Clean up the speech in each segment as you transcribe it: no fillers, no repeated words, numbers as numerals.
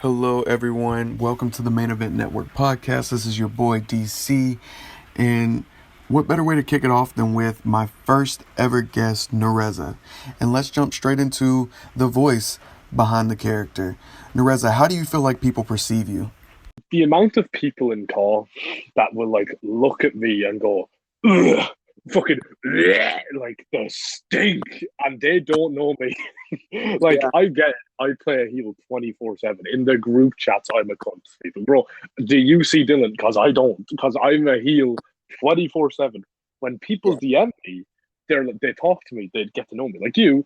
Hello, everyone. Welcome to the Main Event Network podcast. This is your boy DC, and what better way to kick it off than with my first ever guest, Nerezza? And let's jump straight into the voice behind the character. Nerezza, how do you feel like people perceive you? The amount of people in car that will look at me and go, ugh, fucking bleh, like the stink, and they don't know me. Yeah, I play a heel 24/7 in the group chats. I'm a cunt, people, bro. Do you see Dylan? Because I don't. Because I'm a heel 24/7. When people yeah, DM me, they talk to me. They get to know me. Like you,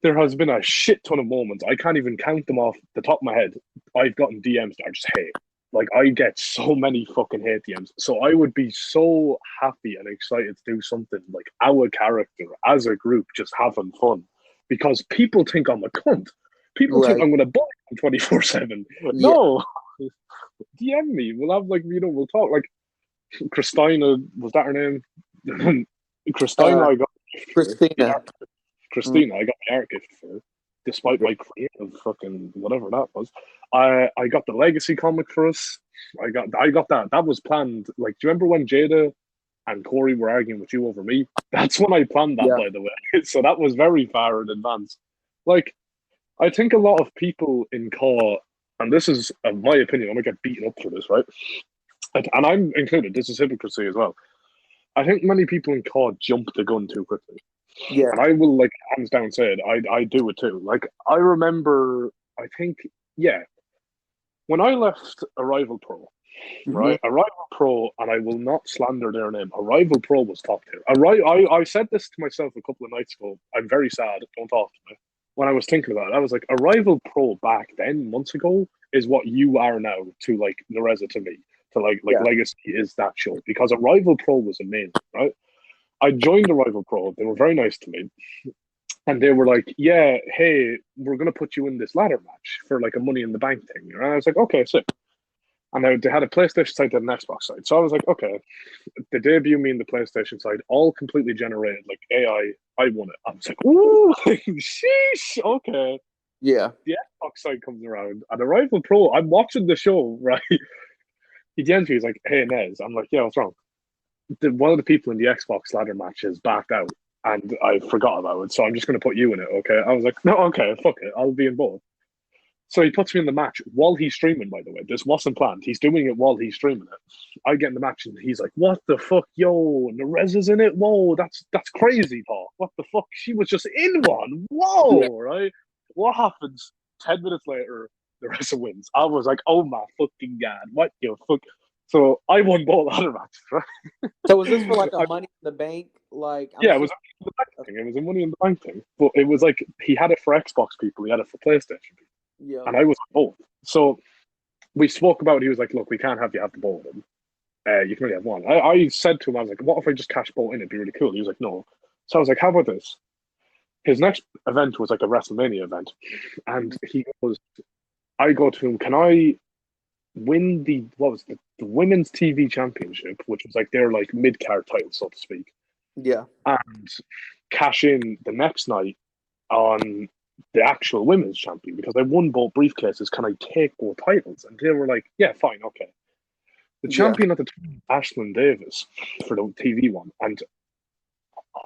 there has been a shit ton of moments. I can't even count them off the top of my head. I've gotten DMs that I just hate. Like I get so many fucking hate DMs. So I would be so happy and excited to do something like our character as a group, just having fun, because people think I'm a cunt. People think right. I'm gonna buy 24/7. Yeah, No, DM me. We'll have we'll talk. Like Christina, was that her name? Christina, uh, I got the Christina. Mm, Christina, I got my art gift for her, despite yeah, my creative fucking whatever that was. I got the Legacy comic for us. I got that. That was planned. Like, do you remember when Jada and Corey were arguing with you over me? That's when I planned that, yeah, by the way. So that was very far in advance. Like, I think a lot of people in CAW, and this is my opinion, I'm gonna get beaten up for this, right? And I'm included. This is hypocrisy as well. I think many people in CAW jump the gun too quickly. yeah. And I will hands down say it. I do it too. Like I remember, I think yeah, when I left Arrival Pro, Hmm. right? Arrival Pro, and I will not slander their name. Arrival Pro was top tier. I said this to myself a couple of nights ago. I'm very sad. Don't talk to me. When I was thinking about it, I was like, Arrival Pro back then, months ago, is what you are now to like Nerezza to me. To Yeah, Legacy is that show because Arrival Pro was amazing, right? I joined Arrival Pro. They were very nice to me. And they were like, "Yeah, hey, we're gonna put you in this ladder match for like a Money in the Bank thing." And I was like, "Okay, sick." And they had a PlayStation side and an Xbox side, so I was like, "Okay." They debut me in the PlayStation side, all completely generated, like AI. I won it. I was like, "Ooh, sheesh, okay." yeah, The Xbox side comes around, and Arrival Pro. I'm watching the show, right? He DMs me, he's like, "Hey, Nez." I'm like, "Yeah, what's wrong?" One of the people in the Xbox ladder match has backed out, and I forgot about it. So I'm just going to put you in it. Okay. I was like, no, okay, fuck it. I'll be in both. So he puts me in the match while he's streaming, by the way. This wasn't planned. He's doing it while he's streaming it. I get in the match and he's like, what the fuck? Yo, Nerezza's in it? Whoa, that's crazy, Paul. What the fuck? She was just in one. yeah. Whoa, right? What happens? 10 minutes later, Nerezza wins. I was like, oh my fucking God. What the fuck? So I won both ladder matches, right? So was this for like a I, Money in the Bank? Like I'm yeah, it sure. was a Money in the Bank thing. It was a Money in the Bank thing. But it was like he had it for Xbox people, he had it for PlayStation people. Yeah, And I was on both. So we spoke about it. He was like, look, we can't have you have the both of them. You can only have one. I said to him, I was like, what if I just cash both in? It'd be really cool. He was like, no. So I was like, how about this? His next event was like a WrestleMania event. And he goes, I go to him, can I win the women's TV championship, which was like their like mid card title, so to speak, yeah, and cash in the next night on the actual women's champion because I won both briefcases. Can I take both titles? And they were like, yeah, fine, okay. The yeah, champion at the time, Ashlyn Davis, for the TV one. And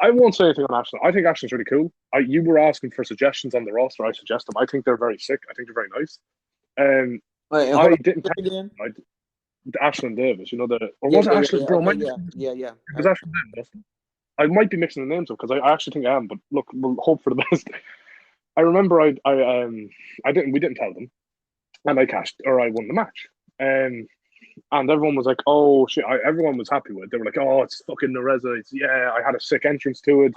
I won't say anything on Ashlyn. I think Ashlyn's really cool. You were asking for suggestions on the roster. I suggest them. I think they're very sick. I think they're very nice. Um, Wait, and hold I on. didn't What's text your name again? Ashlyn Davis, or Yeah, was it yeah, yeah, Ashlyn? yeah. Bro, Okay, yeah, yeah, yeah. it was Ashlyn Davis. I might be mixing the names up because I actually think I am, but look, we'll hope for the best. I remember I didn't we didn't tell them, and I cashed or I won the match. And everyone was like, "Oh shit!" Everyone was happy with it. They were like, "Oh, it's fucking Nerezza." It's yeah. I had a sick entrance to it.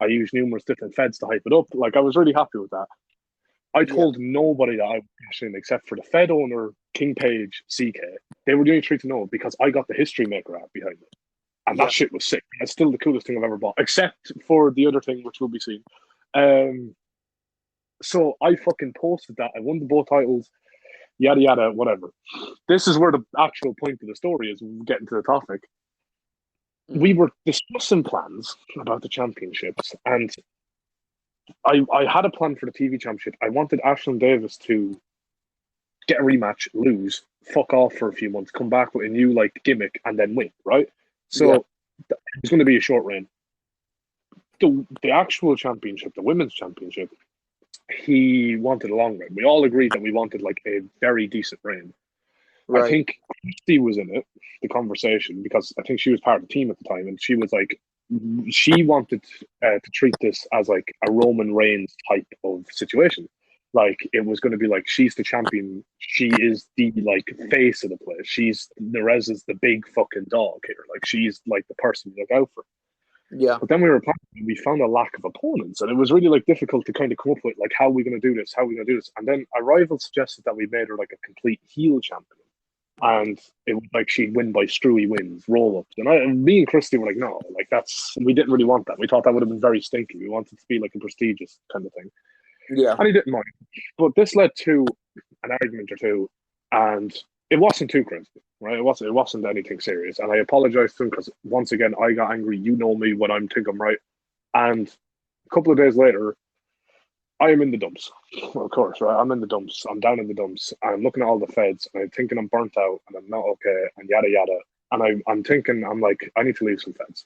I used numerous different feds to hype it up. Like I was really happy with that. I Yeah, told nobody that I was cashing except for the Fed owner, King Page, CK. They were the only three to know because I got the History Maker app behind it. And that yeah, shit was sick. It's still the coolest thing I've ever bought, except for the other thing, which will be seen. Um, so I fucking posted that. I won the both titles, yada yada, whatever. This is where the actual point of the story is getting to the topic. We mm, were discussing plans about the championships, and I had a plan for the TV championship. I wanted Ashlyn Davis to get a rematch, lose, fuck off for a few months, come back with a new like gimmick, and then win, right? So it's going to be a short reign. The actual championship, the women's championship, he wanted a long reign. We all agreed that we wanted like a very decent reign. Right. I think Christy was in it, the conversation, because I think she was part of the team at the time, and she was like, she wanted to treat this as like a Roman Reigns type of situation. Like it was going to be like she's the champion, she is the like face of the place. She's Nerezza's the big fucking dog here. Like she's like the person you look out for. Yeah. But then we found a lack of opponents, and it was really like difficult to kind of come up with like how are we going to do this, how are we going to do this. And then a rival suggested that we made her like a complete heel champion, and it was like she'd win by screwy wins, roll ups. And me and Christy were like, no, like we didn't really want that. We thought that would have been very stinky. We wanted to be like a prestigious kind of thing. Yeah. And he didn't mind. But this led to an argument or two, and it wasn't too crazy, right? It wasn't anything serious. And I apologized to him because once again I got angry. You know me when I'm think I'm right. And a couple of days later, I am in the dumps. Of course, right? I'm in the dumps. I'm down in the dumps. I'm looking at all the feds, and I'm thinking I'm burnt out, and I'm not okay, and yada yada. And I'm thinking, I'm like, I need to leave some feds.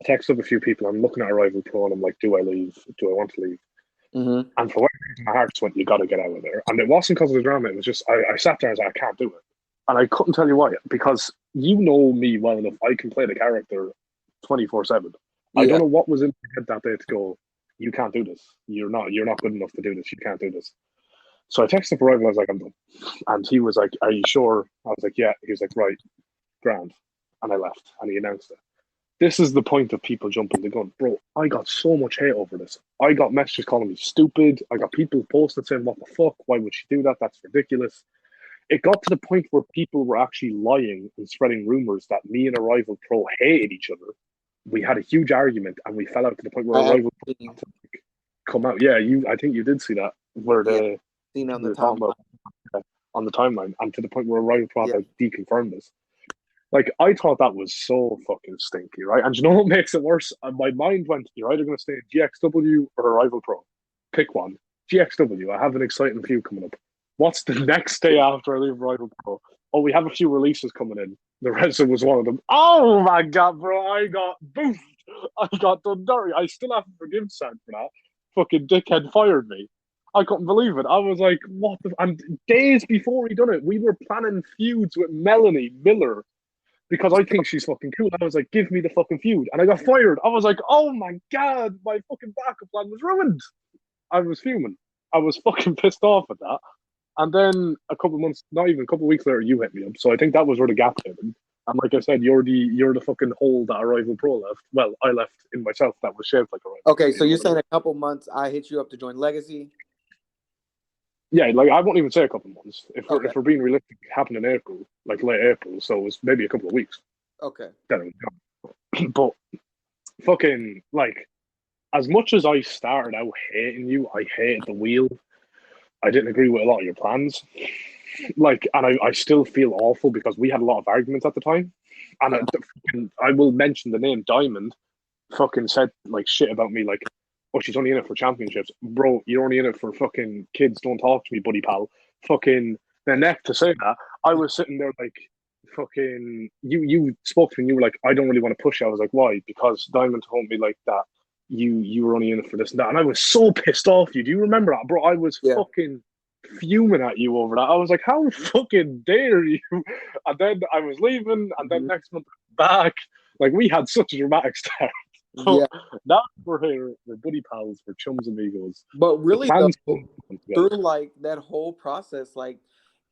I text up a few people. I'm looking at Arrival Pro, and I'm like, do I leave? Do I want to leave? Mm-hmm. And for whatever reason, my heart just went, you got to get out of there. And it wasn't because of the drama. It was just, I sat there and I was like, I can't do it. And I couldn't tell you why. Because you know me well enough. I can play the character 24/7. Yeah. I don't know what was in my head that day to go, you can't do this. You're not good enough to do this. You can't do this. So I texted Arrival. I was like, I'm done. And he was like, are you sure? I was like, yeah. He was like, right, grand. And I left. And he announced it. This is the point of people jumping the gun. Bro, I got so much hate over this. I got messages calling me stupid. I got people posting saying, what the fuck? Why would she do that? That's ridiculous. It got to the point where people were actually lying and spreading rumors that me and Arrival Pro hated each other. We had a huge argument and we fell out to the point where Arrival Pro had to come out. Yeah, I think you did see that where seen on the timeline. On the timeline, and to the point where Arrival Pro had deconfirmed this. Like, I thought that was so fucking stinky, right? And you know what makes it worse? My mind went, you're either going to stay in GXW or Arrival Pro. Pick one. GXW, I have an exciting few coming up. What's the next day after I leave Arrival Pro? Oh, we have a few releases coming in. Nerezza was one of them. Oh my god, bro, I got boofed. I got done dirty. I still haven't forgiven Sam for that. Fucking dickhead fired me. I couldn't believe it. I was like, what the... And days before he done it, we were planning feuds with Melanie Miller because I think she's fucking cool. I was like, give me the fucking feud. And I got fired. I was like, oh my god, my fucking backup plan was ruined. I was fuming. I was fucking pissed off at that. And then a couple months, not even a couple of weeks later, you hit me up. So I think that was where the gap happened. And like I said, you're the fucking hole that Arrival Pro left. Well, I left in myself that was shaped like Arrival. Okay, so you're saying a couple months I hit you up to join Legacy? Yeah, like I won't even say a couple months. If we're being realistic, it happened in April, like late April, so it was maybe a couple of weeks. Okay. Then it was gone. But fucking like, as much as I started out hating you, I hated the wheel. I didn't agree with a lot of your plans. Like, and I still feel awful because we had a lot of arguments at the time. And I will mention the name Diamond. Fucking said like shit about me, like, oh, she's only in it for championships. Bro, you're only in it for fucking kids. Don't talk to me, buddy pal. Fucking the neck to say that. I was sitting there like, fucking, you spoke to me and you were like, I don't really want to push you. I was like, why? Because Diamond told me like that you were only in it for this and that. And I was so pissed off you. Do you remember that, bro? I was fucking fuming at you over that. I was like, how fucking dare you? And then I was leaving, and then next month back. Like, we had such a dramatic start. So now we're here, we're buddy pals, we're chums amigos. But really, though, through like that whole process, like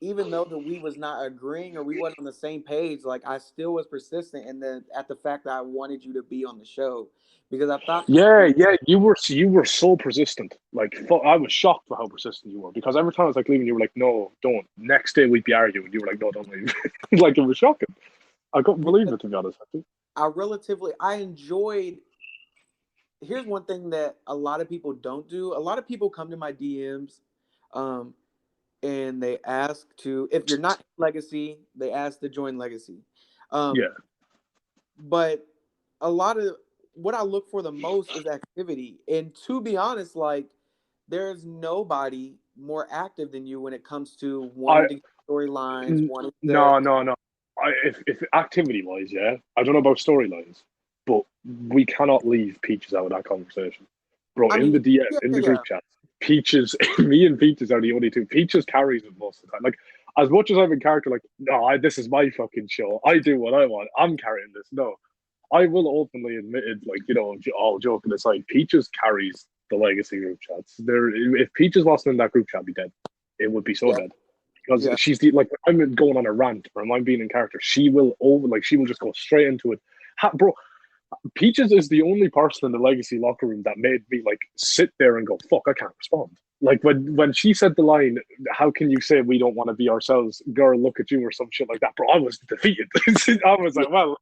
even though that we was not agreeing or we wasn't on the same page, like I still was persistent and then at the fact that I wanted you to be on the show because I thought you were so persistent. Like I was shocked for how persistent you were because every time I was like leaving, you were like, no, don't. Next day we'd be arguing. You were like, no, don't leave. Like, it was shocking. I couldn't believe it, to be honest. I enjoyed. Here's one thing that a lot of people don't do. A lot of people come to my DMs, and they ask to, if you're not in Legacy, they ask to join Legacy. But a lot of what I look for the most is activity. And to be honest, like there's nobody more active than you when it comes to I wanting to get storylines, wanting to. no. If activity wise, yeah, I don't know about storylines, but we cannot leave Peaches out of that conversation, bro. I In mean, the DM, yeah, in the yeah, group chats, Peaches, me and Peaches are the only two. Peaches carries it most of the time. Like, as much as I'm in character, like, no, this is my fucking show. I do what I want. I'm carrying this. No, I will openly admit it. Like, all joking aside, Peaches carries the legacy group chats. If Peaches wasn't in that group chat, I'd be dead. It would be so yeah, dead because yeah, she's the like I'm going on a rant or I'm being in character. She will just go straight into it. Bro, Peaches is the only person in the legacy locker room that made me like sit there and go, "Fuck, I can't respond." Like when she said the line, "How can you say we don't want to be ourselves, girl? Look at you," or some shit like that, bro. I was defeated. I was like, "Well,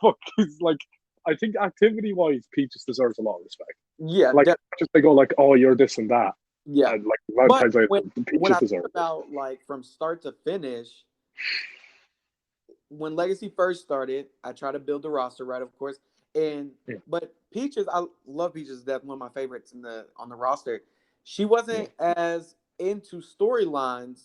fuck." It's like I think activity wise, Peaches deserves a lot of respect. yeah, Like just they go like, "Oh, you're this and that." yeah. And like a lot of But times, like, when Peaches I think deserves it. about like from start to finish, when Legacy first started, I tried to build the roster, right? Of course, and Yeah. but Peaches, I love Peaches. That's one of my favorites on the roster. She wasn't as into storylines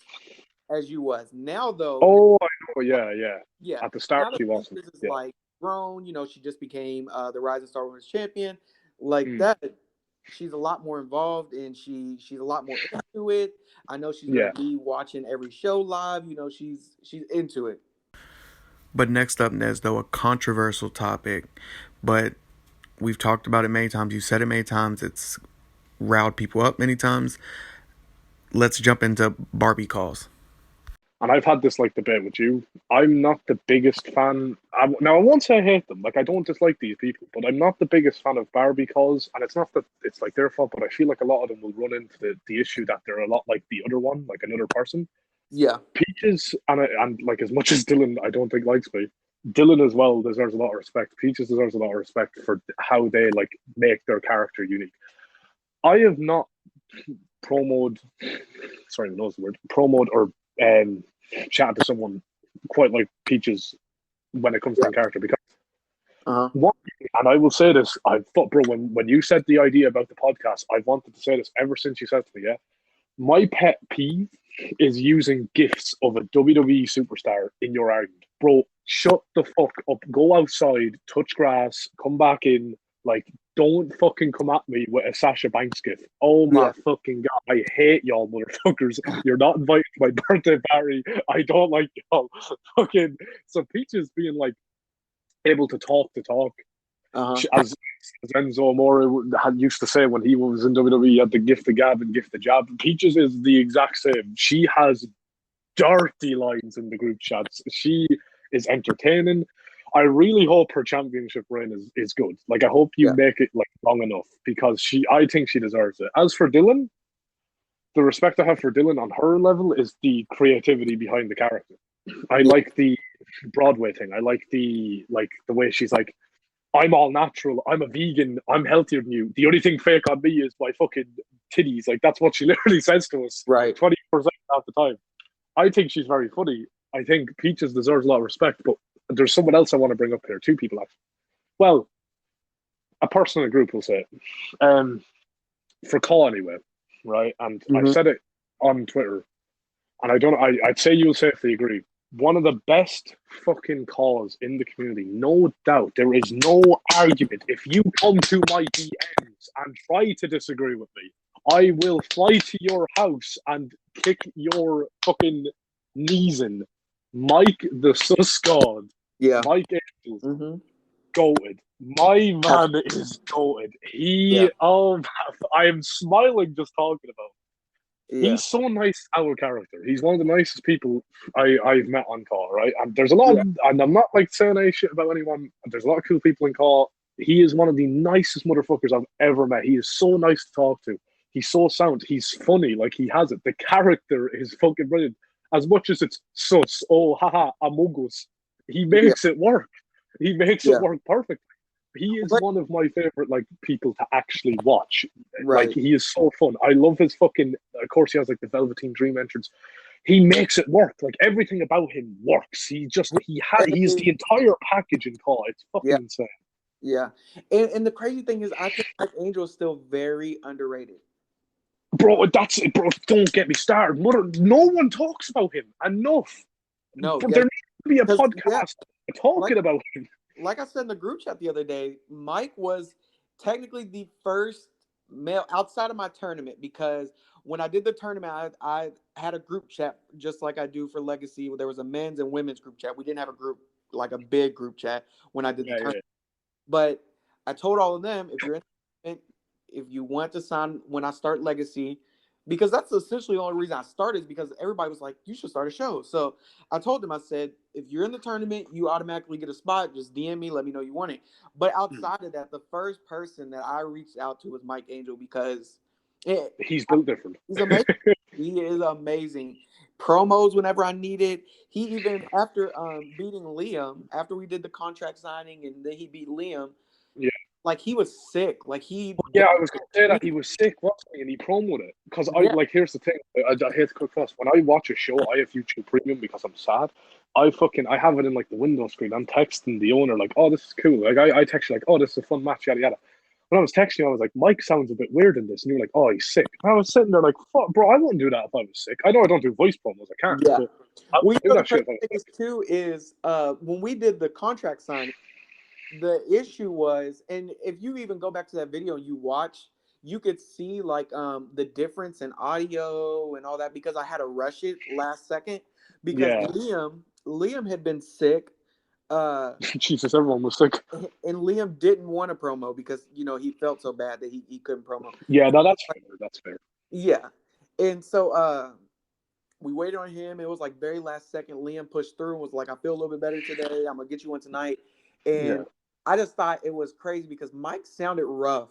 as you was. Now though, Oh, I know. Yeah. yeah, At the start, now that she wasn't. Peaches is Yeah. like grown, she just became the Rising Star Women's champion. Like Mm. that, she's a lot more involved and she's a lot more into it. I know she's Yeah. gonna be watching every show live. She's into it. But next up, Nez, though, a controversial topic, but we've talked about it many times. You said it many times. It's riled people up many times. Let's jump into Barbie calls. And I've had this like debate with you. I'm not the biggest fan. Now I won't say I hate them. Like I don't dislike these people, but I'm not the biggest fan of Barbie calls. And it's not that it's like their fault, but I feel like a lot of them will run into the issue that they're a lot like the other one, like another person. Yeah, Peaches and like as much as Dylan, I don't think likes me. Dylan as well deserves a lot of respect. Peaches deserves a lot of respect for how they like make their character unique. I have not promoed, sorry, knows the word, promoed or chatted to someone quite like Peaches when it comes to yeah, the character because uh-huh. one, and I will say this, I thought, bro, when you said the idea about the podcast, I wanted to say this ever since you said to me, yeah. My pet peeve is using gifs of a WWE superstar in your argument. Bro, shut the fuck up. Go outside, touch grass, come back in. Like, don't fucking come at me with a Sasha Banks gift. Oh my Yeah, fucking god, I hate y'all motherfuckers. You're not invited to my birthday party. I don't like y'all. Fucking so Peaches being like able to talk uh-huh. as Enzo Amore had used to say when he was in WWE, he had the gift the gab and gift the jab. Peaches is the exact same. She has dirty lines in the group chats. She is entertaining. I really hope her championship reign is good. Like I hope you Yeah, make it like long enough because I think she deserves it. As for Dylan, the respect I have for Dylan on her level is the creativity behind the character. I yeah, like the Broadway thing. I like the way she's like, I'm all natural. I'm a vegan. I'm healthier than you. The only thing fake on me is my fucking titties. Like that's what she literally says to us right. 20% of the time. I think she's very funny. I think Peaches deserves a lot of respect, but there's someone else I want to bring up here. Two people actually. Well, a person in a group will say it. For call anyway, right? And I Mm-hmm. said it on Twitter, and I don't. I'd say you'll say if they agree. One of the best fucking calls in the community, no doubt. There is no argument. If you come to my DMs and try to disagree with me, I will fly to your house and kick your fucking knees in. Mike the Sus God, Yeah. Mike Angels, Mm-hmm. goated. My man is goated. Yeah. I am smiling just talking about him. Yeah. He's so nice, our character. He's one of the nicest people I've met on call, right? And there's a lot Yeah. of, and I'm not like saying any shit about anyone. There's a lot of cool people in call. He is one of the nicest motherfuckers I've ever met. He is so nice to talk to. He's so sound. He's funny. Like he has it. The character is fucking brilliant. As much as it's sus, oh haha, amogus, he Yeah. makes it work. He makes it Yeah. work perfect. He is Like, one of my favorite like people to actually watch. Like right. he is so fun. I love his fucking. Of course, he has like the Velveteen Dream entrance. He makes it work. Like everything about him works. He's the entire package in call. It's fucking Yeah. insane. Yeah. And the crazy thing is I think Mike Angel is still very underrated. Bro, that's it, bro. Don't get me started. No one talks about him enough. No, But yeah, there needs to be a because podcast talking about him. like I said in the group chat the other day, Mike was technically the first male outside of my tournament, because when I did the tournament, I had a group chat just like I do for Legacy. There was a men's and women's group chat. We didn't have a group, like a big group chat, when I did the tournament. But I told all of them, if you're in, if you want to sign when I start Legacy, because that's essentially the only reason I started, is because everybody was like, you should start a show. So I told them, I said, if you're in the tournament, you automatically get a spot. Just DM me, let me know you want it. But outside of that, the first person that I reached out to was Mike Angel, because He's built different. he's amazing. He is amazing. Promos whenever I need it. He even, after beating Liam, after we did the contract signing and then he beat Liam, Yeah. like he was sick. Like he. Yeah, I was going to say that he was sick, wasn't he? And he promoted it. Because here's the thing. I hate to cut across. When I watch a show, I have YouTube Premium because I'm sad. I have it in like the window screen. I'm texting the owner like, oh, this is cool. Like I text you like, oh, this is a fun match, yada yada. When I was texting you, I was like, Mike sounds a bit weird in this. And you're like, oh, he's sick. And I was sitting there like, fuck, bro, I wouldn't do that if I was sick. I know I don't do voice promos. I can't. Yeah. But I Well, do the that shit. crazy thing is too is when we did the contract signing, the issue was, and if you even go back to that video and you watch, you could see like the difference in audio and all that, because I had to rush it last second because Liam had been sick. Jesus, everyone was sick. And Liam didn't want a promo because he felt so bad that he couldn't promo. Yeah, no, that's fair. That's fair. Yeah. And so we waited on him. It was like very last second. Liam pushed through and was like, I feel a little bit better today. I'm gonna get you one tonight. And I just thought it was crazy because Mike sounded rough.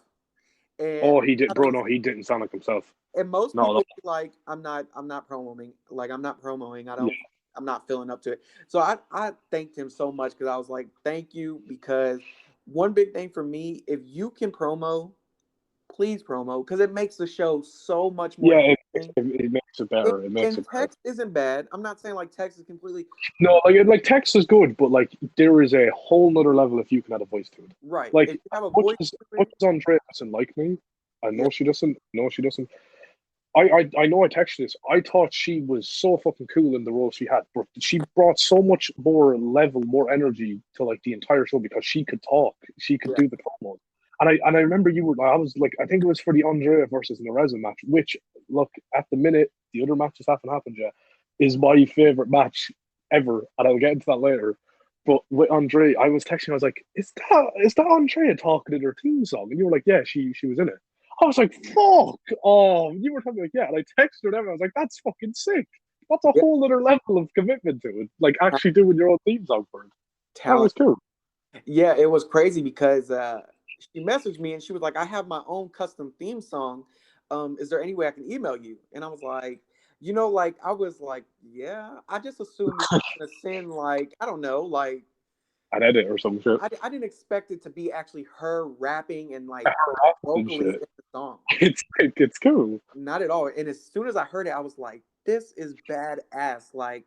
And he did, bro. No, he didn't sound like himself. And most people like, I'm not promoting. Like, I'm not promoting. I'm not feeling up to it. So I thanked him so much, because I was like, thank you, because one big thing for me, if you can promo, please promo, because it makes the show so much more. Yeah, it makes it better. It makes it better. Text isn't bad. I'm not saying like text is completely. No, like text is good, but like there is a whole nother level if you can add a voice to it. Right. Like, if you have a what voice does Andrea doesn't like me? I know she doesn't. No, she doesn't. I know I texted this. I thought she was so fucking cool in the role she had, but she brought so much more level, more energy to like the entire show because she could talk. She could do the promos. And I remember I was like, I think it was for the Andrea versus Nerezza match, which, look, at the minute, the other matches haven't happened yet, is my favorite match ever. And I'll get into that later. But with Andrea, I was texting, I was like, is that Andrea talking in her theme song? And you were like, yeah, she was in it. I was like, fuck. Oh, you were talking like, yeah. And I texted her and I was like, that's fucking sick. That's a whole other level of commitment to it. Like actually doing your own theme song for it. That was cool. Yeah, it was crazy because she messaged me and she was like, I have my own custom theme song. Is there any way I can email you? And I was like, like I was like, yeah. I just assumed you were gonna send like, I don't know, like an edit or some shit. I didn't expect it to be actually her rapping and like vocally in the song. It's cool. Not at all. And as soon as I heard it, I was like, this is badass. Like,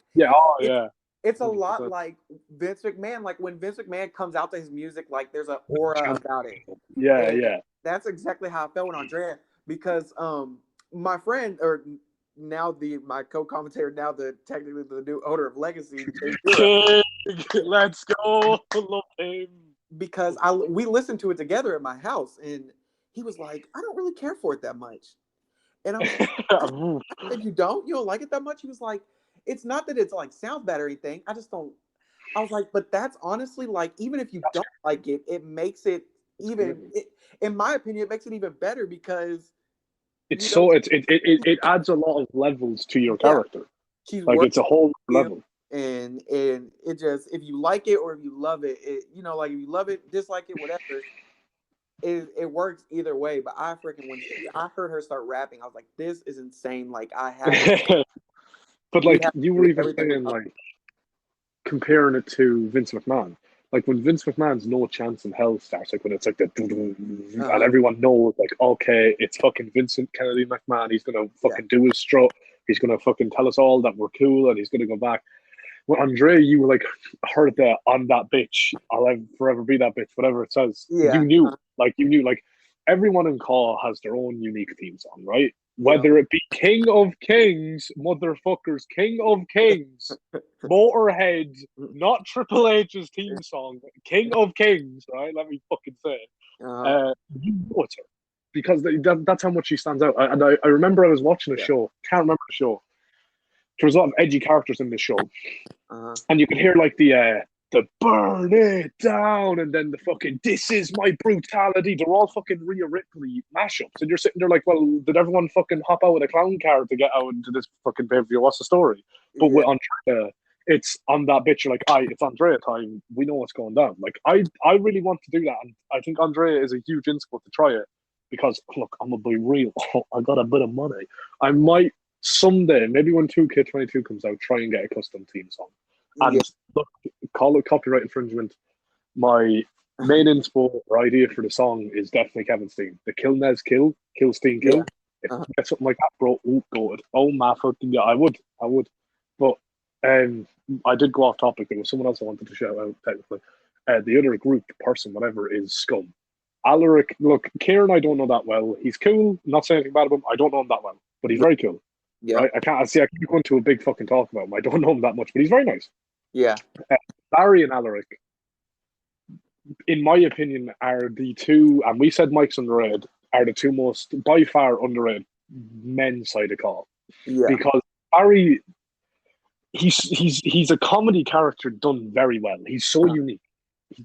it's a lot like Vince McMahon. Like when Vince McMahon comes out to his music, like there's an aura about it. And that's exactly how I felt with Andrea, because my friend, or now my co-commentator, now technically the new owner of Legacy, let's go. Love him. Because we listened to it together at my house, and he was like, I don't really care for it that much. And I was like, I said, you don't like it that much? He was like, it's not that it's like sounds bad or anything. I just don't. I was like, but that's honestly like, even if you don't like it, it makes it even, in my opinion, it makes it even better, because it's so it adds a lot of levels to your character. She's like it's a whole level. And it just, if you like it or if you love it, like if you love it, dislike it, whatever, it works either way. But when I heard her start rapping, I was like, this is insane. Like I have. But like you were even saying, like comparing it to Vince McMahon. Like when Vince McMahon's No Chance in Hell starts, like when it's like the and everyone knows, like, okay, it's fucking Vincent Kennedy McMahon. He's gonna fucking do his strut. He's gonna fucking tell us all that we're cool, and he's gonna go back. Well, Andre, you were like heard that on that bitch. I'll forever be that bitch. Whatever it says, you knew, like everyone in Call has their own unique theme song, right? Whether it be King of Kings, motherfuckers, King of Kings, Motorhead, not Triple H's theme song, King of Kings, right? Let me fucking say it. You know it's her. Because that's how much she stands out. I remember I was watching a show, can't remember the show. There was a lot of edgy characters in this show. And you could hear like the burn it down, and then the fucking this is my brutality. They're all fucking Rhea Ripley mashups, and you're sitting there like, well, did everyone fucking hop out with a clown car to get out into this fucking pay-per-view? What's the story? But with Andrea, it's on that bitch. You're like, it's Andrea time. We know what's going down. Like, I really want to do that, and I think Andrea is a huge inspo to try it because look, I'm gonna be real. I got a bit of money. I might someday, maybe when 2K22 comes out, try and get a custom theme song. And look, call it copyright infringement. My main inspo or idea for the song is definitely Kevin Steen. The Kill Nez Kill, Kill Steen Kill. If you get something like that, bro, go it. Oh my fucking yeah, I would. But I did go off topic. There was someone else I wanted to shout out technically. The other group, person, whatever, is Scum. Alaric, look, Kieran, I don't know that well. He's cool. I'm not saying anything bad about him. I don't know him that well, but he's very cool. Yeah, right? I can't go into a big fucking talk about him. I don't know him that much, but he's very nice. Yeah. Barry and Alaric, in my opinion, are the two, and we said Mike's underrated, are the two most, by far, underrated men's side of call. Yeah. Because Barry, he's a comedy character done very well. He's so unique.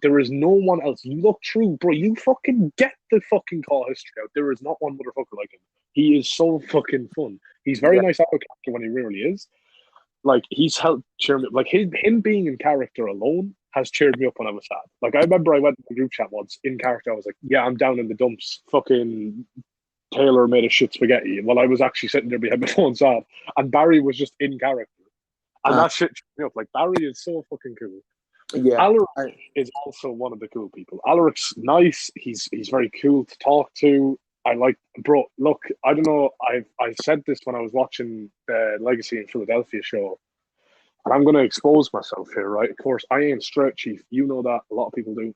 There is no one else. You look through, bro. You fucking get the fucking call history out. There is not one motherfucker like him. He is so fucking fun. He's very nice out of character when he really is. Like, he's helped cheer me. Like, him being in character alone has cheered me up when I was sad. Like, I remember I went to the group chat once in character. I was like, yeah, I'm down in the dumps. Fucking Taylor made a shit spaghetti. While I was actually sitting there behind my phone sad. And Barry was just in character. And that shit cheered me up. Like, Barry is so fucking cool. Yeah, Alaric is also one of the cool people. Alaric's nice. He's very cool to talk to. I like, bro. Look, I don't know. I said this when I was watching the Legacy in Philadelphia show, and I'm going to expose myself here, right? Of course, I ain't straight, Chief. You know that. A lot of people do.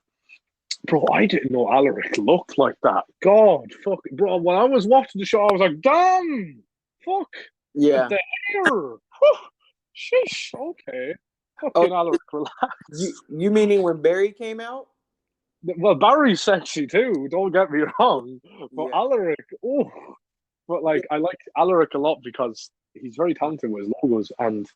Bro, I didn't know Alaric looked like that. God, fuck, bro. When I was watching the show, I was like, damn, fuck, yeah, the hair. Whew, sheesh. Okay. Fucking Alaric, relax. You meaning when Barry came out? Well, Barry's sexy too. Don't get me wrong, but Alaric, but like I like Alaric a lot because he's very talented with his logos, and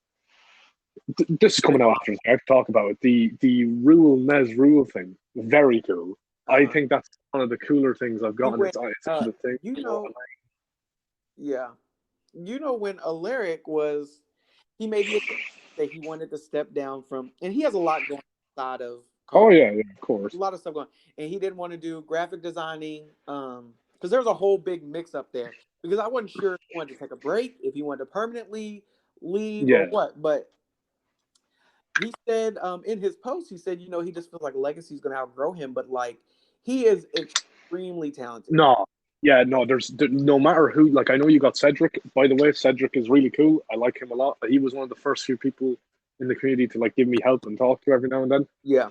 this is coming out after. I have to talk about it. The Nez Rule thing, very cool. I think that's one of the cooler things I've gotten. It's the thing, you know when Alaric was, he made me that he wanted to step down from, and he has a lot going outside of. Oh yeah, of course. A lot of stuff going, and he didn't want to do graphic designing, because there was a whole big mix up there. Because I wasn't sure if he wanted to take a break, if he wanted to permanently leave or what. But he said, in his post, he said, he just feels like Legacy's going to outgrow him, but like he is extremely talented. There's no matter who. Like, I know you got Cedric. By the way, Cedric is really cool. I like him a lot. He was one of the first few people in the community to like give me help and talk to every now and then. Yeah.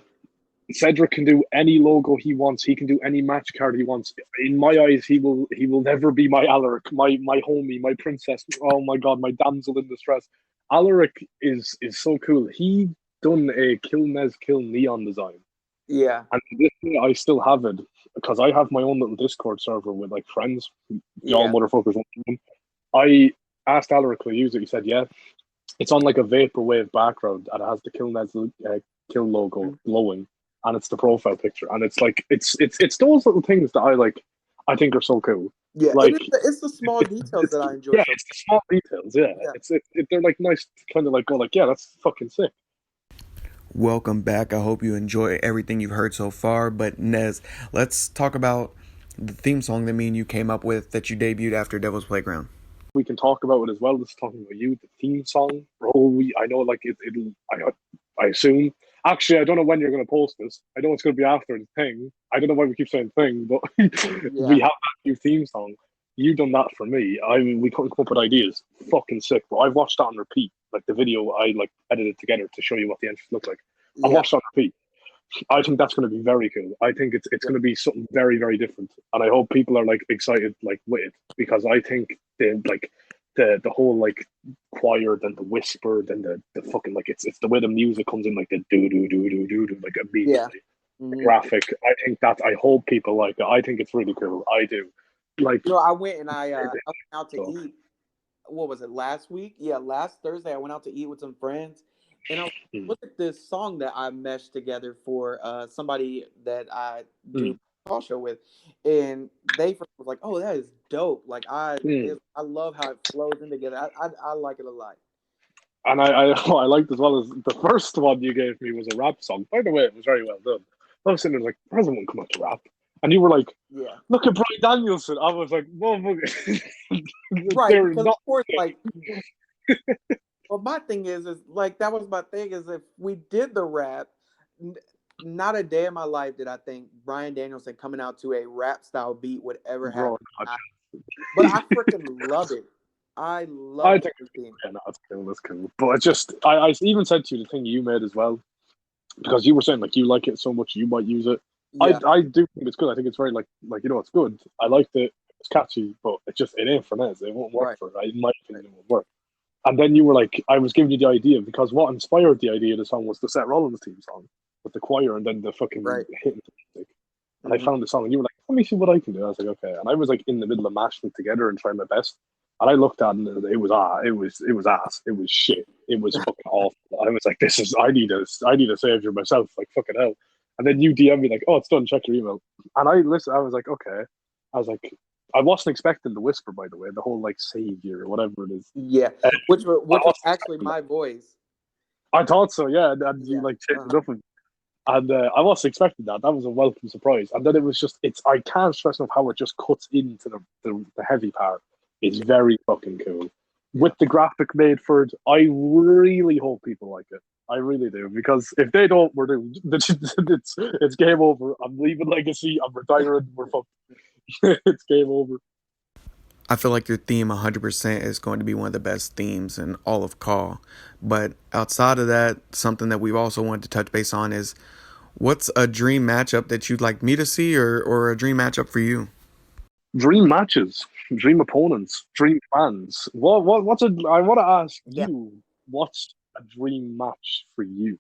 Cedric can do any logo he wants. He can do any match card he wants. In my eyes, he will never be my Alaric, my homie, my princess. Oh my god, my damsel in distress. Alaric is so cool. He done a Kill Nez Kill neon design. Yeah. And this thing, I still have it because I have my own little Discord server with like friends. Y'all motherfuckers want them. I asked Alaric to use it. He said, yeah. It's on like a vaporwave background and it has the Kill Nez Kill logo glowing. And it's the profile picture, and it's like it's those little things that I think are so cool. Yeah, like it's the small details that I enjoy. Yeah, it's the small details. Yeah. They're like nice to kind of like go like, yeah, that's fucking sick. Welcome back. I hope you enjoy everything you've heard so far. But Nez, let's talk about the theme song that me and you came up with that you debuted after Devil's Playground. We can talk about it as well. Just talking about you, the theme song. Bro, I know like it'll. I assume. Actually, I don't know when you're going to post this. I know it's going to be after the thing. I don't know why we keep saying thing, but we have that new theme song. You done that for me. We couldn't come up with ideas. Fucking sick, bro. I've watched that on repeat. Like the video, I like edited together to show you what the entrance looked like. I watched that on repeat. I think that's going to be very cool. I think it's going to be something very, very different, and I hope people are like excited like with it, because I think the whole like choir, then the whisper, then the fucking like it's the way the music comes in, like the do do do do do do, like Yeah. immediately. The graphic. I think that I hope people like it. I think it's really cool. I do. Like, I went and I went out to eat. What was it, last week? Yeah, last Thursday I went out to eat with some friends, and I looked at this song that I meshed together for somebody that I do call show with, and they was like, "Oh, that is dope! Like I love how it flows in together. I like it a lot." And I liked as well as the first one you gave me was a rap song. By the way, it was very well done. I was sitting there like, there doesn't come out to rap. And you were like, yeah, look at Brian Danielson. I was like, whoa, right, because of course, like, well, my thing is like, that was my thing, is if we did the rap, not a day in my life did I think Brian Danielson coming out to a rap style beat would ever happen. But I freaking love it. I love it. Yeah, no, it's cool. That's cool. But it's just, I even said to you the thing you made as well, because you were saying like you like it so much you might use it. Yeah. I do think it's good. I think it's very like it's good. I liked it. It's catchy, but it ain't for Nez. It won't work for it. In my opinion, it won't work. And then you were like, I was giving you the idea, because what inspired the idea of the song was the Seth Rollins theme song with the choir and then the fucking hitting music. And I found the song, and you were like, let me see what I can do. I was like, okay. And I was like in the middle of mashing it together and trying my best. And I looked at it, and it was ass. It was shit. It was fucking awful. I was like, I need a savior myself. Like, fucking hell. And then you DM me like, oh, it's done. Check your email. And I listened. I was like, okay. I was like, I wasn't expecting the whisper, by the way, the whole like savior or whatever it is. Yeah, which was actually my voice. I thought so. Yeah, and you like changed it up. And I wasn't expecting that. That was a welcome surprise. And then it was just, I can't stress enough how it just cuts into the heavy part. It's very fucking cool. With the graphic made for it, I really hope people like it. I really do. Because if they don't, we're doomed. It's game over. I'm leaving Legacy. I'm retiring. We're fucked. It's game over. I feel like your theme 100% is going to be one of the best themes in all of Call. But outside of that, something that we've also wanted to touch base on is, what's a dream matchup that you'd like me to see, or a dream matchup for you? Dream matches, dream opponents, dream fans. I want to ask you, what's a dream match for you?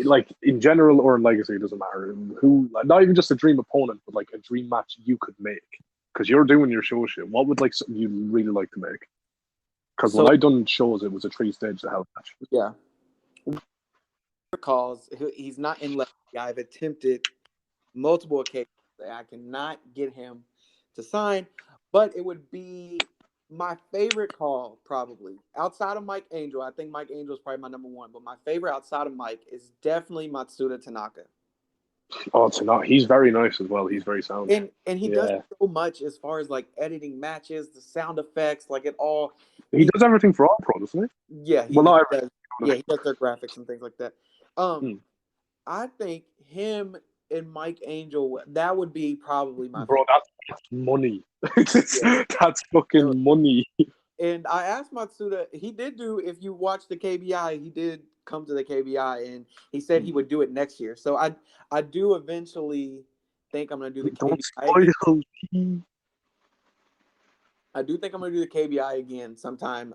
Like in general or in Legacy, it doesn't matter. Who, not even just a dream opponent, but like a dream match you could make. Because you're doing your show shit. What would like something you'd really like to make? Because when I done shows, it was a 3-stage hell match. Yeah. Calls, he's not in Legacy. I've attempted multiple occasions. I cannot get him to sign, but it would be my favorite call probably outside of Mike Angel. I think Mike Angel is probably my number one, but my favorite outside of Mike is definitely Matsuda Tanaka. Oh, Tanaka, he's very nice as well. He's very sound, and he does so much as far as like editing matches, the sound effects, like it all. He does everything for All Pro, doesn't he? Yeah, he does. Yeah, he does their graphics and things like that. I think him and Mike Angel, that would be probably my favorite. That's money. That's fucking money. And I asked Matsuda, he did do, if you watch the KBI, he did come to the KBI, and he said he would do it next year. So I do eventually think I'm going to do the KBI. I do think I'm going to do the KBI again sometime.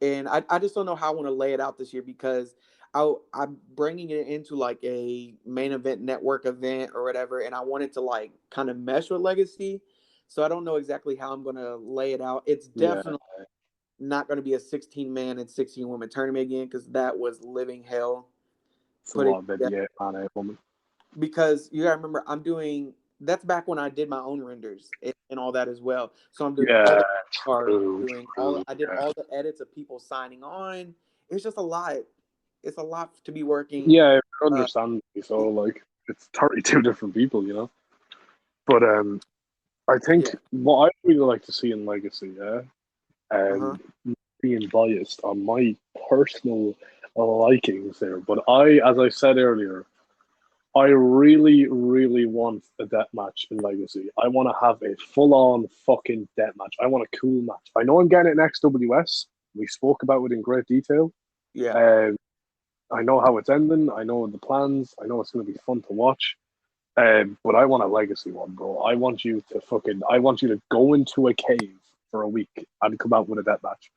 And I just don't know how I want to lay it out this year, because I'm bringing it into like a main event network event or whatever, and I want it to like kind of mesh with Legacy. So I don't know exactly how I'm going to lay it out. It's definitely not going to be a 16-man and 16-woman tournament again, because that was living hell. It's a lot of woman. Because you got to remember, that's back when I did my own renders and all that as well. So I'm doing I did all the edits of people signing on. It's just a lot. It's a lot to be working. Yeah, I understand. So like, it's 32 different people, you know. But I think what I'd really like to see in Legacy, being biased on my personal likings there, but as I said earlier, I really, really want a death match in Legacy. I want to have a full-on fucking death match. I want a cool match. I know I'm getting it in XWS. We spoke about it in great detail. Yeah. I know how it's ending. I know the plans. I know it's going to be fun to watch. But I want a legacy one, bro. I want you to go into a cave for a week and come out with a death match.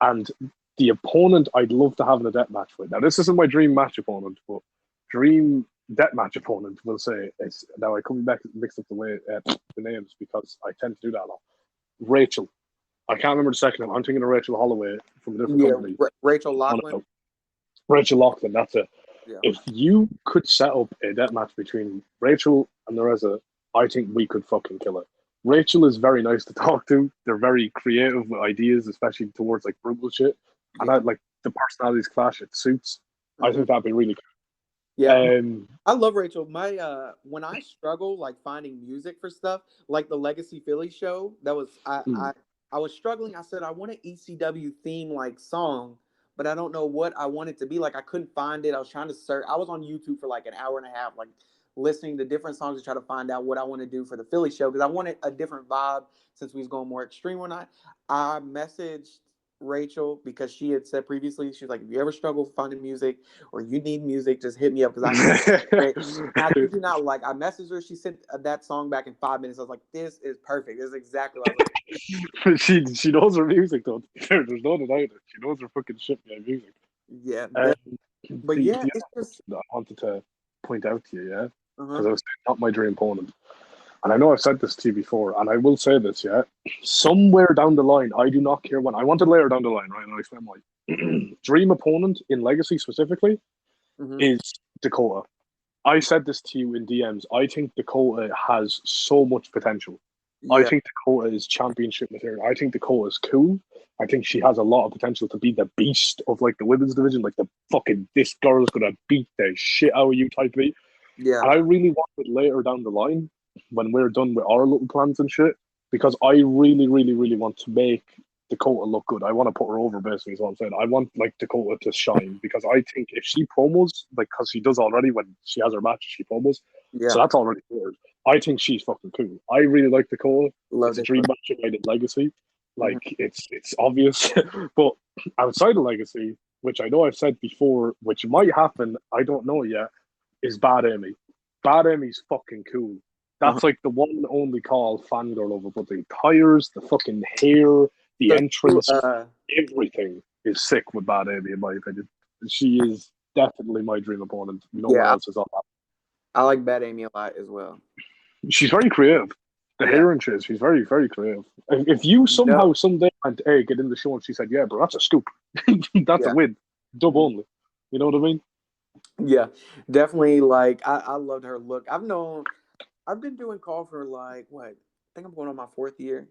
And the opponent I'd love to have in a death match with. Now, this isn't my dream match opponent, but dream death match opponent will say it's now I come back mix up the names because I tend to do that a lot. Rachel. I can't remember the second name. I'm thinking of Rachel Holloway from a different company. Rachel Loughlin. Rachel Loughlin, that's it. Yeah. If you could set up a death match between Rachel and Nerezza, I think we could fucking kill it. Rachel is very nice to talk to. They're very creative with ideas, especially towards like brutal shit. And I like the personalities clash. It suits. I think that'd be really cool. Yeah, I love Rachel. My when I struggle like finding music for stuff like the Legacy Philly show, that was I was struggling. I said I want an ECW theme like song, but I don't know what I want it to be. Like I couldn't find it. I was trying to search. I was on YouTube for like an hour and a half, like listening to different songs to try to find out what I want to do for the Philly show because I wanted a different vibe since we was going more extreme or not. I messaged Rachel because she had said previously she's like if you ever struggle finding music or you need music just hit me up because I kid you not, like I messaged her, she sent that song back in 5 minutes. I was like, this is perfect, this is exactly what I was like. she knows her music though. There's no denying it. She knows her fucking shit music. Yeah, but yeah, it's just I wanted to point out to you, yeah, because I was not my dream opponent. And I know I've said this to you before, and I will say this, yeah. Somewhere down the line, I do not care when. I want to layer down the line, right? And I'll explain why. Dream opponent in Legacy specifically is Dakota. I said this to you in DMs. I think Dakota has so much potential. Yeah. I think Dakota is championship material. I think Dakota is cool. I think she has a lot of potential to be the beast of like the women's division, like the fucking this girl's gonna beat the shit out of you type beat. Yeah. And I really want it later down the line when we're done with our little plans and shit, because I really, really, really want to make Dakota look good. I want to put her over, basically, is what I'm saying. I want like Dakota to shine because I think if she promos, like, because she does already when she has her matches, she promos. Yeah. So that's already good. I think she's fucking cool. I really like Dakota. It's a dream match made in Legacy. Like, it's obvious. But outside of Legacy, which I know I've said before, which might happen, I don't know yet, is Bad Amy. Bad Amy's fucking cool. That's like the one and only call fangirl over, but the tires, the fucking hair, the entrance, everything is sick with Bad Amy, in my opinion. She is definitely my dream opponent. No one else is on that. I like Bad Amy a lot as well. She's very creative. The hair and shit, she's very, very creative. If you somehow someday went, hey, get in the show, and she said, yeah, bro, that's a scoop. That's a win. Dub only. You know what I mean? Yeah, definitely. Like, I loved her look. I've been doing call for like what? I think I'm going on my 4th year,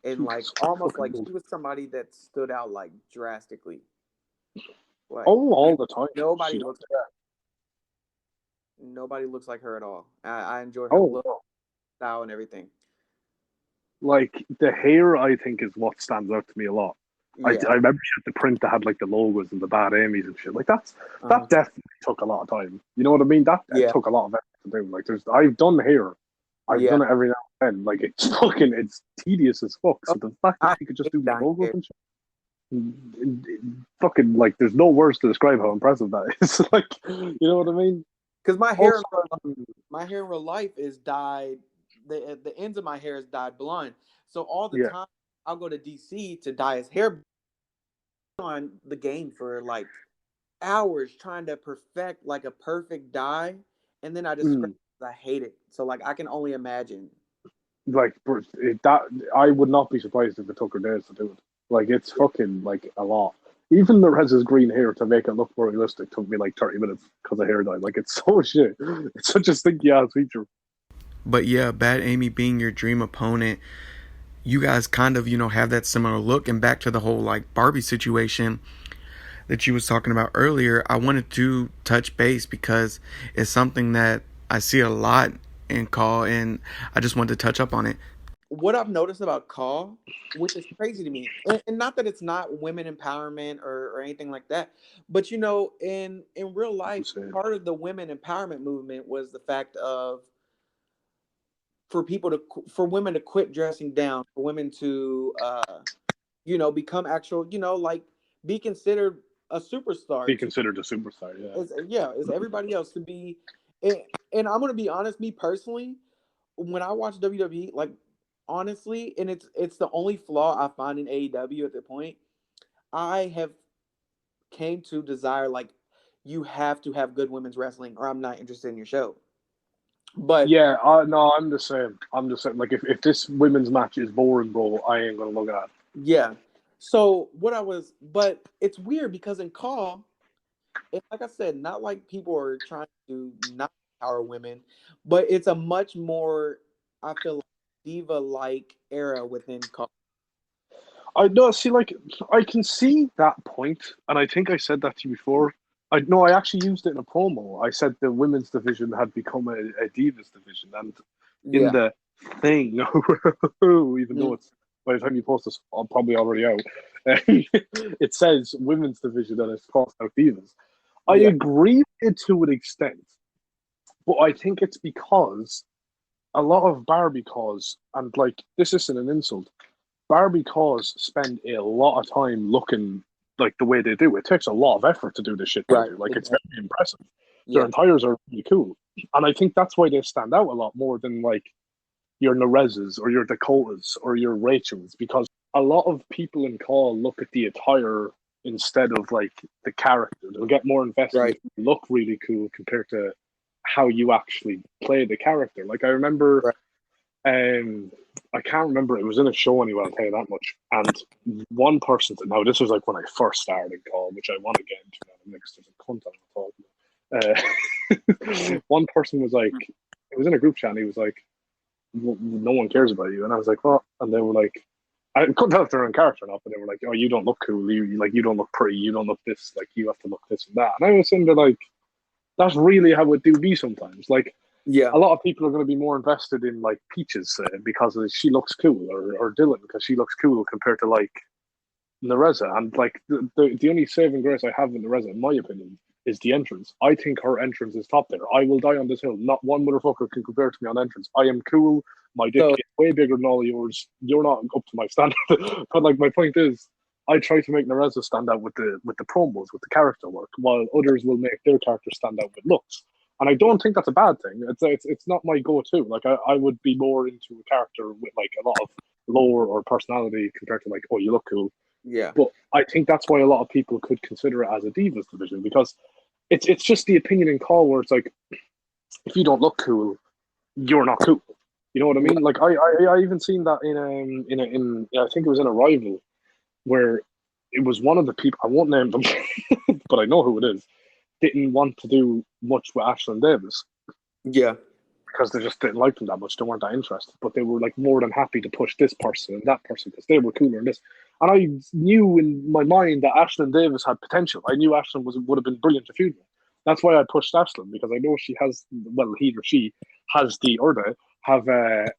and like almost like she was somebody that stood out like drastically. Like, all the time. Nobody looks like her at all. I enjoy her look, style, and everything. Like the hair, I think is what stands out to me a lot. Yeah. I remember she had the print that had like the logos and the Bad Amy's and shit. Like that definitely took a lot of time. You know what I mean? That took a lot of effort to do. Like I've done hair. I've done it every now and then. Like it's tedious as fuck. So the fact that you could just do the logos and shit, fucking like there's no words to describe how impressive that is. Like, you know what I mean? Because my hair in real life is dyed. The ends of my hair is dyed blonde. So all the time I'll go to DC to dye his hair on the game for like hours trying to perfect like a perfect dye, and then I just I hate it. So like I can only imagine. Like that, I would not be surprised if it took her days to do it. Like it's fucking like a lot. Even Nerezza's green hair to make it look more realistic took me like 30 minutes because of hair dye. Like it's so shit. It's such a stinky ass feature. But yeah, Bad Amy being your dream opponent, you guys kind of, have that similar look. And back to the whole like Barbie situation that you was talking about earlier, I wanted to touch base because it's something that I see a lot in Call, and I just wanted to touch up on it. What I've noticed about Call, which is crazy to me, and not that it's not women empowerment or anything like that, but in real life, part of the women empowerment movement was the fact of for women to quit dressing down, for women to become actual, like be considered a superstar Be to considered a superstar, yeah. is everybody else to be. And I'm gonna be honest, me personally, when I watch WWE, like honestly, and it's the only flaw I find in AEW at the point. I have came to desire like you have to have good women's wrestling, or I'm not interested in your show. But Yeah, no, I'm the same. I'm the same. Like, if this women's match is boring, bro, I ain't gonna look at it. yeah, so but it's weird because in Call, it's like I said, not like people are trying to not empower women, but it's a much more, I feel like, diva like era within Call. I know. See, like, I can see that point, and I think I said that to you before. I no, I actually used it in a promo. I said the women's division had become a divas division, and in Yeah. the thing, even though Mm. it's by the time you post this, I'm probably already out. It says women's division and it's crossed out divas. I Yeah. agree with it to an extent, but I think it's because a lot of Barbie cause, and like this isn't an insult, Barbie cause spend a lot of time looking like the way they do. It takes a lot of effort to do the shit they Right. do. Like, it's Exactly. very impressive. Their Yeah. attires are really cool, and I think that's why they stand out a lot more than like your Nerezzas or your Dakotas or your Rachels, because a lot of people in call look at the attire instead of like the character. They'll get more invested Right. if you look really cool compared to how you actually play the character. Like, I remember, Right. I can't remember. It was in a show anyway. I'll tell you that much. And one person. Now, this was like when I first started call, which I want to get into now next. There's a content talking. One person was like, it was in a group chat. And he was like, "No one cares about you," and I was like, "What?" And they were like, I couldn't tell if they're in character or not, but they were like, "Oh, you don't look cool. You don't look pretty. You don't look this. Like, you have to look this and that." And I was saying that, like, that's really how it do be sometimes. Like, Yeah. a lot of people are going to be more invested in like Peaches because she looks cool, or Dylan because she looks cool compared to like Nerezza. And like the only saving grace I have with Nerezza, in my opinion, is the entrance. I think her entrance is top there. I will die on this hill. Not one motherfucker can compare to me on entrance. I am cool. My dick So is way bigger than all of yours. You're not up to my standard. But like, my point is, I try to make Nerezza stand out with the promos, with the character work, while others will make their character stand out with looks. And I don't think that's a bad thing. It's not my go-to. Like, I would be more into a character with like a lot of lore or personality compared to like, oh, you look cool. yeah. But I think that's why a lot of people could consider it as a divas division, because it's just the opinion in call where it's like, if you don't look cool, you're not cool. You know what I mean? Like, I even seen that in I think it was in a rival where it was one of the people, I won't name them, but I know who it is, didn't want to do much with Ashlyn Davis Yeah. because they just didn't like them that much. They weren't that interested, but they were like more than happy to push this person and that person because they were cooler than this. And I knew in my mind that Ashlyn Davis had potential. I knew Ashlyn would have been brilliant to feud with. That's why I pushed Ashlyn, because I know she has, well, he or she has the order, have the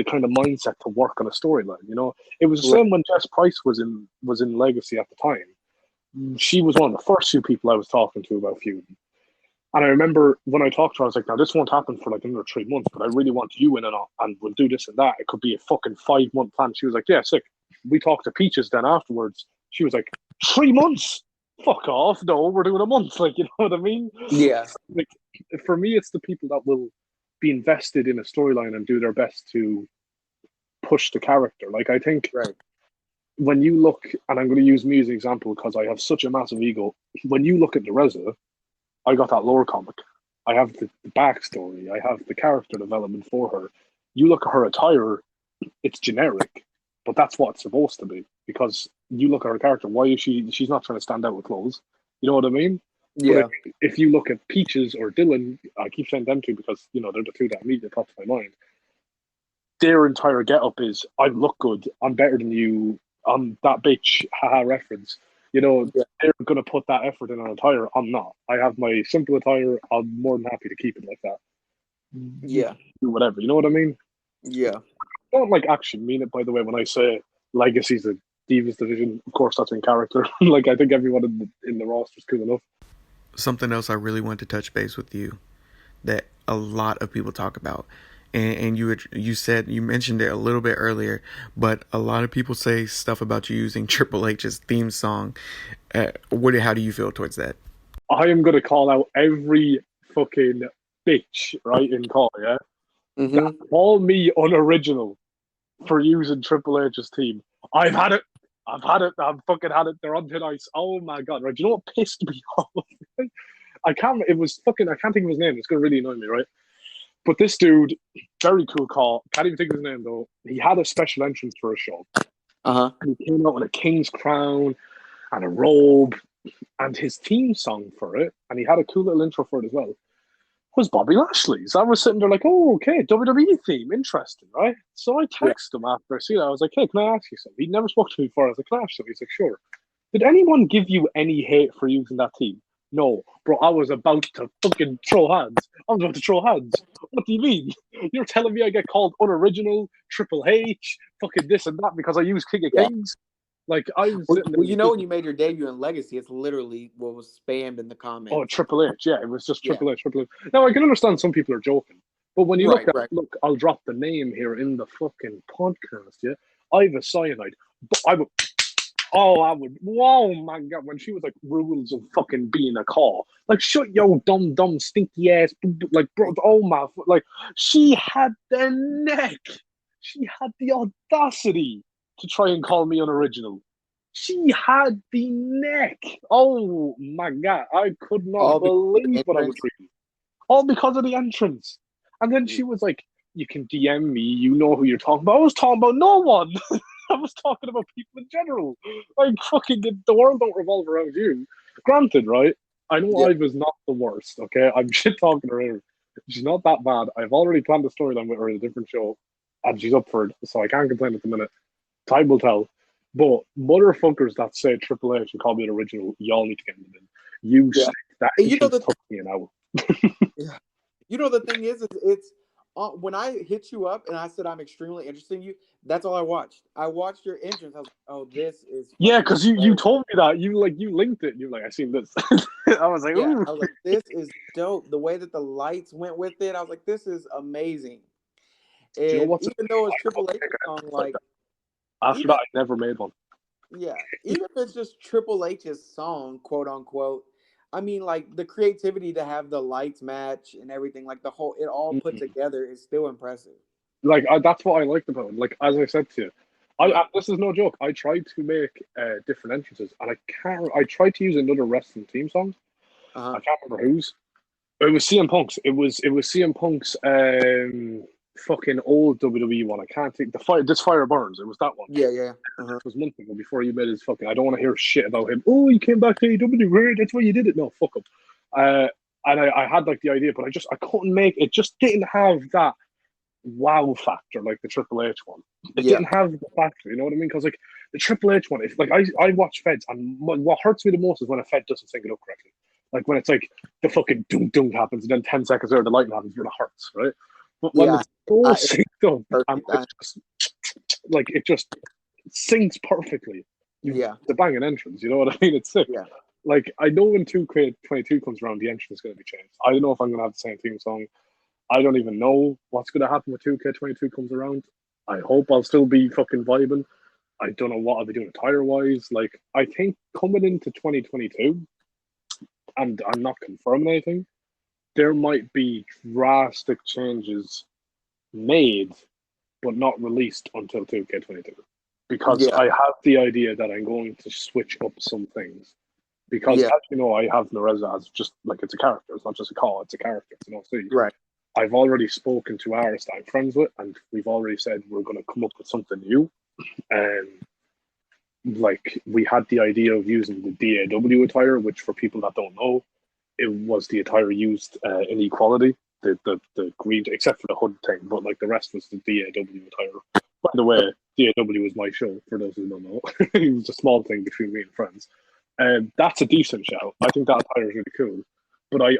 kind of mindset to work on a storyline. You know, it was the Right. same when Jess Price was in Legacy at the time. She was one of the first few people I was talking to about feuding. And I remember when I talked to her, I was like, now this won't happen for like another 3 months, but I really want you in and we'll do this and that. It could be a fucking 5-month plan. She was like, yeah, sick. We talked to Peaches then afterwards. She was like, 3 months? Fuck off. No, we're doing a month. Like, you know what I mean? Yeah. Like, for me, it's the people that will be invested in a storyline and do their best to push the character. Like, I think Right. when you look, and I'm going to use me as an example because I have such a massive ego, when you look at Nerezza, I got that lore comic. I have the backstory. I have the character development for her. You look at her attire, it's generic, but that's what it's supposed to be. Because you look at her character, why is she's not trying to stand out with clothes. You know what I mean? Yeah. But if you look at Peaches or Dylan, I keep saying them two because, you know, they're the two that immediately pop to my mind. Their entire get-up is, I look good, I'm better than you, I'm that bitch, haha reference. You know, Yeah. they're going to put that effort in an attire. I'm not. I have my simple attire. I'm more than happy to keep it like that. Yeah. Do whatever. You know what I mean? Yeah. I don't like actually mean it, by the way, when I say Legacy's a Divas division. Of course, that's in character. Like, I think everyone in the roster is cool enough. Something else I really want to touch base with you that a lot of people talk about and you mentioned it a little bit earlier, but a lot of people say stuff about you using Triple H's theme song. How do you feel towards that? I am going to call out every fucking bitch, right, in call, yeah? Mm-hmm. That call me unoriginal for using Triple H's team. I've had it. I've fucking had it. They're on thin ice. Oh my God, right? Do you know what pissed me off? I can't think of his name. It's going to really annoy me, right? But this dude, very cool call. Can't even think of his name, though. He had a special entrance for a show. Uh-huh. And he came out with a king's crown and a robe and his theme song for it. And he had a cool little intro for it as well. Was Bobby Lashley's. I was sitting there like, oh, okay, WWE theme, interesting, right? So I texted him after I see that. I was like, hey, can I ask you something? He'd never spoken to me before. I was like, can I ask you something? He's like, sure. Did anyone give you any hate for using that theme? No, bro, I was about to fucking throw hands. I was about to throw hands. What do you mean? You're telling me I get called unoriginal, Triple H, fucking this and that because I use King of Kings? Like, I was Well, when you made your debut in Legacy, it's literally what was spammed in the comments. Oh, Triple H, yeah, it was just Triple H. Now, I can understand some people are joking, but when you look, I'll drop the name here in the fucking podcast, yeah? Iva Cyanide. Whoa, my God, when she was like, rules of fucking being a call. Like, shut your dumb, stinky ass, like, bro, like, she had the neck. She had the audacity to try and call me unoriginal. She had the neck. Oh my God, I could not believe what I was reading. All because of the entrance. And then she was like, you can DM me, you know who you're talking about. I was talking about no one. I was talking about people in general. Like, fucking, the world don't revolve around you. Granted, right? I know Iva's not the worst, okay? I'm shit talking her here. She's not that bad. I've already planned a storyline with her in a different show, and she's up for it, so I can't complain at the minute. Time will tell. But motherfuckers that say Triple H and call me an original, y'all need to get in the bin. That took me an hour. Yeah. You know, the thing is it's when I hit you up and I said I'm extremely interested in you, that's all I watched. I watched your entrance. I was like, oh, this is because you told me that. You linked it. You're like, I seen this. I was like, ooh. I was like, this is dope. The way that the lights went with it, I was like, this is amazing. And you know even though it's Triple H song, like after that, I never made one. Yeah, even if it's just Triple H's song, quote unquote. I mean, like the creativity to have the lights match and everything, like it all put together is still impressive. Like that's what I liked about it. Like as I said to you, this is no joke. I tried to make different entrances, and I can't. I tried to use another wrestling theme song. I can't remember whose. It was CM Punk's. It was CM Punk's fucking old WWE one. I can't think. This Fire Burns. It was that one. Yeah. It was months ago before you made his fucking. I don't want to hear shit about him. Oh, you came back to AEW. That's why you did it. No, fuck him. And I had like the idea, but I couldn't make it. Just didn't have that wow factor like the Triple H one. It didn't have the factor. You know what I mean? Because like the Triple H one, if like I watch Feds, and what hurts me the most is when a Fed doesn't sync it up correctly. Like when it's like the fucking doom happens, and then 10 seconds later the lightning happens, it hurts, right? But when it's all synced up, and it just syncs perfectly. The banging entrance, you know what I mean? It's sick. Yeah. Like I know when 2K22 comes around, the entrance is going to be changed. I don't know if I'm going to have the same theme song. I don't even know what's going to happen when 2K22 comes around. I hope I'll still be fucking vibing. I don't know what I'll be doing attire-wise. Like, I think coming into 2022, and I'm not confirming anything, there might be drastic changes made, but not released until 2K22. Because I have the idea that I'm going to switch up some things. Because, as you know, I have Nerezza as just, like, it's a character. It's not just a call, it's a character. It's an OC. Right. I've already spoken to Aris that I'm friends with, and we've already said we're going to come up with something new. Like, we had the idea of using the DAW attire, which for people that don't know, it was the attire used in Equality, the green, except for the hood thing, but like the rest was the DAW attire. By the way, DAW was my show, for those who don't know. It was a small thing between me and friends. That's a decent shout. I think that attire is really cool. But I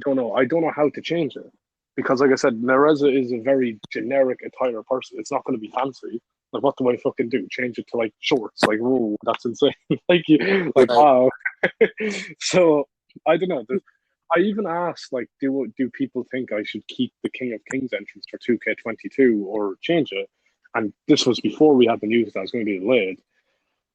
don't know. I don't know how to change it. Because, like I said, Nerezza is a very generic attire person. It's not going to be fancy. Like, what do I fucking do? Change it to, like, shorts? Like, whoa, that's insane. Wow. So, I don't know. I even asked, like, do people think I should keep the King of Kings entrance for 2K22 or change it? And this was before we had the news that was going to be delayed.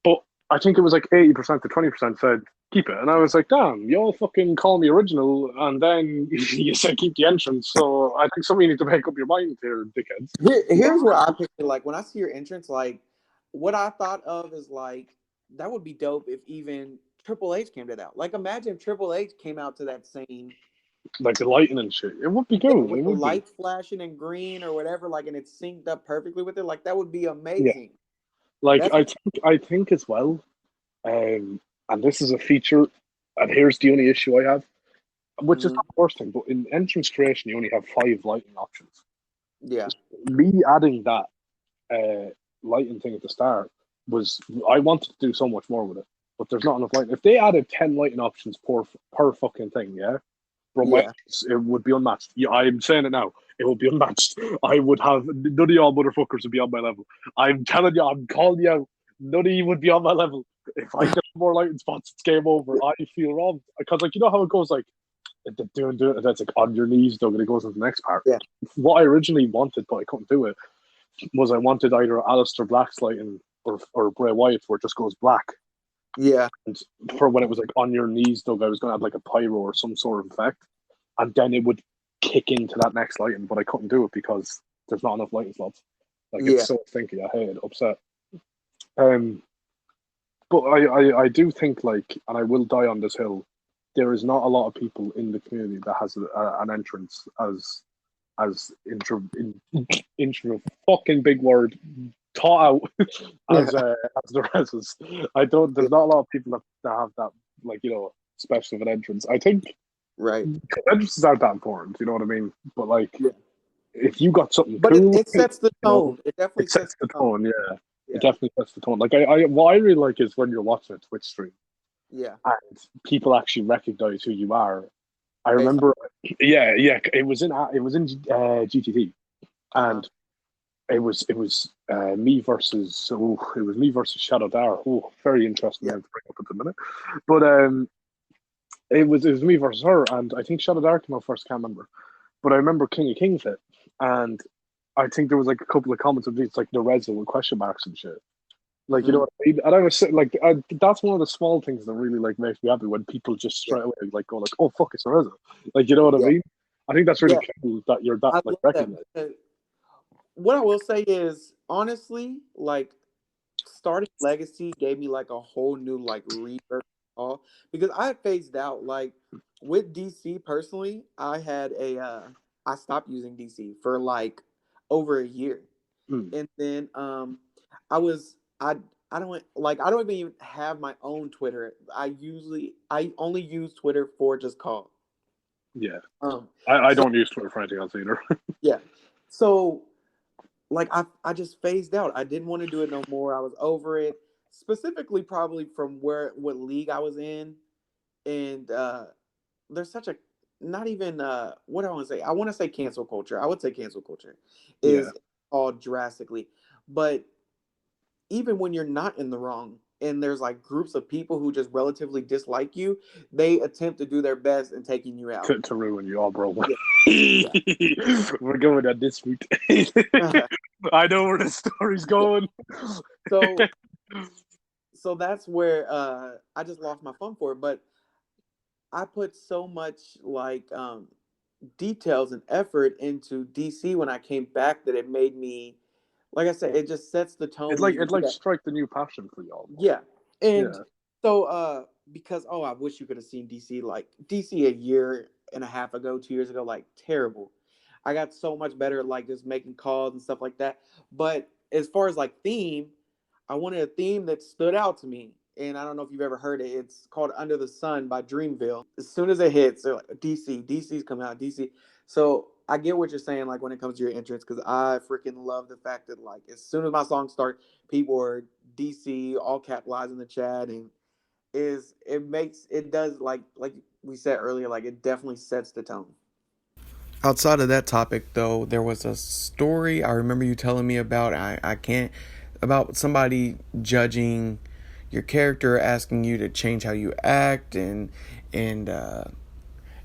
But I think it was like 80% to 20% said keep it. And I was like, damn, you all fucking call me original and then you said keep the entrance. So I think somebody need to make up your mind here, dickheads. Here's where I picture, like, when I see your entrance, like, what I thought of is, like, that would be dope if even Triple H came to that. Like, imagine if Triple H came out to that same, Like the lighting and shit. It would be yeah, good. with It the would be. lights flashing in green or whatever, like, and it's synced up perfectly with it. Like, that would be Yeah. amazing. Like That's I think as well, and this is a feature, and here's the only issue I have, which is Mhm. not the worst thing, but in entrance creation you only have 5 lighting options. Yeah, Me adding that lighting thing at the start was I wanted to do so much more with it, but there's not enough lighting. If they added 10 lighting options per fucking thing, yeah, bro, yeah, it would be unmatched. Yeah, I'm saying it now. It would be unmatched. I would have none of y'all motherfuckers would be on my level. I'm telling you, I'm calling you out. None of you would be on my level. If I get more lighting spots, it's game over. I feel wrong because, like, you know how it goes, like doing it, and that's like on your knees, Doug, and it goes into the next part. yeah, What I originally wanted, but I couldn't do it, was I wanted either Aleister Black's lighting or Bray Wyatt, where it just goes black. yeah, And for when it was like on your knees, Doug, I was going to have like a pyro or some sort of effect, and then it would kick into that next lighting, but I couldn't do it because there's not enough lighting slots. Like, it's yeah. so stinky. I hate it. Upset. Um, but I do think, like, and I will die on this hill. There is not a lot of people in the community that has an entrance as fucking big word taught out as the Rezzes. I don't. Yeah, There's not a lot of people that have that, like, special of an entrance. I think right. entrances aren't that important. You know what I mean? But, like, Yeah, if you got something but it, cool, it sets the tone. It definitely it sets sets the the tone. tone. Yeah, it Yeah, definitely sets the tone. Like, I what I really like is when you're watching a Twitch stream yeah. and people actually recognize who you are. I Based on, remember, yeah, it was in GTT, uh-huh. and it was me versus Shadow Dar. Oh, very interesting Yeah, name to bring up at the minute. But it was me versus her, and I think Shadow Dar came out first. Can't remember, but I remember King of Kings hit, and I think there was like a couple of comments of these like Nerezza with question marks and shit. Like, you know mm, what I mean? And I was sitting like, that's one of the small things that really like makes me happy when people just yeah, straight away like go like, oh fuck, it's Nerezza. Like, you know what I yeah, mean? I think that's really yeah. cool that you're that I like love that recognized. because what I will say is, honestly, like, starting Legacy gave me like a whole new like rebirth all because I had phased out like with DC personally. I stopped using DC for like over a year, Mm, and then I was I don't even have my own Twitter. I only use Twitter for just call. yeah, Um, I so don't use Twitter for anything else either. yeah, so like I just phased out. I didn't want to do it no more. I was over it. Specifically probably from what league I was in. And there's such a not even what do I want to say? I want to say cancel culture. I would say cancel culture Yeah, is all drastically. But even when you're not in the wrong and there's like groups of people who just relatively dislike you, they attempt to do their best in taking you out. to ruin you all, bro. Yeah, yeah. We're going on this week. I know where the story's Yeah. going. So so that's where I just lost my fun for it. But I put so much like details and effort into DC when I came back that it made me, like I said, it just sets the tone It when like you it do like that. strike the new passion for you almost. Yeah, and Yeah, so because I wish you could have seen DC a year and a half ago, 2 years ago, like terrible. I got so much better at like just making calls and stuff like that. But as far as like theme, I wanted a theme that stood out to me. And I don't know if you've ever heard it. It's called Under the Sun by Dreamville. As soon as it hits, they're like DC's coming out, DC. So I get what you're saying, like when it comes to your entrance, because I freaking love the fact that like as soon as my songs start, people are DC all capitalized in the chat, and is it makes it does like we said earlier, like it definitely sets the tone. Outside of that topic, though, there was a story I remember you telling me about. I can't about somebody judging your character, asking you to change how you act, and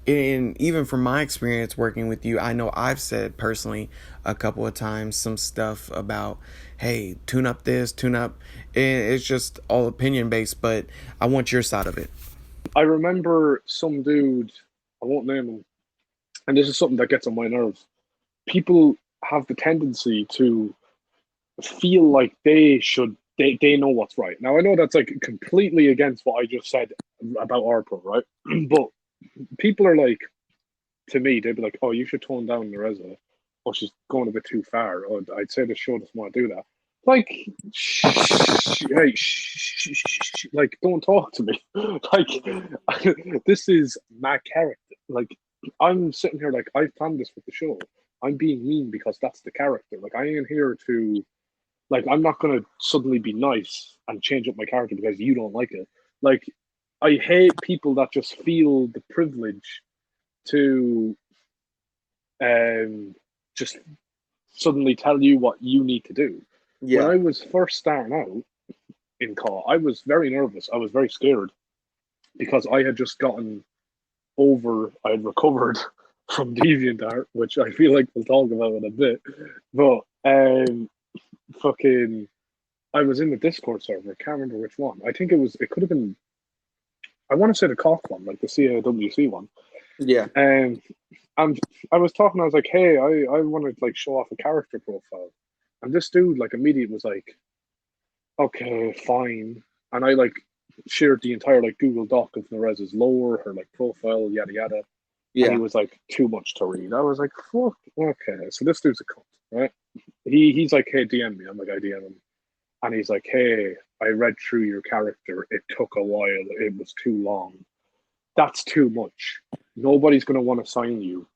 And even from my experience working with you, I know I've said personally a couple of times some stuff about, hey, tune up this, tune up. And it's just all opinion based, but I want your side of it. I remember some dude, I won't name him, and this is something that gets on my nerves. People have the tendency to feel like they know what's right. Now I know that's like completely against what I just said about Arpo, right? But people are like, to me, they'd be like, "Oh, you should tone down Nerezza. Oh, she's going a bit too far. Oh, I'd say the show doesn't want to do that." Like, hey, like, don't talk to me. Like, this is my character. Like, I'm sitting here like I've planned this with the show. I'm being mean because that's the character. Like, I ain't here to like. I'm not gonna suddenly be nice and change up my character because you don't like it. Like, I hate people that just feel the privilege to just suddenly tell you what you need to do. When Yeah. I was first starting out in CAW, I was very nervous. I was very scared because I had just gotten over, I had recovered from DeviantArt, which I feel like we'll talk about in a bit. But fucking, I was in the Discord server. I can't remember which one. I think it could have been, I want to say the CAWC one, like the CAWC one. Yeah. And I was talking, I was like, hey, I want to like show off a character profile. And this dude like immediately was like, okay, fine. And I like shared the entire like Google Doc of Nerez's lore, her like profile, yada yada. And he Yeah. was like, too much to read. I was like, fuck, okay. So this dude's a cunt, right? He's like, hey, DM me. I'm like, I DM him. And he's like, hey, I read through your character. It took a while. It was too long. That's too much. Nobody's gonna want to sign you.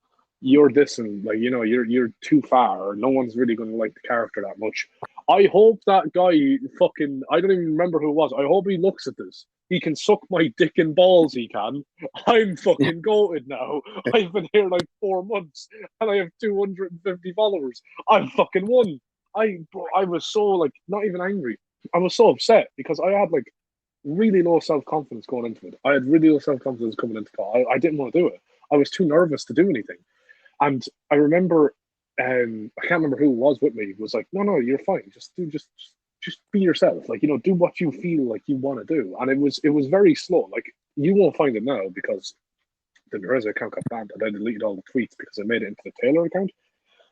You're this and like you're too far. No one's really gonna like the character that much. I hope that guy fucking I don't even remember who it was. I hope he looks at this. He can suck my dick and balls. He can. I'm fucking goated now. I've been here like 4 months and I have 250 followers. I'm fucking won. I was so like not even angry. I was so upset because I had like really low self confidence going into it. I had really low self confidence coming into CAW. I didn't want to do it. I was too nervous to do anything. And I remember, I can't remember who was with me. Was like, no, you're fine. Just be yourself. Like do what you feel like you want to do. And it was very slow. Like you won't find it now because the Nerezza account got banned, and I deleted all the tweets because I made it into the Taylor account.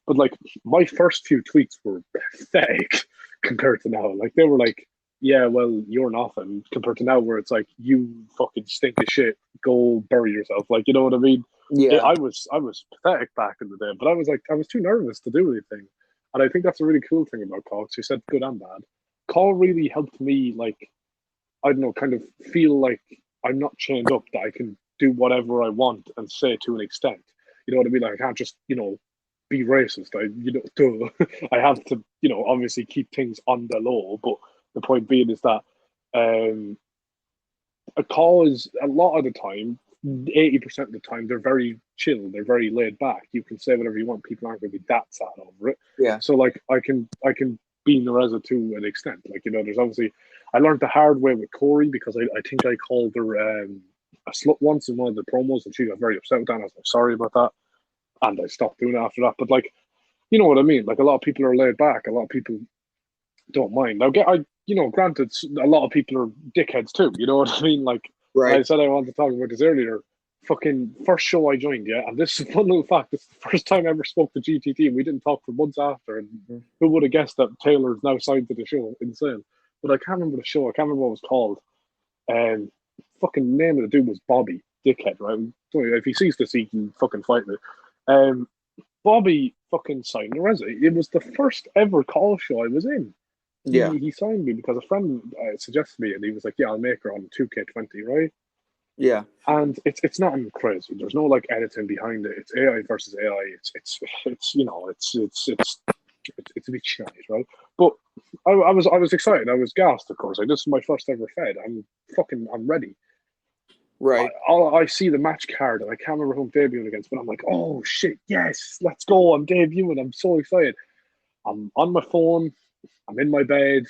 But like my first few tweets were pathetic compared to now. Like they were like, yeah, well, you're nothing compared to now where it's like you fucking stink of shit. Go bury yourself. Like you know what I mean? Yeah. I was pathetic back in the day, but I was too nervous to do anything. And I think that's a really cool thing about CAW. You said good and bad. CAW really helped me like I don't know, kind of feel like I'm not chained up, that I can do whatever I want and say to an extent. You know what I mean? Like I can't just, be racist. I have to, obviously keep things on the low. But the point being is that um, a call is a lot of the time, 80% of the time, they're very chill. They're very laid back. You can say whatever you want. People aren't going to be that sad over it. Yeah. So like I can be Nerezza to an extent. Like there's obviously I learned the hard way with Corey because I think I called her a slut once in one of the promos and she got very upset with that. And I was like, sorry about that, and I stopped doing it after that. But like, you know what I mean? Like a lot of people are laid back. A lot of people don't mind. Now, granted, a lot of people are dickheads too. You know what I mean? Like I Right. said, I wanted to talk about this earlier. Fucking first show I joined, yeah, and this is one little fact. This is the first time I ever spoke to GTT, and we didn't talk for months after. And who would have guessed that Taylor's now signed to the show? Insane. But I can't remember the show. I can't remember what it was called. And fucking name of the dude was Bobby, dickhead, right? If he sees this, he can fucking fight me. Um, Bobby fucking signed Nerezza. It was the first ever call show I was in. Yeah. He signed me because a friend suggested me, and he was like, "Yeah, I'll make her on 2K20, right?" Yeah. And it's nothing crazy. There's no like editing behind it. It's AI versus AI. It's a bit shy, right? But I was excited. I was gassed, of course. Like this is my first ever Fed. I'm ready. Right. I see the match card and I can't remember who I'm debuting against, but I'm like, oh shit, yes, let's go. I'm debuting. I'm so excited. I'm on my phone. I'm in my bed.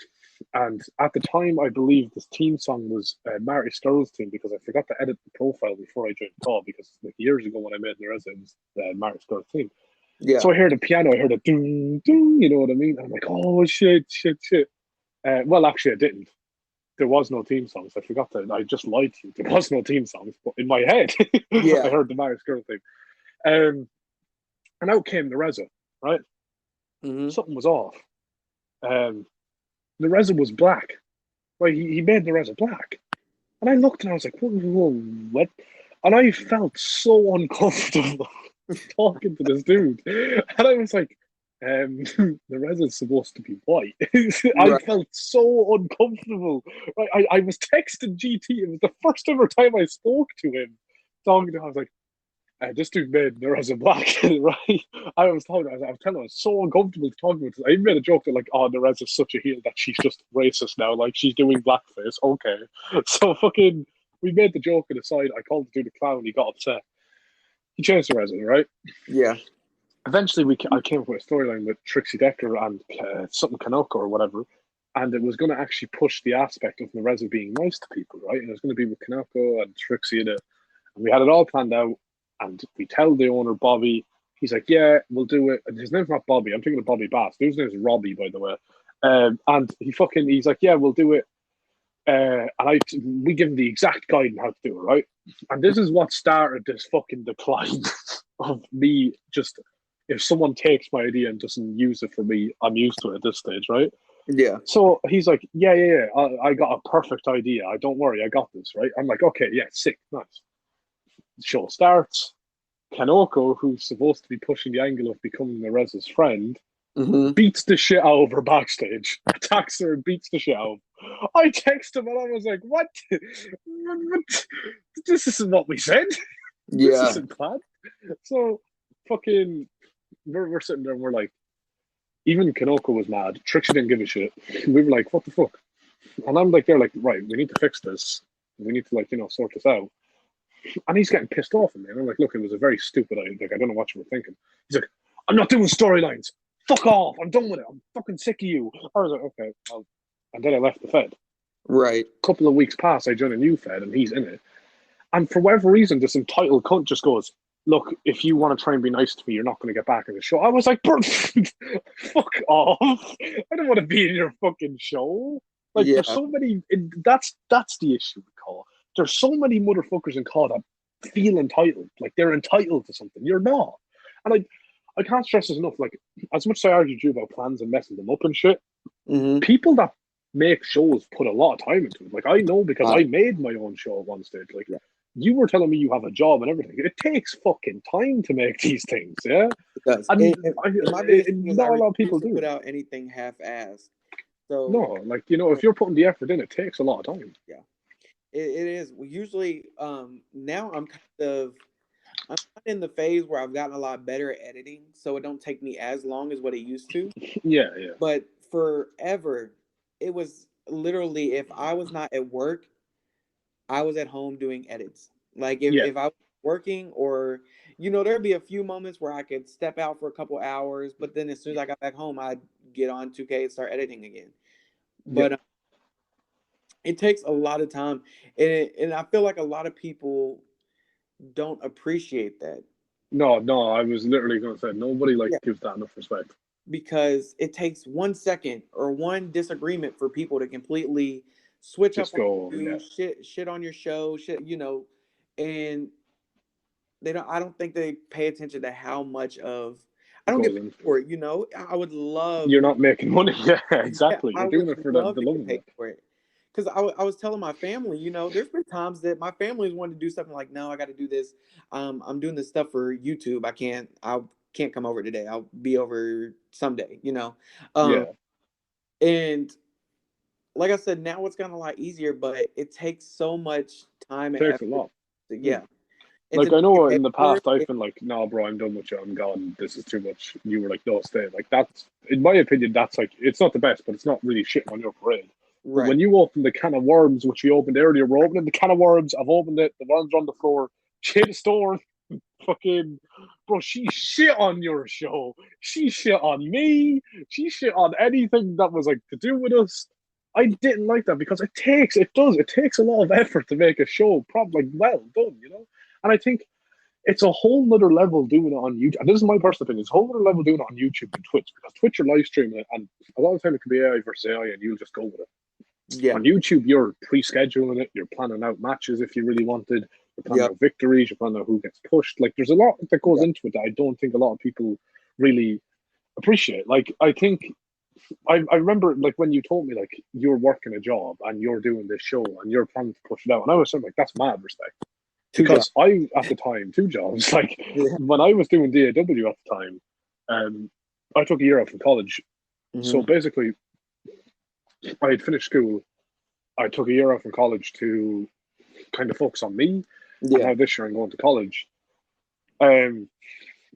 And at the time, I believe this team song was Marty Skrull's theme because I forgot to edit the profile before I joined the call because like years ago when I made Nerezza, it was Marty Skrull's theme. Yeah. So I heard the piano, I heard a doom, doom, you know what I mean? I'm like, oh, shit. Well, actually, I didn't. There was no theme songs. I forgot that. I just lied to you. There was no theme songs, but in my head, Yeah. I heard the Marty Skrull theme. And out came Nerezza, right? Mm-hmm. Something was off. Nerezza was black. Like he made Nerezza black. And I looked and I was like, what? And I felt so uncomfortable talking to this dude. And I was like, Nerezza's supposed to be white. I felt so uncomfortable. Right? I was texting GT. It was the first ever time I spoke to him. Talking to him, I was like, this dude made Nerezza black, right? I was telling him, I was so uncomfortable talking about this. I even made a joke that, like, oh, Nerezza's such a heel that she's just racist now. Like, she's doing blackface. Okay. So, we made the joke aside. I called the dude a clown. He got upset. He changed Nerezza, right? Yeah. Eventually, I came up with a storyline with Trixie Decker and something Kanoko or whatever. And it was going to actually push the aspect of Nerezza being nice to people, right? And it was going to be with Kanoko and Trixie in it. And we had it all planned out. And we tell the owner, Bobby, he's like, yeah, we'll do it. And his name's not Bobby. I'm thinking of Bobby Bass. His name's Robbie, by the way. And he's like, yeah, we'll do it. And we give him the exact guide on how to do it, right? And this is what started this fucking decline of me just, if someone takes my idea and doesn't use it for me, I'm used to it at this stage, right? Yeah. So he's like, yeah. I got a perfect idea. Don't worry, I got this, right? I'm like, okay, yeah, sick, nice. Show starts. Kanoko, who's supposed to be pushing the angle of becoming Nerezza's friend, beats the shit out of her backstage, attacks her and beats the shit out of her. I text him and I was like, what? This isn't what we said. Yeah. This isn't planned. So fucking we're sitting there and we're like, even Kanoko was mad. Trixie didn't give a shit. We were like, what the fuck? And I'm like, they're like, right, we need to fix this. We need to sort this out. And he's getting pissed off at me. And I'm like, look, it was a very stupid idea. Like, I don't know what you were thinking. He's like, I'm not doing storylines. Fuck off. I'm done with it. I'm fucking sick of you. I was like, okay, well. And then I left the Fed. Right. A couple of weeks passed, I joined a new Fed, and he's in it. And for whatever reason, this entitled cunt just goes, look, if you want to try and be nice to me, you're not going to get back in the show. I was like, fuck off. I don't want to be in your fucking show. Like, there's so many, that's the issue we call. There's so many motherfuckers in COD that feel entitled. Like, they're entitled to something. You're not. And I can't stress this enough. Like, as much as I argued you about plans and messing them up and shit, people that make shows put a lot of time into it. Like, I know because I made my own show at one stage. Like, you were telling me you have a job and everything. It takes fucking time to make these things, yeah? It does. And not a lot of people do. Put out anything half-assed. So, no, like, if you're putting the effort in, it takes a lot of time. Yeah. It is. Usually, now I'm in the phase where I've gotten a lot better at editing, so it don't take me as long as what it used to. Yeah. But forever, it was literally, if I was not at work, I was at home doing edits. Like if I was working, or there'd be a few moments where I could step out for a couple hours, but then as soon as I got back home, I'd get on 2K and start editing again. But it takes a lot of time, and I feel like a lot of people don't appreciate that. No, I was literally going to say nobody gives that enough respect, because it takes 1 second or one disagreement for people to completely switch just up go on you, shit on your show, and they don't. I don't think they pay attention to how much of. I don't get paid for it, I would love. You're not making money, yeah, exactly. You're doing it for the love of it. Because I was telling my family, there's been times that my family's wanted to do something like, no, I got to do this. I'm doing this stuff for YouTube. I can't come over today. I'll be over someday, And like I said, now it's gotten a lot easier, but it takes so much time. It takes a lot. Yeah. Like, I know in the past I've been like, no, bro, I'm done with you. I'm gone. This is too much. You were like, no, stay. Like, that's, in my opinion, that's like, it's not the best, but it's not really shitting on your parade. Right. When you open the can of worms, which we opened earlier, we're opening the can of worms. I've opened it. The worms are on the floor. She hit the store. Fucking, bro, she shit on your show. She shit on me. She shit on anything that was like to do with us. I didn't like that because it takes a lot of effort to make a show well done, you know. And I think it's a whole nother level doing it on YouTube. And this is my personal opinion. It's a whole nother level doing it on YouTube and Twitch because Twitch you're live streaming it, and a lot of the time it can be AI versus AI, and you'll just go with it. Yeah. On YouTube, you're pre-scheduling it. You're planning out matches if you really wanted. You're planning out victories. You're planning out who gets pushed. Like, there's a lot that goes into it that I don't think a lot of people really appreciate. Like, I think I remember like when you told me like you're working a job and you're doing this show and you're planning to push it out, and I was sort of like, that's mad respect. Because I at the time 2 jobs. Like when I was doing DAW at the time, I took a year out from college. So basically, I had finished school. I took a year out from college to kind of focus on me. And now this year I'm going to college. I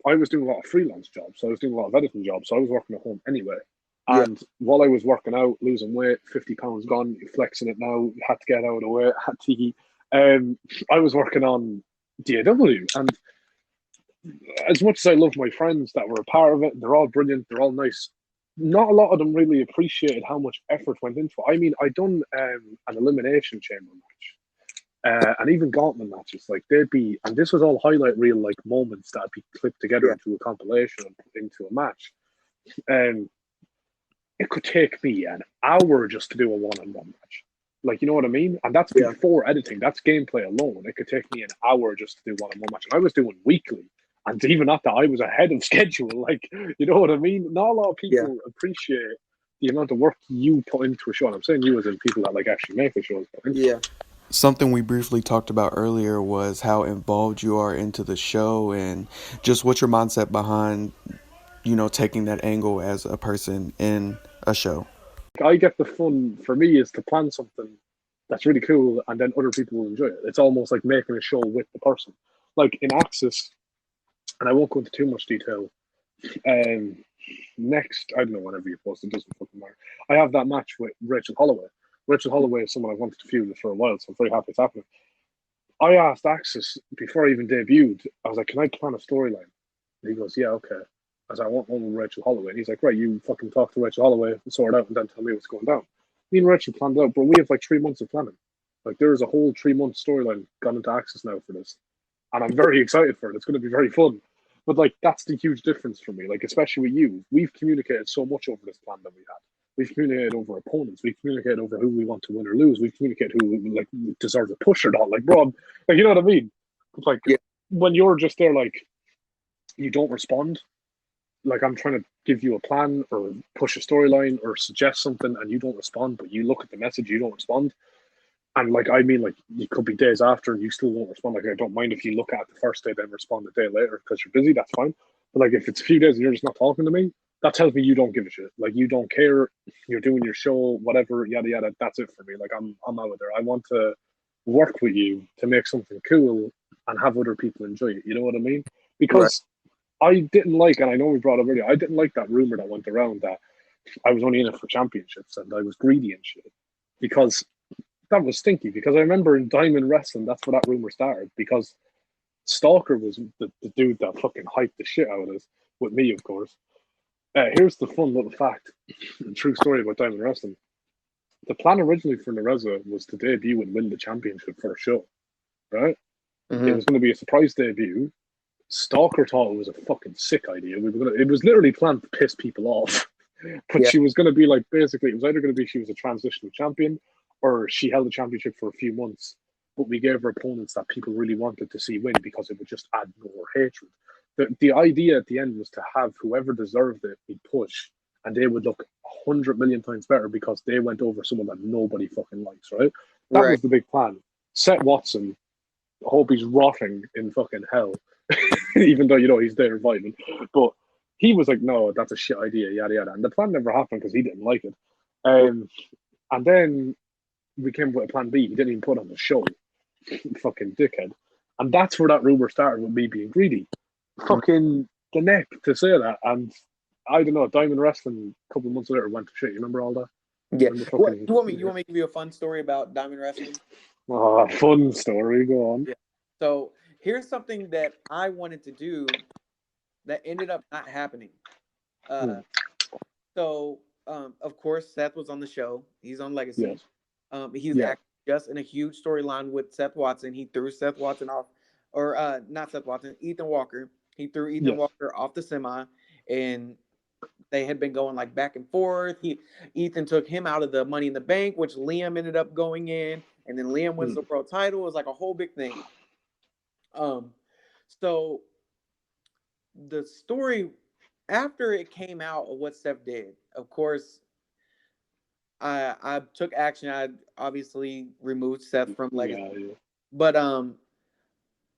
was doing a lot of freelance jobs. So I was doing a lot of editing jobs. So I was working at home anyway. And while I was working out, losing weight, 50 pounds gone, flexing it now, had to get out of the way, had to eat. I was working on DAW. And as much as I love my friends that were a part of it, they're all brilliant, they're all nice. Not a lot of them really appreciated how much effort went into it. I mean, I done an elimination chamber match, and even gauntlet matches. Like they'd be, and this was all highlight reel like moments that'd be clipped together into a compilation and put into a match. It could take me an hour just to do a one-on-one match. Like, you know what I mean? And that's before editing. That's gameplay alone. It could take me an hour just to do one-on-one match. And I was doing weekly. And even at that, I was ahead of schedule. Like, you know what I mean? Not a lot of people appreciate the amount of work you put into a show. And I'm saying you as in people that like actually make the shows. Something we briefly talked about earlier was how involved you are into the show and just what's your mindset behind, you know, taking that angle as a person in a show. I get the fun for me is to plan something that's really cool and then other people will enjoy it. It's almost like making a show with the person. Like in Axis, and I won't go into too much detail. Next, I don't know, whenever you post, it doesn't fucking matter. I have that match with Rachel Holloway. Rachel Holloway is someone I've wanted to feud with for a while, so I'm very happy it's happening. I asked Axis before I even debuted, I was like, can I plan a storyline? He goes, yeah, okay. I was like, I want one with Rachel Holloway. And he's like, right, you fucking talk to Rachel Holloway, sort it out, and then tell me what's going down. Me and Rachel planned it out, but we have like 3 months of planning. Like there is a whole 3-month storyline gone into Axis now for this. And I'm very excited for it. It's going to be very fun. But like that's the huge difference for me. Like especially with you, we've communicated so much over this plan that we had. We've communicated over opponents. We've communicated over who we want to win or lose. We've communicated who like deserves a push or not. Like, bro, like you know what I mean? Like when you're just there, like you don't respond. Like I'm trying to give you a plan or push a storyline or suggest something, and you don't respond. But you look at the message, you don't respond. And like I mean, like it could be days after, and you still won't respond. Like I don't mind if you look at it the first day, then respond a day later because you're busy. That's fine. But like if it's a few days and you're just not talking to me, that tells me you don't give a shit. Like you don't care. You're doing your show, whatever, yada yada. That's it for me. Like I'm out of there. I want to work with you to make something cool and have other people enjoy it. You know what I mean? Because I didn't like, and I know we brought up earlier, I didn't like that rumor that went around that I was only in it for championships and I was greedy and shit. Because that was stinky. Because I remember in Diamond Wrestling, that's where that rumor started. Because Stalker was the dude that fucking hyped the shit out of us, with me, of course. Here's the fun little fact, true story about Diamond Wrestling. The plan originally for Nerezza was to debut and win the championship for a show, right? Mm-hmm. It was going to be a surprise debut. Stalker thought it was a fucking sick idea. It was literally planned to piss people off. But she was going to be like, basically, it was either going to be she was a transitional champion or she held the championship for a few months. But we gave her opponents that people really wanted to see win because it would just add more hatred. The idea at the end was to have whoever deserved it be pushed, and they would look 100 million times better because they went over someone that nobody fucking likes, right? That was the big plan. Seth Watson, I hope he's rotting in fucking hell, even though, you know, he's there vibing. But he was like, no, that's a shit idea, yada, yada. And the plan never happened because he didn't like it. And then we came with a plan B. He didn't even put on the show. Fucking dickhead. And that's where that rumor started with me being greedy. Fucking the neck to say that. And I don't know, Diamond Wrestling a couple of months later went to shit. You remember all that? Yeah. You want me to give you a fun story about Diamond Wrestling? Oh, fun story. Go on. Yeah. So here's something that I wanted to do that ended up not happening. So of course, Seth was on the show. He's on Legacy. Yes. He's Yeah. actually just in a huge storyline with Seth Watson. He threw Seth Watson off, or not Seth Watson, Ethan Walker. He threw Ethan Yes. Walker off the semi, and they had been going like back and forth. Ethan took him out of the Money in the Bank, which Liam ended up going in, and then Liam wins the world title. It was like a whole big thing. So the story after it came out of what Seth did, of course, I took action. I obviously removed Seth from Legacy, Yeah. but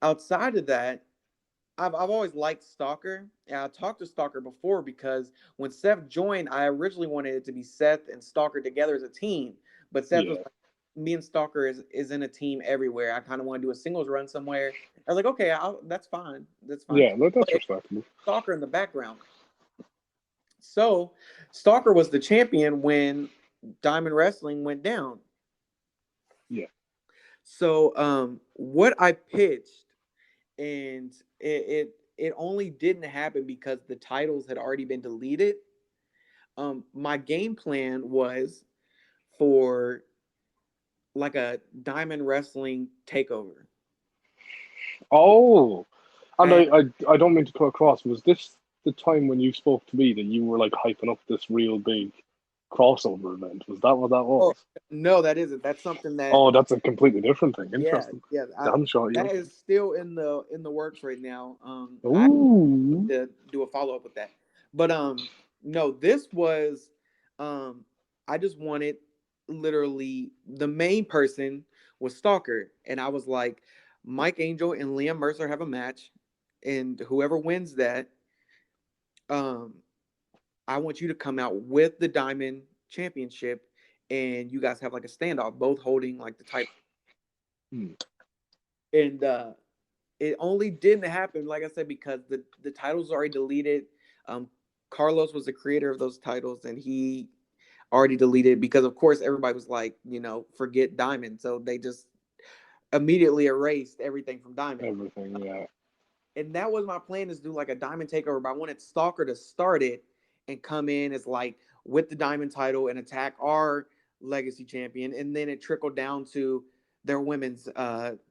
outside of that, I've always liked Stalker. And I talked to Stalker before because when Seth joined, I originally wanted it to be Seth and Stalker together as a team. But Seth was like, me and Stalker is in a team everywhere. I kind of want to do a singles run somewhere. I was like, okay, that's fine. That's fine. Yeah, that's But respectable. Stalker in the background. So Stalker was the champion when Diamond Wrestling went down. Yeah. So what I pitched, and it only didn't happen because the titles had already been deleted. My game plan was for like a Diamond Wrestling takeover. Oh, and I don't mean to cut across. Was this the time when you spoke to me that you were like hyping up this real big crossover event? Was that what that was? Oh, no, that isn't. That's something that. Oh, that's a completely different thing. Interesting. Yeah. Damn sure. That is still in the works right now. I Ooh. need to do a follow up with that. But no, this was I just wanted literally the main person was Stalker, and I was like, Mike Angel and Liam Mercer have a match, and whoever wins that, I want you to come out with the Diamond Championship, and you guys have like a standoff, both holding like the title. And it only didn't happen, like I said, because the titles are already deleted. Carlos was the creator of those titles, and he already deleted because, of course, everybody was like, forget Diamond, so they just immediately erased everything from Diamond. Everything, yeah. And that was my plan, is do like a Diamond takeover, but I wanted Stalker to start it and come in as like with the Diamond title and attack our Legacy champion, and then it trickled down to their women's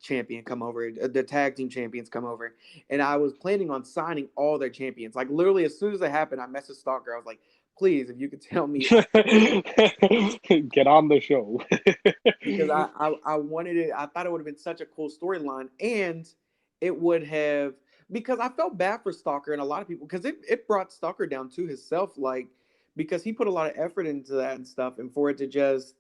champion come over, the tag team champions come over, and I was planning on signing all their champions. Like literally, as soon as it happened, I messaged Stalker. I was like, "Please, if you could tell me, get on the show," because I wanted it. I thought it would have been such a cool storyline, and it would have, because I felt bad for Stalker and a lot of people, because it brought Stalker down to himself, like because he put a lot of effort into that and stuff, and for it to just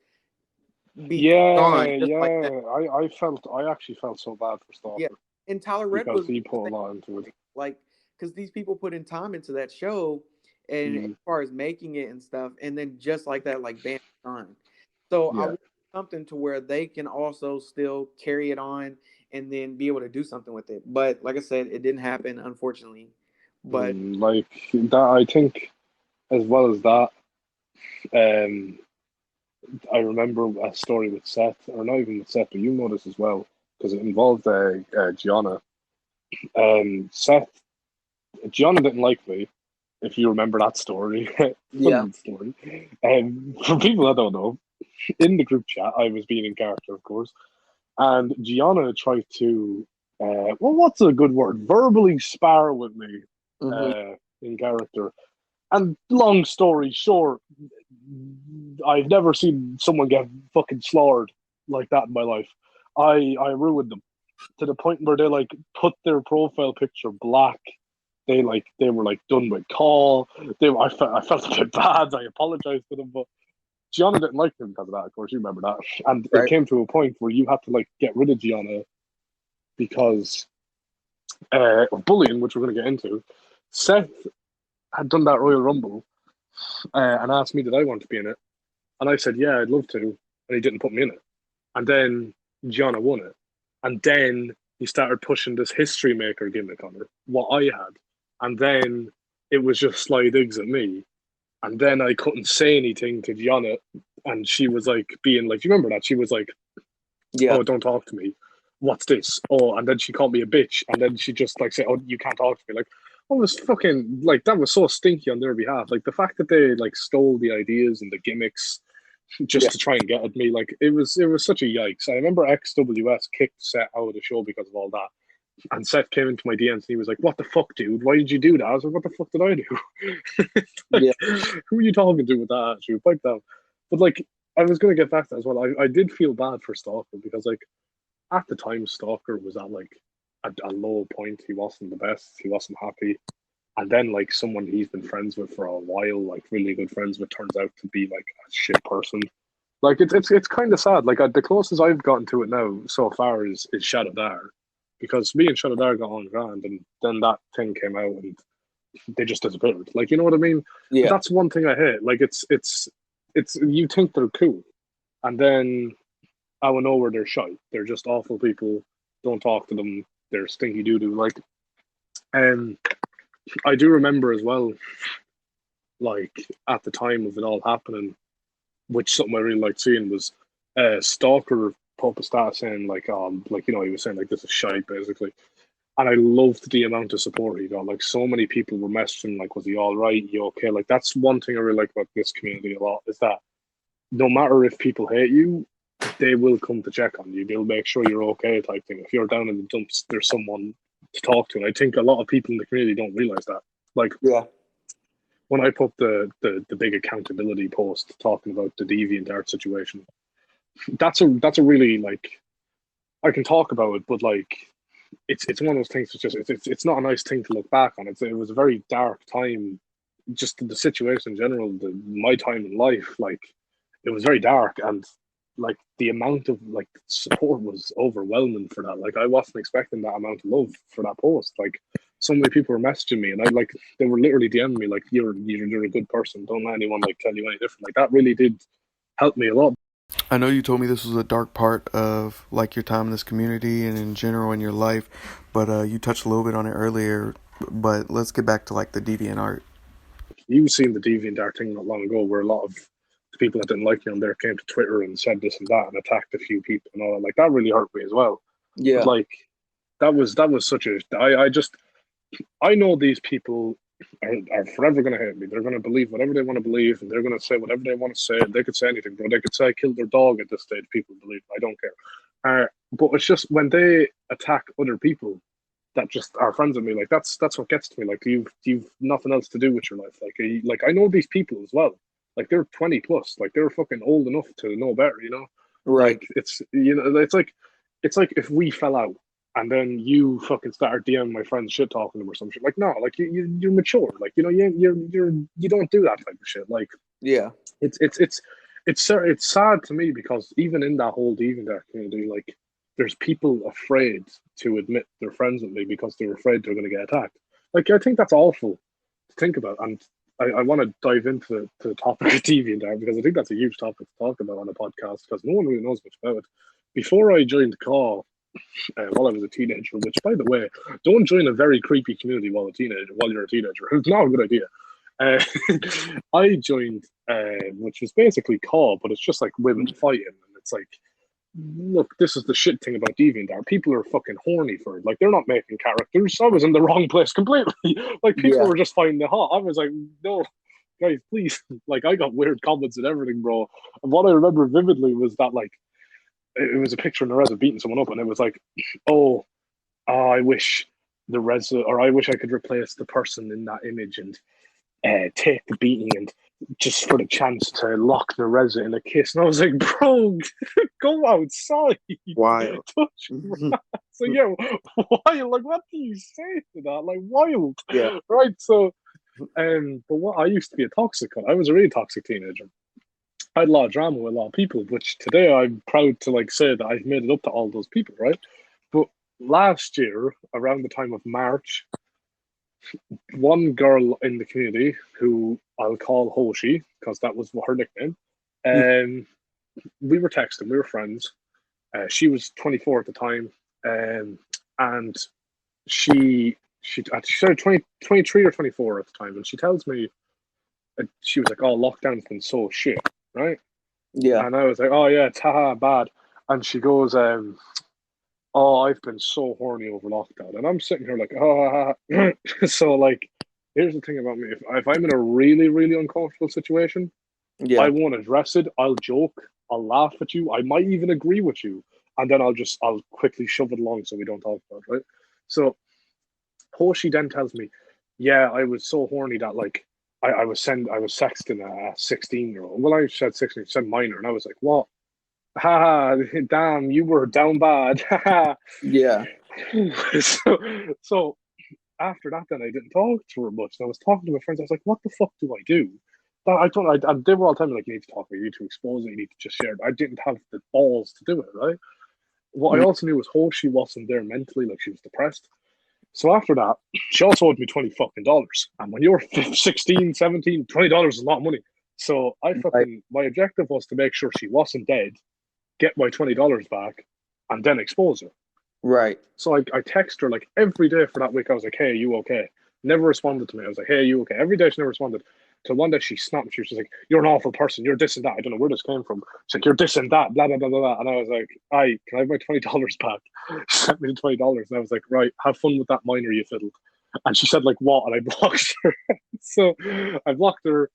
be gone just like that. I actually felt so bad for Stalker. Yeah, and Tyler Red because was he put a lot into it. Like, because these people put in time into that show, and as far as making it and stuff, and then just like that, like bam, done. So I want something to where they can also still carry it on and then be able to do something with it. But like I said, it didn't happen, unfortunately. But like that, I think, as well as that, I remember a story with Seth, or not even with Seth, but you know this as well, because it involved Gianna. Gianna didn't like me, if you remember that story. Yeah. Story. For people that don't know, in the group chat, I was being in character, of course, and Gianna tried to, what's a good word? Verbally spar with me in character. And long story short, I've never seen someone get fucking slaughtered like that in my life. I ruined them to the point where they like put their profile picture black. They were like done with call. I felt a bit bad. I apologized to them, but Gianna didn't like them because of that. Of course, you remember that. And it came to a point where you had to like get rid of Gianna because of bullying, which we're going to get into. Seth had done that Royal Rumble and asked me did I want to be in it, and I said yeah, I'd love to, and he didn't put me in it. And then Gianna won it, and then he started pushing this history maker gimmick on her, what I had, and then it was just sly digs at me, and then I couldn't say anything to Gianna, and she was like being like, do you remember that? She was like, oh, don't talk to me, what's this? Oh, and then she called me a bitch, and then she just like said, oh, you can't talk to me. Like, I was fucking like that was so stinky on their behalf. Like the fact that they like stole the ideas and the gimmicks just Yeah. to try and get at me. Like it was such a yikes. I remember XWS kicked Seth out of the show because of all that. And Seth came into my DMs and he was like, "What the fuck, dude? Why did you do that?" I was like, "What the fuck did I do?" Like, Yeah. who are you talking to with that attitude? Pipe down. But like, I was gonna get back to that as well. I did feel bad for Stalker because like at the time Stalker was at like a low point. He wasn't the best. He wasn't happy. And then like someone he's been friends with for a while, like really good friends with, turns out to be like a shit person. Like it's kind of sad. Like the closest I've gotten to it now so far is Shadow Dar, because me and Shadow Dar got on grand, and then that thing came out and they just disappeared. Like you know what I mean? Yeah. That's one thing I hate. Like it's you think they're cool, and then out of nowhere they're shy. They're just awful people. Don't talk to them. They're stinky doo doo. Like, and I do remember as well, like at the time of it all happening, which something I really liked seeing was Stalker put up a stat saying like he was saying like this is shite basically. And I loved the amount of support he got. Like so many people were messaging like, was he all right? You okay? Like that's one thing I really like about this community a lot, is that no matter if people hate you, they will come to check on you. They'll make sure you're okay type thing. If you're down in the dumps, there's someone to talk to. And I think a lot of people in the community don't realize that. Like Yeah. when I put the big accountability post talking about the DeviantArt situation, that's a really like I can talk about it, but like it's one of those things. It's just it's not a nice thing to look back on. It was a very dark time, just the situation in general. My time in life, like it was very dark, and like the amount of like support was overwhelming for that. Like I wasn't expecting that amount of love for that post. Like so many people were messaging me, and I like they were literally DMing me like you're a good person. Don't let anyone like tell you any different. Like that really did help me a lot. I know you told me this was a dark part of like your time in this community and in general in your life, but you touched a little bit on it earlier. But let's get back to like the deviant art. You've seen the DeviantArt thing not long ago, where a lot of the people that didn't like me on there came to Twitter and said this and that and attacked a few people and all that. Like that really hurt me as well. But Yeah. like that was such a I know these people are forever going to hate me. They're going to believe whatever they want to believe, and they're going to say whatever they want to say. They could say anything, bro. They could say I killed their dog at this stage. People believe. I don't care. But it's just when they attack other people that just are friends with me, like that's what gets to me. Like you've nothing else to do with your life. Like I know these people as well. Like they're 20 plus. Like they're fucking old enough to know better. You know. Right. Like it's like if we fell out and then you fucking start DMing my friends shit talking to them or some shit. Like no, like you're mature. Like you know you don't do that type of shit. Like Yeah. it's sad to me because even in that whole DeviantArt community, like there's people afraid to admit they're friends with me because they're afraid they're going to get attacked. Like I think that's awful to think about, and I want to dive into the topic of DeviantArt because I think that's a huge topic to talk about on a podcast because no one really knows much about it. Before I joined Call, while I was a teenager, which by the way, don't join a very creepy community while you're a teenager. It's not a good idea. Uh, I joined, which was basically Call, but it's just like women fighting, and it's like, look, this is the shit thing about DeviantArt. People are fucking horny for it. Like they're not making characters. I was in the wrong place completely. Like people Yeah. were just finding it hot. I was like, no, guys, please. Like I got weird comments and everything, bro. And what I remember vividly was that like it was a picture of Nerezza beating someone up, and it was like, oh, I wish Nerezza, or I wish I could replace the person in that image and take the beating and just for the chance to lock Nerezza in a kiss. And I was like, bro, go outside. Wild. Touch grass. So yeah, wild. Like, what do you say to that? Like, wild. Yeah. Right. So, but what I used to be a toxic one. I was a really toxic teenager. I had a lot of drama with a lot of people, which today I'm proud to like say that I've made it up to all those people, right? But last year, around the time of March, one girl in the community who I'll call Hoshi because that was her nickname. We were texting, we were friends. She was 24 at the time, and she started 23 or 24 at the time, and she tells me she was like, "Oh, lockdown's been so shit, right?" Yeah. And I was like, "Oh yeah, it's haha bad." And she goes, Oh, I've been so horny over lockdown, and I'm sitting here like, oh. So like, here's the thing about me: if I'm in a really, really uncomfortable situation, I Yeah. won't address it. I'll joke. I'll laugh at you. I might even agree with you, and then I'll quickly shove it along so we don't talk about it, right? So Hoshi then tells me, yeah, I was so horny that like I was sexting a 16-year-old. Well, I said 16, said minor, and I was like, what? Ha, damn, you were down bad. Ha. Yeah. So after that, then I didn't talk to her much. And I was talking to my friends. I was like, what the fuck do I do? I don't. They were all telling me like, you need to talk about it, you need to expose it, you need to just share it. I didn't have the balls to do it, right? What I Mhm. also knew was she wasn't there mentally, like she was depressed. So after that, she also owed me $20 fucking. And when you're 16, 17, $20 is a lot of money. So Right. my objective was to make sure she wasn't dead, get my $20 back, and then expose her. Right. So I text her like every day for that week. I was like, hey, are you okay? Never responded to me. I was like, hey, are you okay? Every day she never responded. Till one day she snapped. She was like, you're an awful person. You're this and that. I don't know where this came from. She's like, you're this and that, blah, blah, blah, blah, blah. And I was like, can I have my $20 back? She sent me the $20. And I was like, right, have fun with that minor you fiddled. And she said, like, what? And I blocked her. So I blocked her.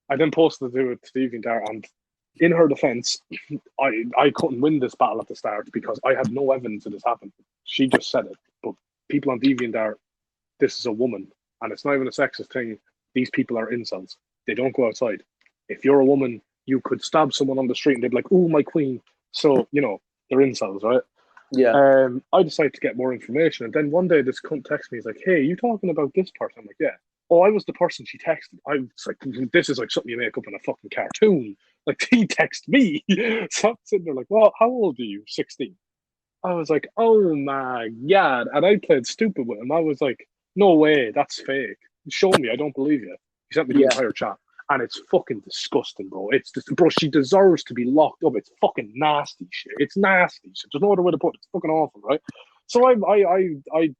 I then posted to it to DeviantArt, and in her defense, I couldn't win this battle at the start because I had no evidence of this happened. She just said it. But people on DeviantArt, this is a woman, and it's not even a sexist thing. These people are incels. They don't go outside. If you're a woman, you could stab someone on the street and they'd be like, "Ooh, my queen." So they're incels, right? Yeah. I decided to get more information, and then one day this cunt texts me. He's like, "Hey, you talking about this person?" I'm like, "Yeah." Oh, I was the person she texted. I was like, "This is like something you make up in a fucking cartoon." Like he texted me, so I'm sitting there like, "Well, how old are you? 16?" I was like, "Oh my god!" And I played stupid with him. I was like, "No way, that's fake. Show me. I don't believe you." He sent me the Yeah. entire chat, and it's fucking disgusting, bro. It's just, bro. She deserves to be locked up. It's fucking nasty shit. It's nasty shit. There's no other way to put it. It's fucking awful, right? So I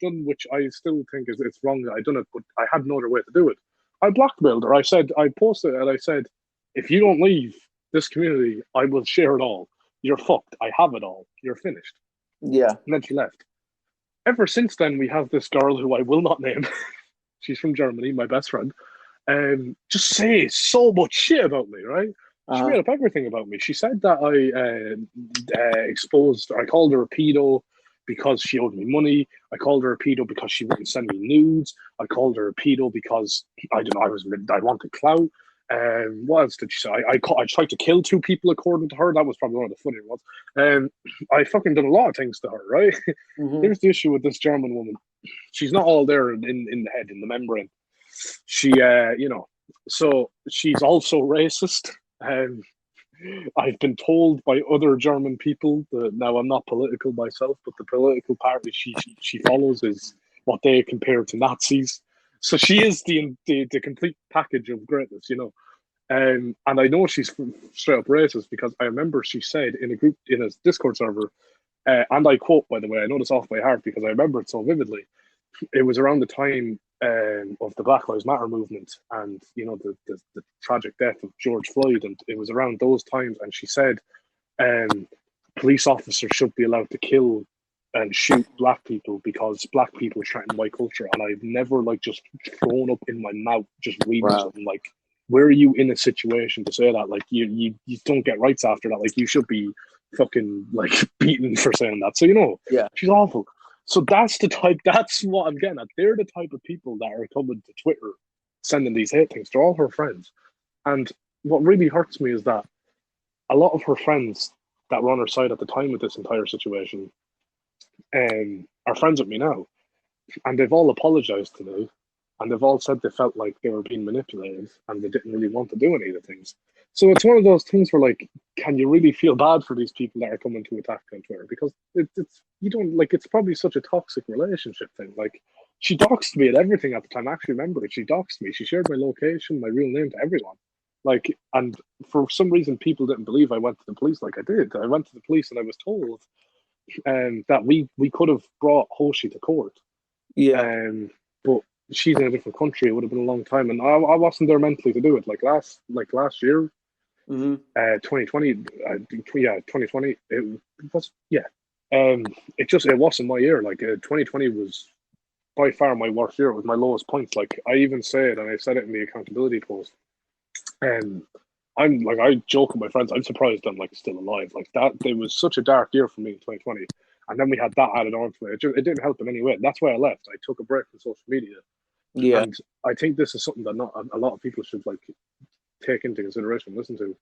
done, which I still think is it's wrong that I done it, but I had no other way to do it. I blackmailed her. I posted it and I said, if you don't leave this community, I will share it all. You're fucked. I have it all. You're finished. Yeah. And then she left. Ever since then, we have this girl who I will not name. She's from Germany, my best friend. Just says so much shit about me, right? She Uh-huh. made up everything about me. She said that I called her a pedo because she owed me money. I called her a pedo because she wouldn't send me nudes. I called her a pedo because I don't know, I wanted clout. What else did she say? I tried to kill two people according to her. That was probably one of the funnier ones. I fucking did a lot of things to her, right? Hmm. Here's the issue with this German woman. She's not all there in the head, in the membrane. She, so she's also racist. Um, I've been told by other German people that now I'm not political myself, but the political party she follows is what they compare to Nazis. So she is the complete package of greatness. And I know she's straight up racist because I remember she said in a Discord server, and I quote, by the way, I know this off by heart because I remember it so vividly. It was around the time of the Black Lives Matter movement, and the tragic death of George Floyd, and it was around those times. And she said, um, police officers should be allowed to kill and shoot black people because black people threaten white culture. And I've never like just thrown up in my mouth just reading Wow. something like, where are you in a situation to say that? Like you don't get rights after that. Like you should be fucking like beaten for saying that. So Yeah. she's awful. So that's what I'm getting at. They're the type of people that are coming to Twitter sending these hate things. They're all her friends. And what really hurts me is that a lot of her friends that were on her side at the time of this entire situation are friends with me now. And they've all apologized to me. And they've all said they felt like they were being manipulated and they didn't really want to do any of the things. So it's one of those things where, like, can you really feel bad for these people that are coming to attack on Twitter? Because it's you don't like it's probably such a toxic relationship thing. Like, she doxed me at everything at the time. I actually remember it. She doxed me. She shared my location, my real name to everyone. Like, and for some reason, people didn't believe I went to the police like I did. I went to the police and I was told that we could have brought Hoshi to court. Yeah. But she's in a different country. It would have been a long time, and I wasn't there mentally to do it. Last year, Hmm. 2020, yeah, 2020. It was, yeah. It wasn't my year. Like 2020 was by far my worst year. It was my lowest points. Like I even said, and I said it in the accountability post. Um, I'm like I joke with my friends. I'm surprised I'm like still alive. Like that, it was such a dark year for me in 2020, and then we had that added on to it. It didn't help in any way. That's why I left. I took a break from social media, Yeah. and I think this is something that not a lot of people should like take into consideration. Listen to,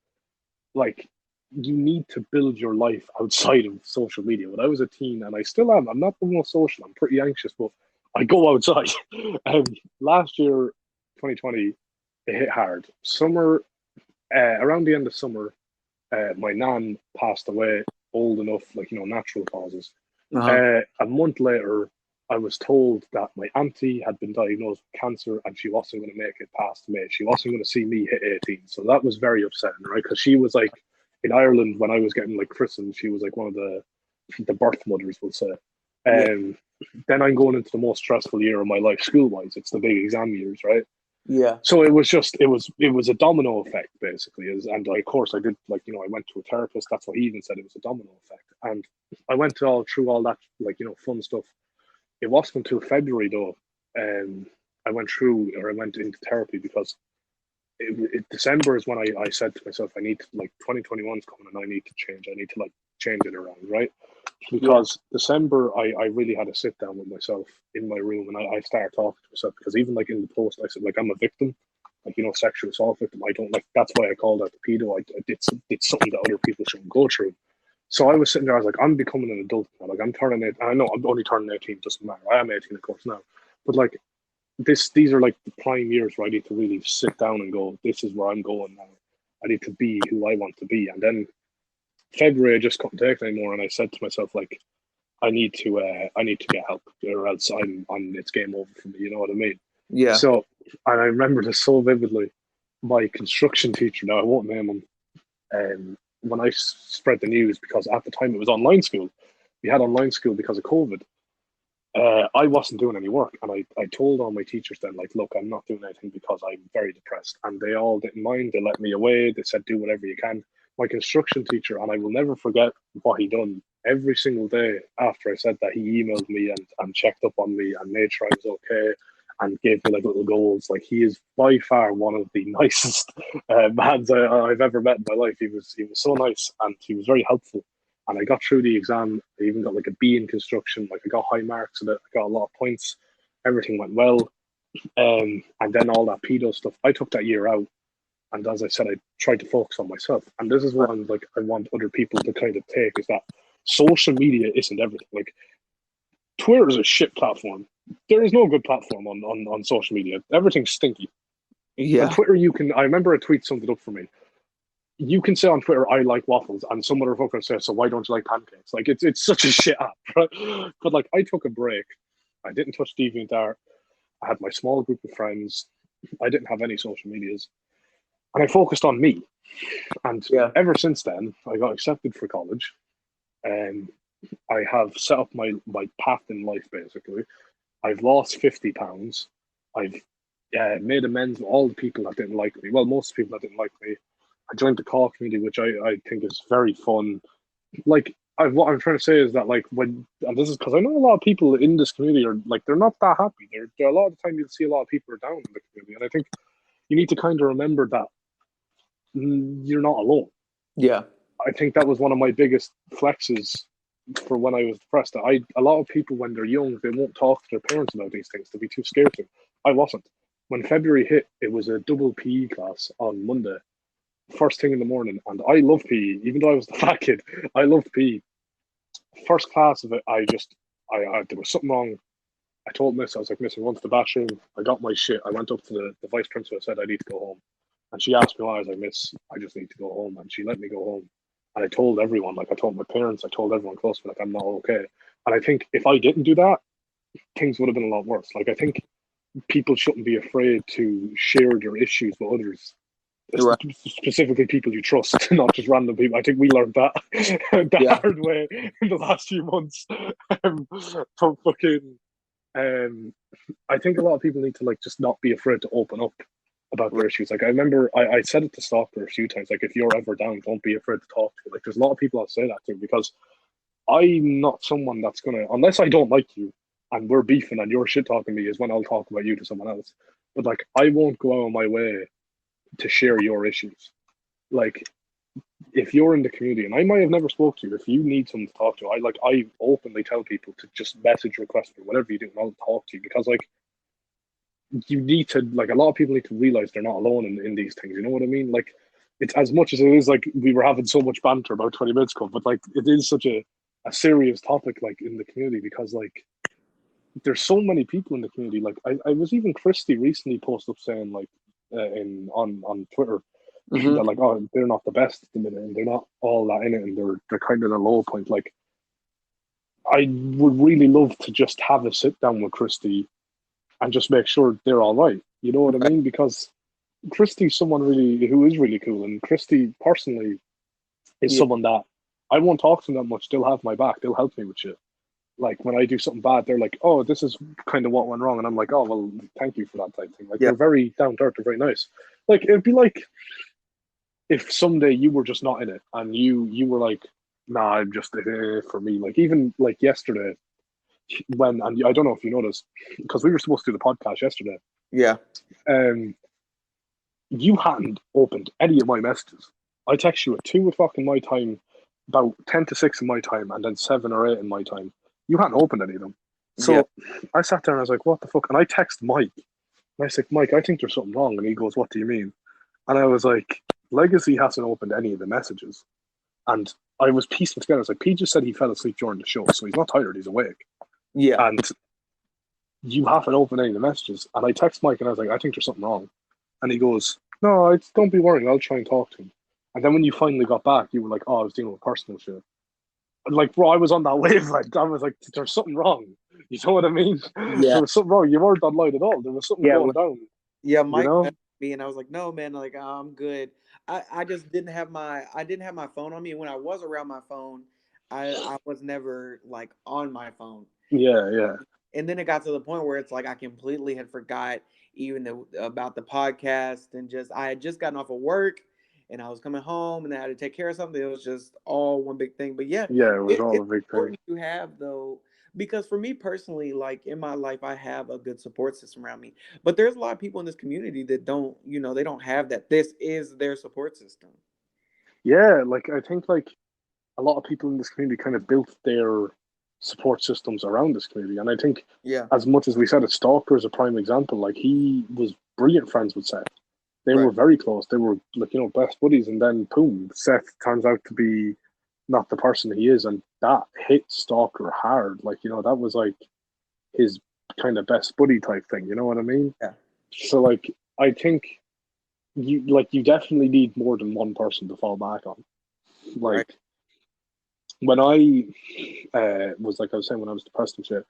like, you need to build your life outside of social media. When I was a teen, and I still am, I'm not the most social. I'm pretty anxious, but I go outside. um, Last year, 2020, it hit hard. Summer, around the end of summer, my nan passed away, old enough, like, natural causes. Uh-huh. A month later, I was told that my auntie had been diagnosed with cancer and she wasn't going to make it past May. She wasn't going to see me hit 18. So that was very upsetting, right? Because she was like, in Ireland, when I was getting like christened, she was like one of the birth mothers, we'll say. Yeah. Then I'm going into the most stressful year of my life school wise. It's the big exam years, right? Yeah. So it was a domino effect basically, and like, of course I did, like, I went to a therapist. That's what he even said, it was a domino effect, and I went all through all that, like, fun stuff. It wasn't until February though, I went into therapy because December is when I said to myself, I need to, like, 2021's coming and I need to change. I need to like change it around, right? Yeah. Because December, I really had to sit down with myself in my room, and I started talking to myself, because even like in the post, I said, like, I'm a victim, like, sexual assault victim. I don't like, that's why I called out the pedo. I did something that other people shouldn't go through. So I was sitting there, I was like, I'm becoming an adult now. Like, I'm turning it. I know I'm only turning 18, doesn't matter. I am 18, of course, now. But like, these are like the prime years where I need to really sit down and go, this is where I'm going now. I need to be who I want to be. And then February, I just couldn't take it anymore, and I said to myself, like, I need to get help, or else it's game over for me. You know what I mean? Yeah. So, and I remember this so vividly. My construction teacher, now I won't name him, when I spread the news, because at the time it was online school. We had online school because of COVID. I wasn't doing any work, and I told all my teachers then, like, look, I'm not doing anything because I'm very depressed, and they all didn't mind. They let me away. They said, do whatever you can. My construction teacher, and I will never forget what he done. Every single day after I said that, he emailed me and checked up on me and made sure I was okay, and gave me like little goals. Like, he is by far one of the nicest mans I've ever met in my life. He was so nice, and he was very helpful. And I got through the exam. I even got like a B in construction. Like, I got high marks in it. I got a lot of points. Everything went well. And then all that pedo stuff, I took that year out. And as I said, I tried to focus on myself. And this is what I'm like, I want other people to kind of take, is that social media isn't everything. Like, Twitter is a shit platform. There is no good platform on social media. Everything's stinky. On Yeah. Twitter, I remember a tweet summed it up for me. You can say on Twitter, I like waffles, and some other fucker says, so why don't you like pancakes? Like, it's such a shit app, right? But like, I took a break. I didn't touch DeviantArt. I had my small group of friends. I didn't have any social medias, and I focused on me. And Yeah. ever since then, I got accepted for college, and I have set up my path in life. Basically, I've lost 50 pounds. I've made amends with all the people that didn't like me. Well, most people that didn't like me. I joined the call community, which I think is very fun. Like, what I'm trying to say is that, like, and this is because I know a lot of people in this community are like, they're not that happy. They're a lot of the time you'll see a lot of people are down in the community, and I think you need to kind of remember that you're not alone. Yeah. I think that was one of my biggest flexes for when I was depressed. A lot of people, when they're young, they won't talk to their parents about these things. They'll be too scared to. I wasn't. When February hit, it was a double PE class on Monday, first thing in the morning, and I loved PE. Even though I was the fat kid, I loved PE. First class of it, there was something wrong. I told Miss, I was like, Miss, I went to the bathroom. I got my shit. I went up to the vice principal. I said, I need to go home. And she asked me why. I was like, Miss, I just need to go home. And she let me go home. And I told everyone, like, I told my parents, I told everyone close to me, like, I'm not okay. And I think if I didn't do that, things would have been a lot worse. Like, I think people shouldn't be afraid to share their issues with others, Right. specifically people you trust, not just random people. I think we learned that the hard way in the last few months. From fucking, I think a lot of people need to, like, just not be afraid to open up about their issues. Like, I remember I said it to Stalker a few times, like, if you're ever down, don't be afraid to talk to. Like, there's a lot of people I'll say that to, because I'm not someone that's gonna, unless I don't like you and we're beefing and you're shit talking me, is when I'll talk about you to someone else. But like, I won't go out of my way to share your issues. Like, if you're in the community, and I might have never spoke to you, if you need someone to talk to, I openly tell people to just message request me, whatever you do, and I'll talk to you, because like, you need to, like, a lot of people need to realize they're not alone in these things. You know what I mean? Like, it's as much as it is like we were having so much banter about 20 minutes ago, but like, it is such a serious topic, like, in the community, because like, there's so many people in the community. Like, I was even Christy recently posted up saying like, in on Twitter, that like, oh, they're not the best at the minute, and they're not all that in it, and they're kind of at a low point. Like, I would really love to just have a sit down with Christy and just make sure they're all right. You know what I mean? Because Christy's someone really who is really cool, and Christy personally is someone that I won't talk to them that much. They'll have my back. They'll help me with shit. Like, when I do something bad, they're like, "Oh, this is kind of what went wrong," and I'm like, "Oh, well, thank you for that," type thing. Like, they're very down to earth. They're very nice. Like, it'd be like if someday you were just not in it, and you were like, "Nah, I'm just for me." Like, even like yesterday, when, and I don't know if you noticed, because we were supposed to do the podcast yesterday. Yeah. You hadn't opened any of my messages. I text you at 2 o'clock in my time, about 10 to 6 in my time, and then 7 or 8 in my time. You hadn't opened any of them. So I sat there and I was like, what the fuck? And I text Mike. And I said, Mike, I think there's something wrong. And he goes, what do you mean? And I was like, Legacy hasn't opened any of the messages. And I was piecing together. I was like, Pete just said he fell asleep during the show, so he's not tired, he's awake. Yeah. And you haven't opened any of the messages. And I text Mike and I was like, I think there's something wrong. And he goes, no, don't be worried. I'll try and talk to him. And then when you finally got back, you were like, oh, I was dealing with personal shit. And like, bro, I was on that wavelength. I was like, there's something wrong. You know what I mean? Yeah. There was something wrong. You weren't online at all. There was something going down. Yeah, Mike you know? messaged me and I was like, no, man, like, I'm good. I just didn't have my phone on me. And when I was around my phone, I was never like on my phone. Yeah. And then it got to the point where it's like I completely had forgot even about the podcast, and I had just gotten off of work and I was coming home and I had to take care of something. It was just all one big thing. But yeah, it was all a big thing. It's important to have, though, because for me personally, like in my life, I have a good support system around me. But there's a lot of people in this community that don't, they don't have that. This is their support system. Yeah, like, I think like a lot of people in this community kind of built their support systems around this community. And I think, as much as we said, Stalker is a prime example. Like, he was brilliant friends with Seth. They were very close. They were like, best buddies. And then boom, Seth turns out to be not the person he is. And that hit Stalker hard. Like, that was like his kind of best buddy type thing. You know what I mean? Yeah. So like, I think you definitely need more than one person to fall back on. Like, when I was, like I was saying, when I was depressed and shit,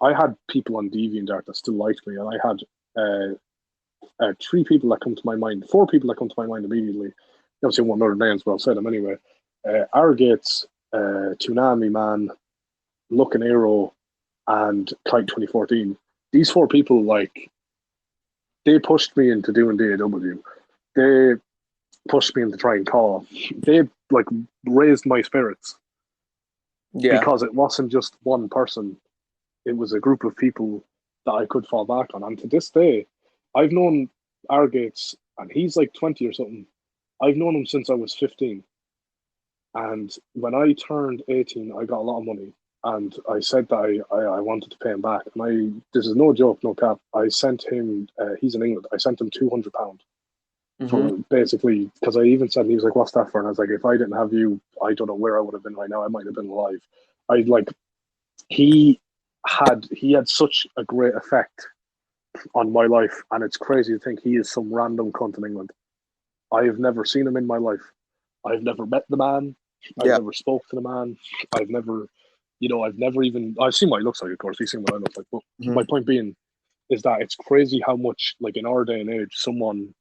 I had people on DeviantArt that still liked me, and I had 3 people that come to my mind, 4 people that come to my mind immediately. Obviously, one other names, but I'll say them anyway. Argates, Toonami Man, Looking Arrow, and Kite 2014. These 4 people, like, they pushed me into doing DAW. They pushed me into trying call. They like raised my spirits. Yeah. Because it wasn't just one person. It was a group of people that I could fall back on. And to this day, I've known Argates, and he's like 20 or something. I've known him since I was 15. And when I turned 18, I got a lot of money. And I said that I wanted to pay him back. And this is no joke, no cap. I sent him, he's in England, I sent him £200 for basically, because I even said, he was like, what's that for? And I was like, if I didn't have you, I don't know where I would have been right now. I might have been alive. He had such a great effect on my life. And it's crazy to think he is some random cunt in England. I have never seen him in my life. I've never met the man. I've never spoke to the man. I've never even, I've seen what he looks like, of course. He's seen what I look like. But my point being is that it's crazy how much, like, in our day and age, someone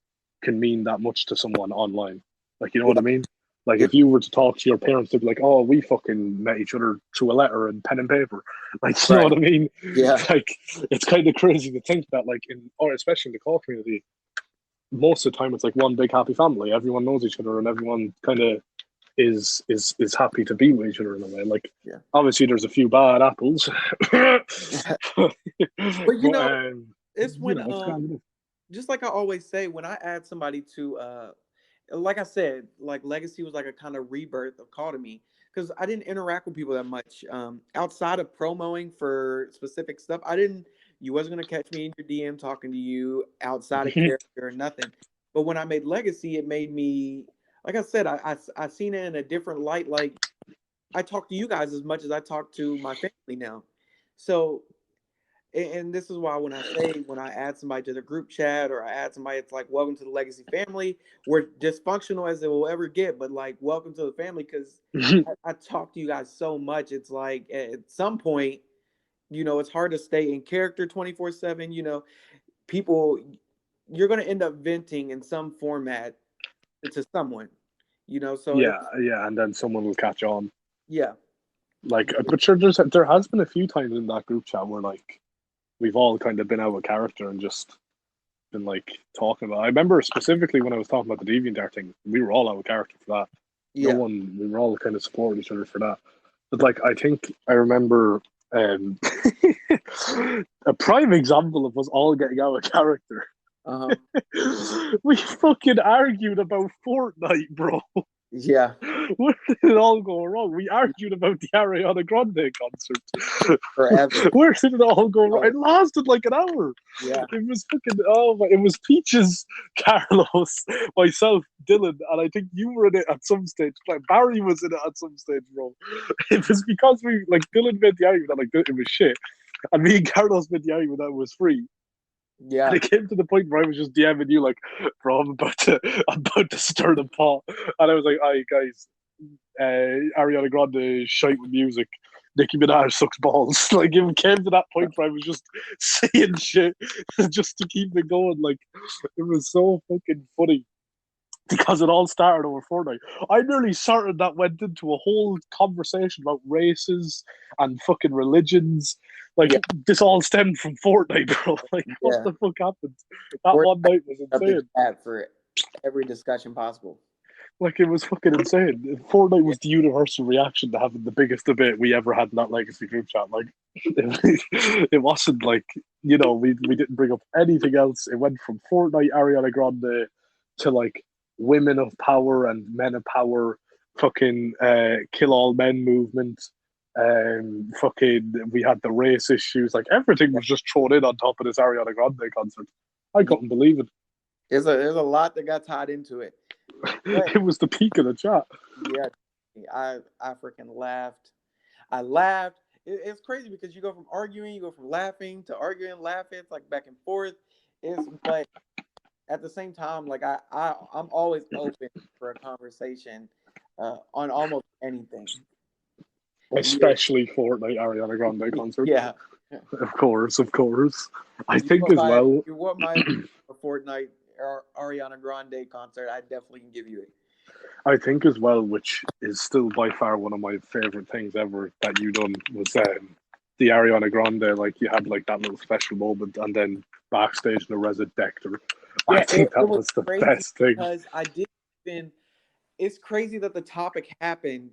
can mean that much to someone online. Like, you know what I mean? Like, if you were to talk to your parents, they'd be like, oh, we fucking met each other through a letter and pen and paper. Like, you know what I mean? Yeah. Like, it's kind of crazy to think that, like, or especially in the call community, most of the time it's like one big happy family. Everyone knows each other and everyone kind of is happy to be with each other in a way. Like, Yeah. obviously, there's a few bad apples, but you know, it's you when know, it's kind of just like I always say, when I add somebody to like I said, like Legacy was like a kind of rebirth of Call to Me because I didn't interact with people that much outside of promoing for specific stuff. You wasn't gonna catch me in your DM talking to you outside of character or nothing. But when I made Legacy, it made me, like I said, I seen it in a different light. Like I talk to you guys as much as I talk to my family now. So, and this is why when I add somebody to the group chat or I add somebody, it's like, welcome to the Legacy family. We're dysfunctional as it will ever get, but like, welcome to the family because I talk to you guys so much. It's like at some point, it's hard to stay in character 24/7. People, you're going to end up venting in some format to someone, so yeah, and then someone will catch on. yeah. Like, but sure, there has been a few times in that group chat where like we've all kind of been out of character and just been like talking about. I remember specifically when I was talking about the DeviantArt thing, we were all out of character for that. Yeah. We were all kind of supporting each other for that. But like, I think I remember a prime example of us all getting out of character. We fucking argued about Fortnite, bro. Yeah. Where did it all go wrong? We argued about the Ariana Grande concert. Forever. Where did it all go wrong? It lasted like an hour. Yeah. It was fucking, it was Peaches, Carlos, myself, Dylan, and I think you were in it at some stage. Like Barry was in it at some stage, bro. It was because Dylan made the argument that like it was shit, and me and Carlos made the argument that it was free. Yeah. And it came to the point where I was just DMing you like, bro, I'm about to stir the pot. And I was like, alright guys, Ariana Grande shite with music. Nicki Minaj sucks balls. Like it came to that point where I was just saying shit just to keep it going. Like it was so fucking funny. Because it all started over Fortnite. I nearly started that went into a whole conversation about races and fucking religions. Like this all stemmed from Fortnite, bro. Like what the fuck happened? That one night was insane. For every discussion possible. Like it was fucking insane. Fortnite was the universal reaction to having the biggest debate we ever had in that Legacy group chat. Like it wasn't like we didn't bring up anything else. It went from Fortnite, Ariana Grande to like women of power and men of power, fucking kill all men movement. Fucking we had the race issues. Like everything was just thrown in on top of this Ariana Grande concert. I couldn't believe it. There's a lot that got tied into it. But it was the peak of the chat. Yeah, I freaking laughed. I laughed. It's crazy because you go from arguing, you go from laughing to arguing, laughing. It's like back and forth. But at the same time, like I'm always open for a conversation on almost anything. Especially Fortnite Ariana Grande concert. Yeah. Of course. I think as well. You want my Fortnite or Ariana Grande concert, I definitely can give you it. I think as well, which is still by far one of my favorite things ever that you done was the Ariana Grande. Like you had like that little special moment, and then backstage Nerezza decked her. I think that was the best thing. Because I didn't even. It's crazy that the topic happened.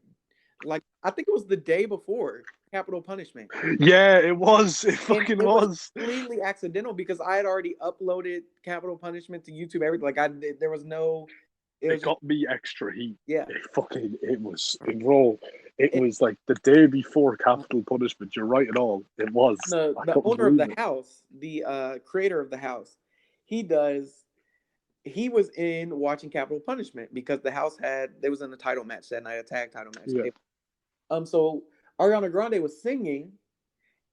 Like I think it was the day before Capital Punishment. Yeah, it was. It fucking was completely accidental because I had already uploaded Capital Punishment to YouTube. Everything there was no. It got me extra heat. Yeah, it was like the day before Capital Punishment. You're right at all. It was the owner of the house, the creator of the house. He was in watching Capital Punishment because the house there was in a title match that night, a tag title match. Yeah. So Ariana Grande was singing,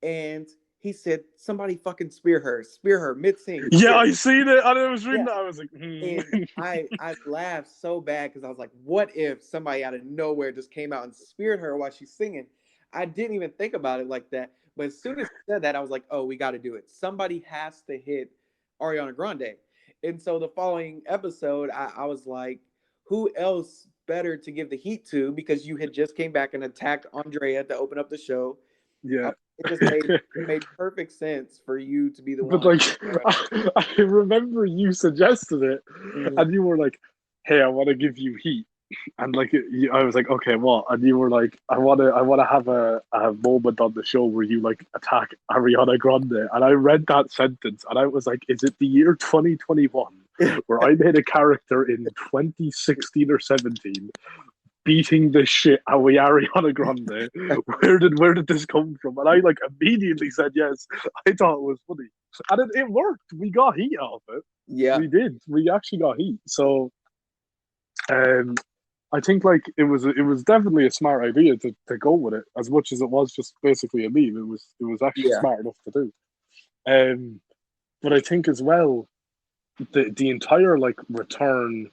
and he said, "Somebody fucking spear her mid-sing." Yeah, I seen it, and I was reading that. I was like, And I laughed so bad because I was like, "What if somebody out of nowhere just came out and speared her while she's singing?" I didn't even think about it like that, but as soon as he said that, I was like, "Oh, we got to do it. Somebody has to hit Ariana Grande." And so the following episode, I was like, "Who else better to give the heat to?" Because you had just came back and attacked Andrea to open up the show. Yeah. It made perfect sense for you to be the one. But like, I remember you suggested it, and you were like, "Hey, I want to give you heat." And like I was like, okay, what? And you were like, I want to have a moment on the show where you like attack Ariana Grande. And I read that sentence, and I was like, is it the year 2021 where I made a character in 2016 or 17 beating the shit out of Ariana Grande? Where did this come from? And I like immediately said yes. I thought it was funny, and it worked. We got heat out of it. Yeah. We did. We actually got heat. So. Um, I think like it was definitely a smart idea to go with it, as much as it was just basically a meme. It was actually Yeah. smart enough to do. But I think as well the entire like return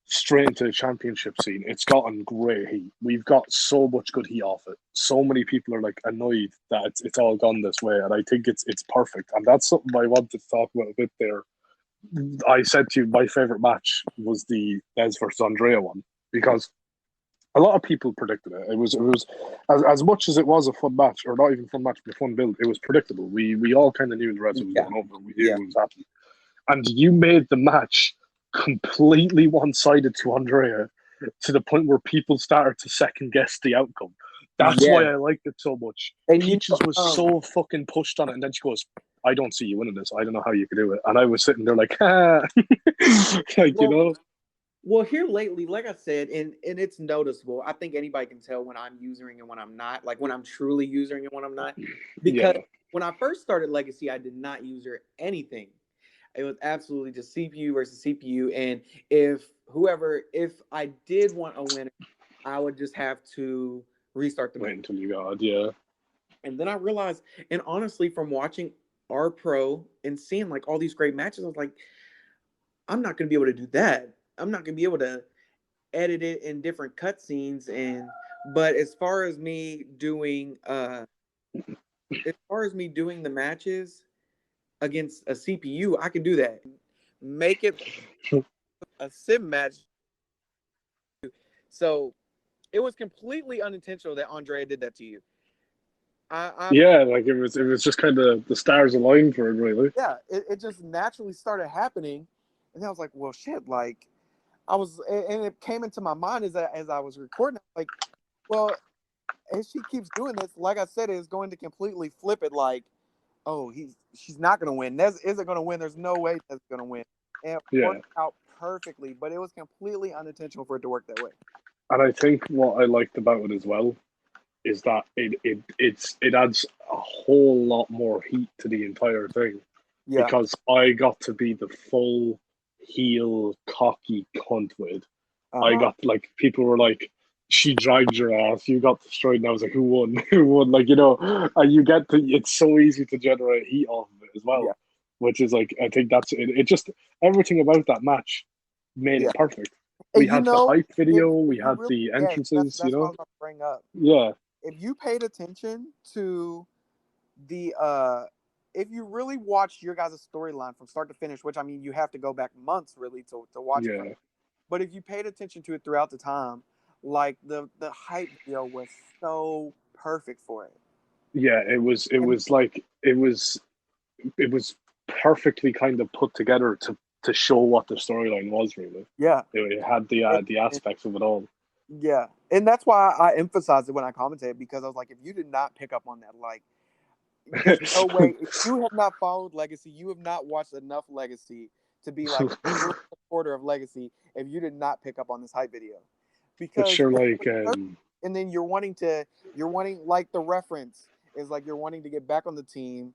straight into the championship scene, it's gotten great heat. We've got so much good heat off it. So many people are like annoyed that it's all gone this way, and I think it's perfect. And that's something I wanted to talk about a bit there. I said to you my favorite match was the Nez versus Andrea one, because a lot of people predicted it. It was as much as it was a fun match, or not even fun match, but a fun build. It was predictable. We all kind of knew the Nerezza was going over. We knew it was happening, and you made the match completely one sided to Andrea, to the point where people started to second guess the outcome. That's why I liked it so much. And Peaches was so fucking pushed on it, and then she goes, "I don't see you winning this. I don't know how you could do it." And I was sitting there like, ah. Well, here lately, like I said, and it's noticeable. I think anybody can tell when I'm using and when I'm not, like when I'm truly using and when I'm not. Because when I first started Legacy, I did not use her anything. It was absolutely just CPU versus CPU. And if I did want a winner, I would just have to restart the wait match. until you got it. And then I realized, and honestly, from watching our pro and seeing like all these great matches, I was like, I'm not going to be able to do that. I'm not going to be able to edit it in different cutscenes. But as far as me doing the matches against a CPU, I can do that. Make it a sim match. So it was completely unintentional that Andrea did that to you. Like it was just kind of the stars aligned for it, really. Yeah, it just naturally started happening, and I was like, well, shit, like and it came into my mind as I was recording, like, well, as she keeps doing this, like I said, it's going to completely flip it. Like, oh, she's not going to win. Nez isn't going to win. There's no way Nez is going to win. And it worked out perfectly, but it was completely unintentional for it to work that way. And I think what I liked about it as well is that it adds a whole lot more heat to the entire thing. Yeah. Because I got to be the full heel cocky cunt with it. I got like, people were like, she dragged your ass, you got destroyed, and I was like, who won? Who won? Like, and you get to, it's so easy to generate heat off of it as well. Yeah. Which is like, I think that's it. It just, everything about that match made it perfect. We had the hype video, we had the entrances, that's what I was going to bring up. Yeah. If you paid attention to the if you really watched your guys' storyline from start to finish, which I mean you have to go back months really to watch it. But if you paid attention to it throughout the time, like the hype video was so perfect for it. Yeah, it was perfectly kind of put together to show what the storyline was, really. Yeah. It had the aspects of it all. Yeah. And that's why I emphasized it when I commented, because I was like, if you did not pick up on that, like, there's no way. If you have not followed Legacy, you have not watched enough Legacy to be like a supporter of Legacy if you did not pick up on this hype video. Because sure, like, and then you're wanting like the reference is like you're wanting to get back on the team.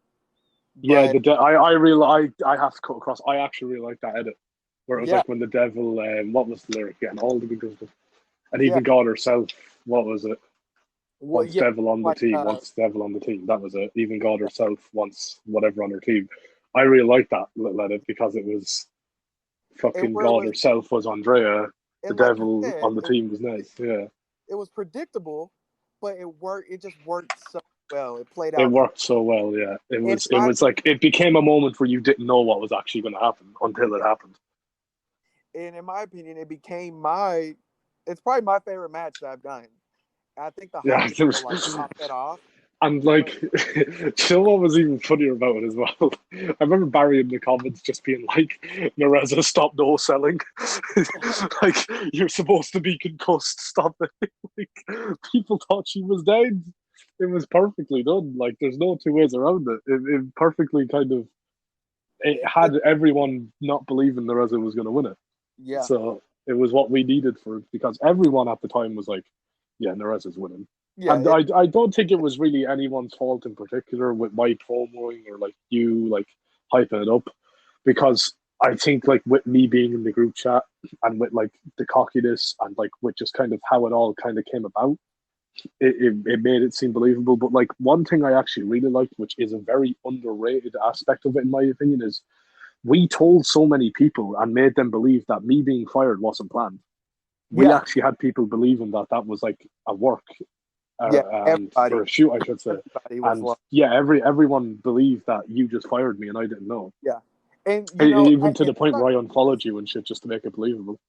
Yeah, I have to cut across. I actually really like that edit where it was like when the devil, what was the lyric again? All the big stuff. And even God herself, what was it? Wants devil on the team, wants devil on the team. That was it. Even God herself wants whatever on her team. I really like that little edit because it was fucking God herself was Andrea. The devil on the team was Nez. Yeah. It was predictable, but it worked. It just worked so well. It played out. It worked so well, yeah. It was like it became a moment where you didn't know what was actually going to happen until it happened. And in my opinion, it became it's probably my favorite match that I've done. I think the hype like topped it off. And like, you know what was even funnier about it as well? I remember Barry in the comments just being like, "Nerezza, stop no selling. Like, you're supposed to be concussed. Stop it." Like, people thought she was dead. It was perfectly done. Like, there's no two ways around it. It perfectly kind of it had everyone not believing Nerezza was going to win it. Yeah. So it was what we needed for it because everyone at the time was like, "Yeah, Nerezza's winning." Yeah. And I don't think it was really anyone's fault in particular with my promoing or like you like hyping it up, because I think like with me being in the group chat and with like the cockiness and like with just kind of how it all kind of came about, it made it seem believable. But like one thing I actually really liked, which is a very underrated aspect of it in my opinion, is we told so many people and made them believe that me being fired wasn't planned. We Yeah. actually had people believing that that was like a work Yeah. and for a shoot, I should say. Everybody was And like, yeah, everyone believed that you just fired me and I didn't know. yeah. And you know, Even to the it point where I sucks unfollowed you and shit just to make it believable.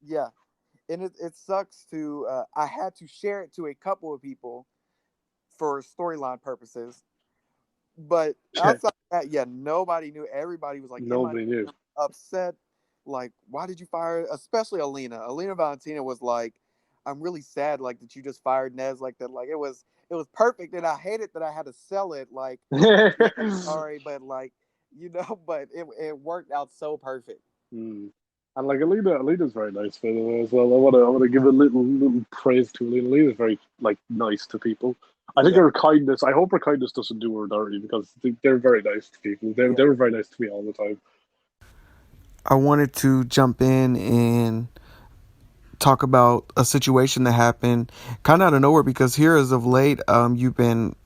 yeah. And it sucks to I had to share it to a couple of people for storyline purposes. But outside of that, yeah, nobody knew. Everybody was like, Nobody knew. upset. Like, why did you fire? Especially Alina. Alina Valentina was like, I'm really sad, like that you just fired Nez like that. Like it was perfect, and I hated that I had to sell it. Like, yeah, sorry, but like, but it worked out so perfect. Mm. And like Alina's very nice by the way as well. I wanna give a little praise to Alina. Alina's very like nice to people. I think Yeah, her kindness. I hope her kindness doesn't do her dirty because they're very nice to people. yeah, They were very nice to me all the time. I wanted to jump in and talk about a situation that happened kind of out of nowhere because here as of late, you've been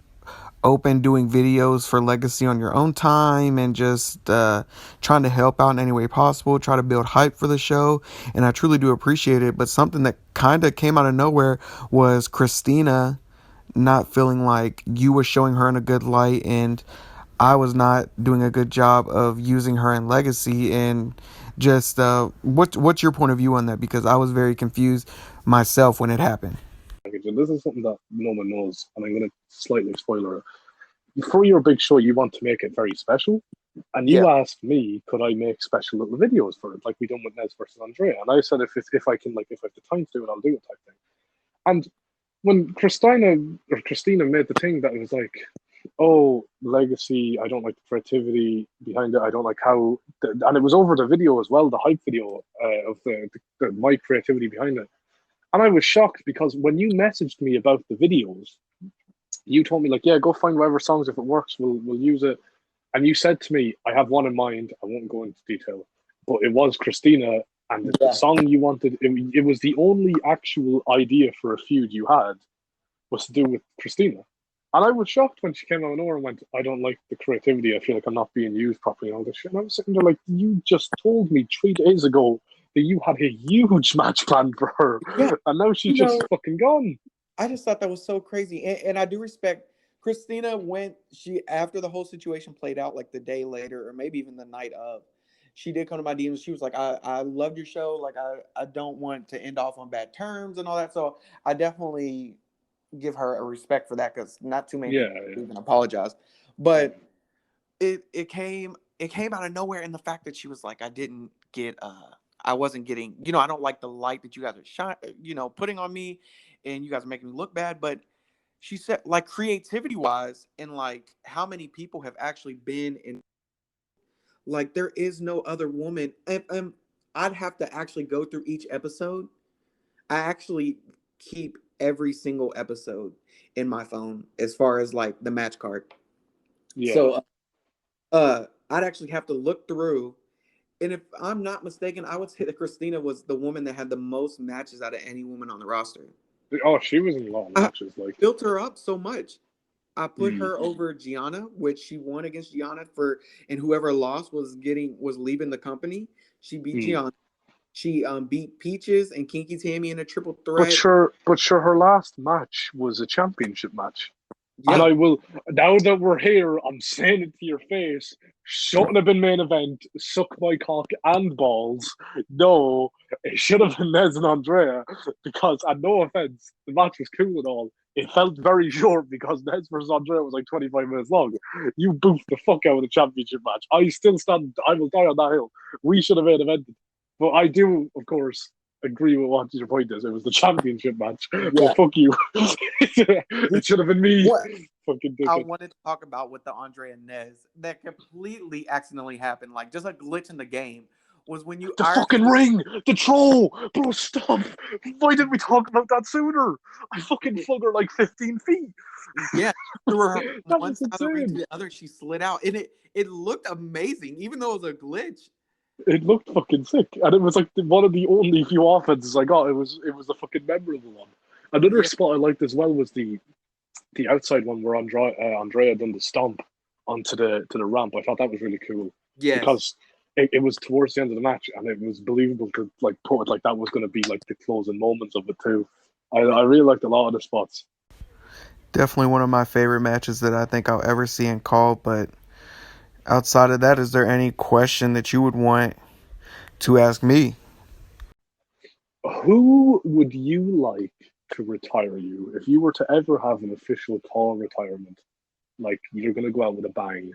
open doing videos for Legacy on your own time and just trying to help out in any way possible, try to build hype for the show. And I truly do appreciate it. But something that kind of came out of nowhere was Christina not feeling like you were showing her in a good light and I was not doing a good job of using her in Legacy. And just what's your point of view on that? Because I was very confused myself when it happened. And this is something that no one knows, and I'm going to slightly spoiler it. For your big show, you want to make it very special, and yeah, you asked me, could I make special little videos for it, like we done with Nez versus Andrea? And I said, if I can, like, if I have the time to do it, I'll do it, type thing. And when Christina made the thing that was like, oh, Legacy, I don't like the creativity behind it. I don't like how, and it was over the video as well, the hype video of my creativity behind it. And I was shocked because when you messaged me about the videos, you told me like, yeah, go find whatever songs. If it works, we'll use it. And you said to me, I have one in mind. I won't go into detail, but it was Christina, and the yeah, song you wanted. It was the only actual idea for a feud you had was to do with Christina. And I was shocked when she came out of nowhere and went, I don't like the creativity. I feel like I'm not being used properly and all this shit. And I was sitting there like, you just told me 3 days ago that you had a huge match planned for her. yeah. And now she's just fucking gone. I just thought that was so crazy, and I do respect Christina when she after the whole situation played out, like the day later or maybe even the night of. She did come to my DMs. She was like, I loved your show. Like, I don't want to end off on bad terms and all that. So I definitely give her a respect for that because not too many Yeah, people even apologize. But it came out of nowhere in the fact that she was like, I wasn't getting, I don't like the light that you guys are putting on me and you guys are making me look bad. But she said, like, creativity wise and like how many people have actually been in, like, there is no other woman. I'd have to actually go through each episode. I actually keep every single episode in my phone as far as like the match card. yeah. So I'd actually have to look through. And if I'm not mistaken, I would say that Christina was the woman that had the most matches out of any woman on the roster. Oh, she was in a lot of I matches. Like, built her up so much. I put mm, her over Gianna, which she won against Gianna and whoever lost was leaving the company. She beat mm. Gianna. She beat Peaches and Kinky Tammy in a triple But threat. sure, her last match was a championship match. And Yeah, I will, now that we're here, I'm saying it to your face. Shouldn't have been main event. Suck my cock and balls. No, it should have been Nez and Andrea because, and no offense, the match was cool and all. it felt very short because Nez versus Andre was like 25 minutes long. You boofed the fuck out of the championship match. I still stand. I will die on that hill. We should have main evented. But I do, of course, agree with what your point is. It was the championship match. Yeah. Well, fuck you. It should have been me. What Fucking I dickhead. wanted to talk about with the Andre and Nez that completely accidentally happened, like just a glitch in the game, was when you The fucking ring, the troll, bro. Stop! Why didn't we talk about that sooner? I fucking flung her like 15 feet. Yeah, threw her That from one was side of the ring to insane. the other. She slid out, and it looked amazing, even though it was a glitch. It looked fucking sick, and it was like one of the only few offenses I got. It was the fucking memorable one. Another Yeah. spot I liked as well was the outside one where Andrea done the stomp onto the ramp. I thought that was really cool Yes. because it was towards the end of the match, and it was believable to like put it like that was going to be like the closing moments of it too. I really liked a lot of the spots. Definitely one of my favorite matches that I think I'll ever see in call. But outside of that, is there any question that you would want to ask me? Who would you like to retire you if you were to ever have an official call retirement? Like you're going to go out with a bang.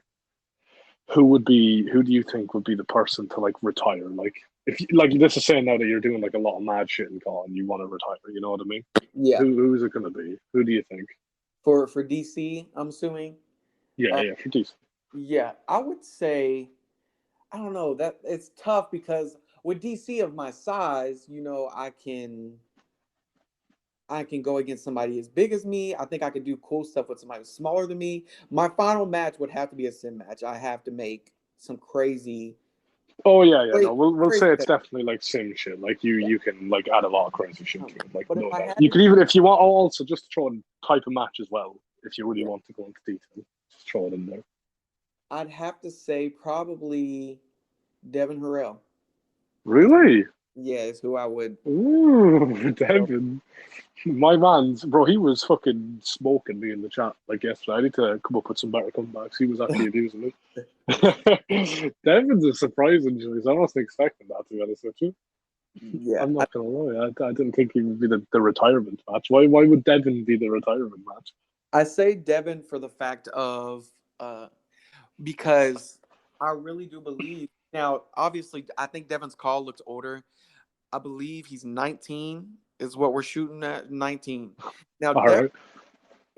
Who do you think would be the person to like retire? Like if like this is saying now that you're doing like a lot of mad shit in call and you want to retire, you know what I mean? Yeah. Who's it gonna be? Who do you think? For DC, I'm assuming. Yeah, for decent. Yeah, I would say I don't know that it's tough because with DC of my size, I can go against somebody as big as me. I think I could do cool stuff with somebody smaller than me. My final match would have to be a sim match. I have to make some crazy, Oh yeah. No, crazy, we'll crazy say it's thing. definitely like sim shit. Like Yeah. you can like add a lot of crazy shit to it. Like But if no I doubt. had You to, can even if you want also just throw in type of match as well. If you really yeah, want to go into detail, just throw it in there. I'd have to say probably Devin Harrell. Really? Yeah, is who I would. Ooh, So Devin. My man's bro, he was fucking smoking me in the chat like yesterday. I need to come up with some better comebacks. He was actually abusing me. Devin's a surprising choice. I wasn't expecting that, to be honest with you. yeah, I'm not gonna lie. I didn't think he would be the retirement match. Why would Devin be the retirement match? I say Devin for the fact of because I really do believe. Now, obviously, I think Devin's call looks older. I believe he's 19 is what we're shooting at. 19. Now, All right.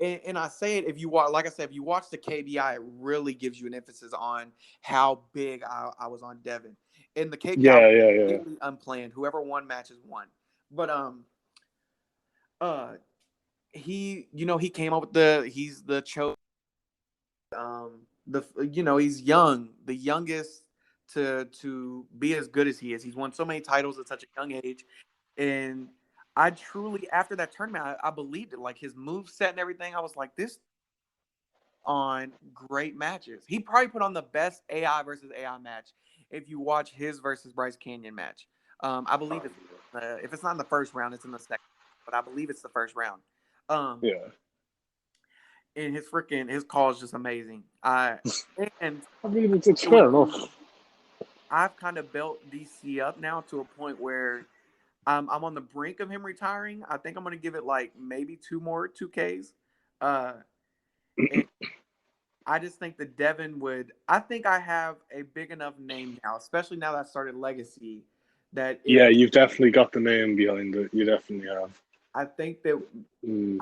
and I say it if you watch, like I said, if you watch the KBI, it really gives you an emphasis on how big I was on Devin. In the KBI, Yeah. completely unplanned. Whoever won matches won. But uh, he came up with he's the chosen. He's young, the youngest to be as good as he is. He's won so many titles at such a young age, and I truly after that tournament I believed it. Like his move set and everything, I was like this on great matches. He probably put on the best AI versus AI match if you watch his versus Bryce Canyon match. I believe it's if it's not in the first round, it's in the second, but I believe it's the first round. Yeah. And his call is just amazing. And I mean, it's fair enough. I've kind of built DC up now to a point where I'm on the brink of him retiring. I think I'm going to give it like maybe 2 more 2Ks. And I just think that Devin would. I think I have a big enough name now, especially now that I started Legacy. That Yeah, you've definitely got the name behind it. You definitely have. I think that Mm.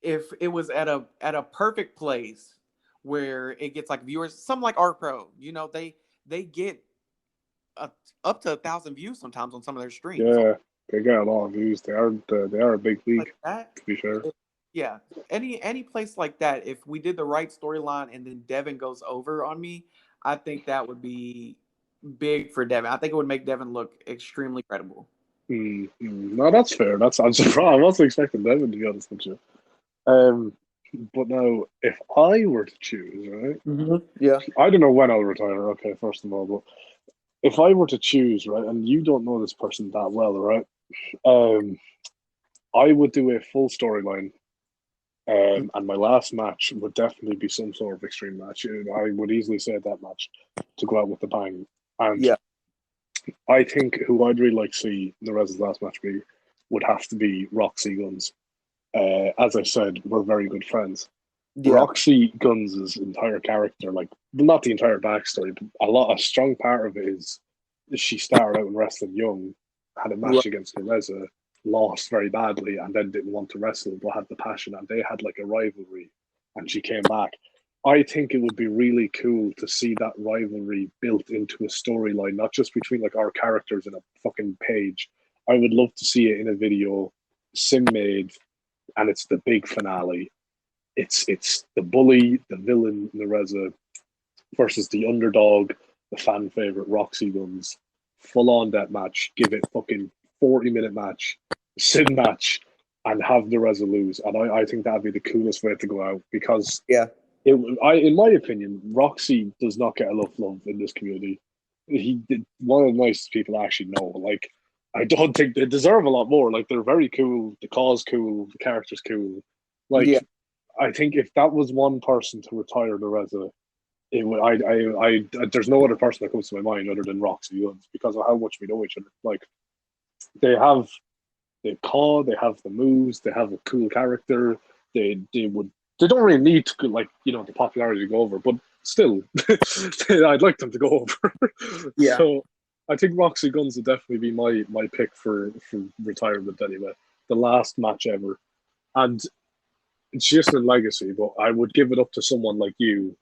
if it was at a perfect place where it gets like viewers, some like Art Pro, they get up to 1,000 views sometimes on some of their streams. Yeah, they get a lot of views. They are a big league, Like that, to be fair. yeah. Any place like that, if we did the right storyline and then Devin goes over on me, I think that would be big for Devin. I think it would make Devin look extremely credible. No, that's fair. I'm surprised. I wasn't expecting Devin, to be honest with you. But now, if I were to choose, right? Mm-hmm. Yeah. I don't know when I'll retire. Okay, first of all, but if I were to choose, right, and you don't know this person that well, right? I would do a full storyline. And my last match would definitely be some sort of extreme match. I would easily say that match to go out with the bang. And Yeah. I think who I'd really like to see Nerezza's last match be would have to be Roxy Guns. as I said, we're very good friends. Yeah. Roxy Guns' entire character, like not the entire backstory, but a strong part of it is she started out in wrestling young, had a match Right. against Nerezza, lost very badly, and then didn't want to wrestle, but had the passion, and they had like a rivalry, and she came back. I think it would be really cool to see that rivalry built into a storyline, not just between like our characters in a fucking page. I would love to see it in a video, sim made, and it's the big finale. It's the bully, the villain Nerezza versus the underdog, the fan favorite Roxy Guns. Full on that match. Give it fucking 40-minute match, sin match, and have Nerezza lose. And I think that'd be the coolest way to go out because Yeah. in my opinion, Roxy does not get enough love in this community. He did one of the nicest people I actually know. Like, I don't think they deserve a lot more. Like, they're very cool. The cause cool. The character's cool. Like, Yeah. I think if that was one person to retire Nerezza, it would. There's no other person that comes to my mind other than Roxy Guns because of how much we know each other. Like, they have the call, they have the moves, they have a cool character. They don't really need to like the popularity to go over, but still, I'd like them to go over. Yeah. So I think Roxy Guns would definitely be my pick for retirement anyway. The last match ever, and it's just a legacy. But I would give it up to someone like you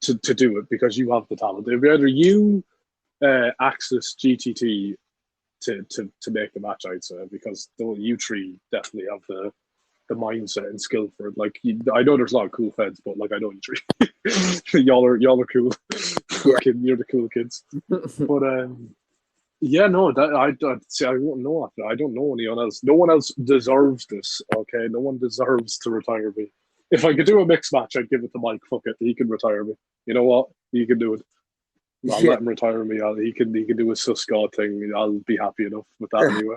to do it because you have the talent. It'd be either you, Axis, GTT to make the match, I'd say, because you three definitely have the mindset and skill for it. Like, I know there's a lot of cool feds, but like I know you three, y'all are cool. Yeah. You're the cool kids. But yeah, no, that I see. I won't know after. I don't know anyone else. No one else deserves this. Okay, no one deserves to retire me. If I could do a mixed match, I'd give it to Mike. Fuck it, he can retire me. You know what? He can do it. I'll Yeah. let him retire me. He can do his sus god thing. I'll be happy enough with that anyway.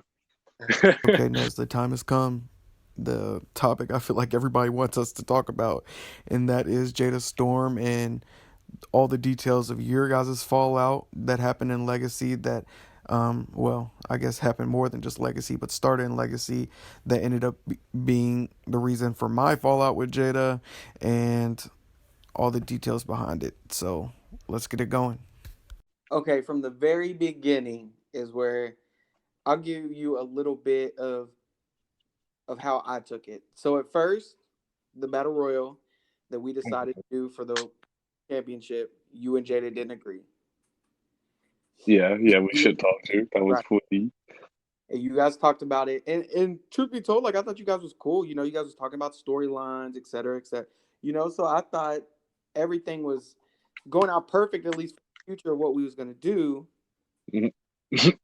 Okay, Nez, the time has come. The topic I feel like everybody wants us to talk about, and that is Jada Storm and all the details of your guys' fallout that happened in Legacy that, well, I guess happened more than just Legacy, but started in Legacy that ended up being the reason for my fallout with Jada and all the details behind it. So let's get it going. Okay, from the very beginning is where I'll give you a little bit of how I took it. So at first, the battle royal that we decided to do for the championship, you and Jada didn't agree. Yeah, we should talk to. That was Right. funny. And you guys talked about it. And truth be told, like I thought you guys was cool. You know, you guys was talking about storylines, et cetera, et cetera. You know, so I thought everything was going out perfect, at least for the future of what we was gonna do. And then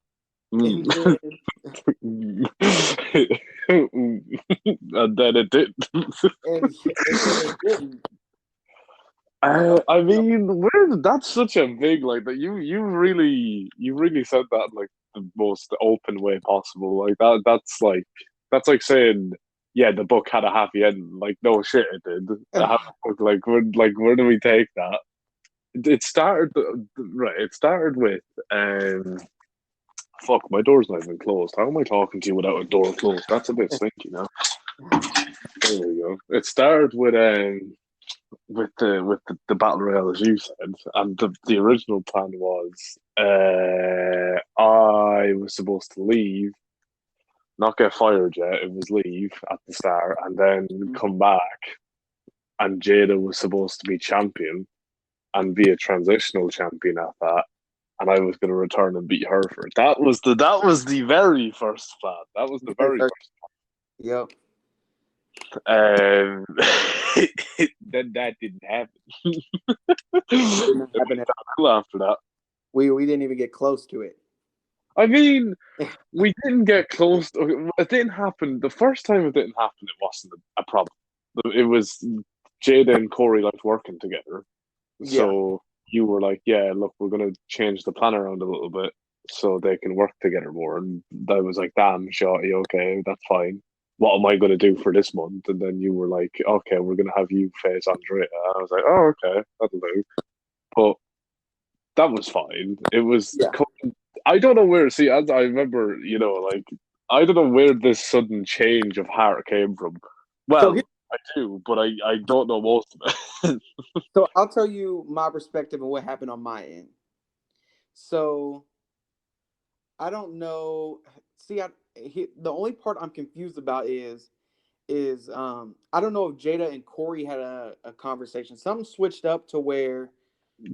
And then it did. and then it didn't. I mean, that's such a big like that. You really said that like the most open way possible. Like that's like saying, yeah, the book had a happy ending. Like, no shit, it did. Like where do we take that? It started right. It started with fuck, my door's not even closed. How am I talking to you without a door closed? That's a bit stinky now. There we go. It started with the battle royale, as you said, and the original plan was I was supposed to leave, not get fired yet. It was leave at the start, and then come back, and Jada was supposed to be champion and be a transitional champion at that. And I was going to return and beat her for it. That was the very first plan. That was the very first. Yep. Then that didn't happen. Didn't happen After that, we didn't even get close to it. I mean, we didn't get close. It didn't happen. The first time it didn't happen, it wasn't a problem. It was Jada and Corey liked working together. So you were like, yeah, look, we're going to change the plan around a little bit so they can work together more. And I was like, damn, shorty, okay, that's fine. What am I going to do for this month? And then you were like, okay, we're going to have you face Andrea. I was like, oh, okay, that'll do. But that was fine. It was, I don't know where, see, as I remember, like, I don't know where this sudden change of heart came from. So Well, I do, but I don't know most of it. So I'll tell you my perspective and what happened on my end. So I don't know. See, the only part I'm confused about is I don't know if Jada and Corey had a conversation. Something switched up to where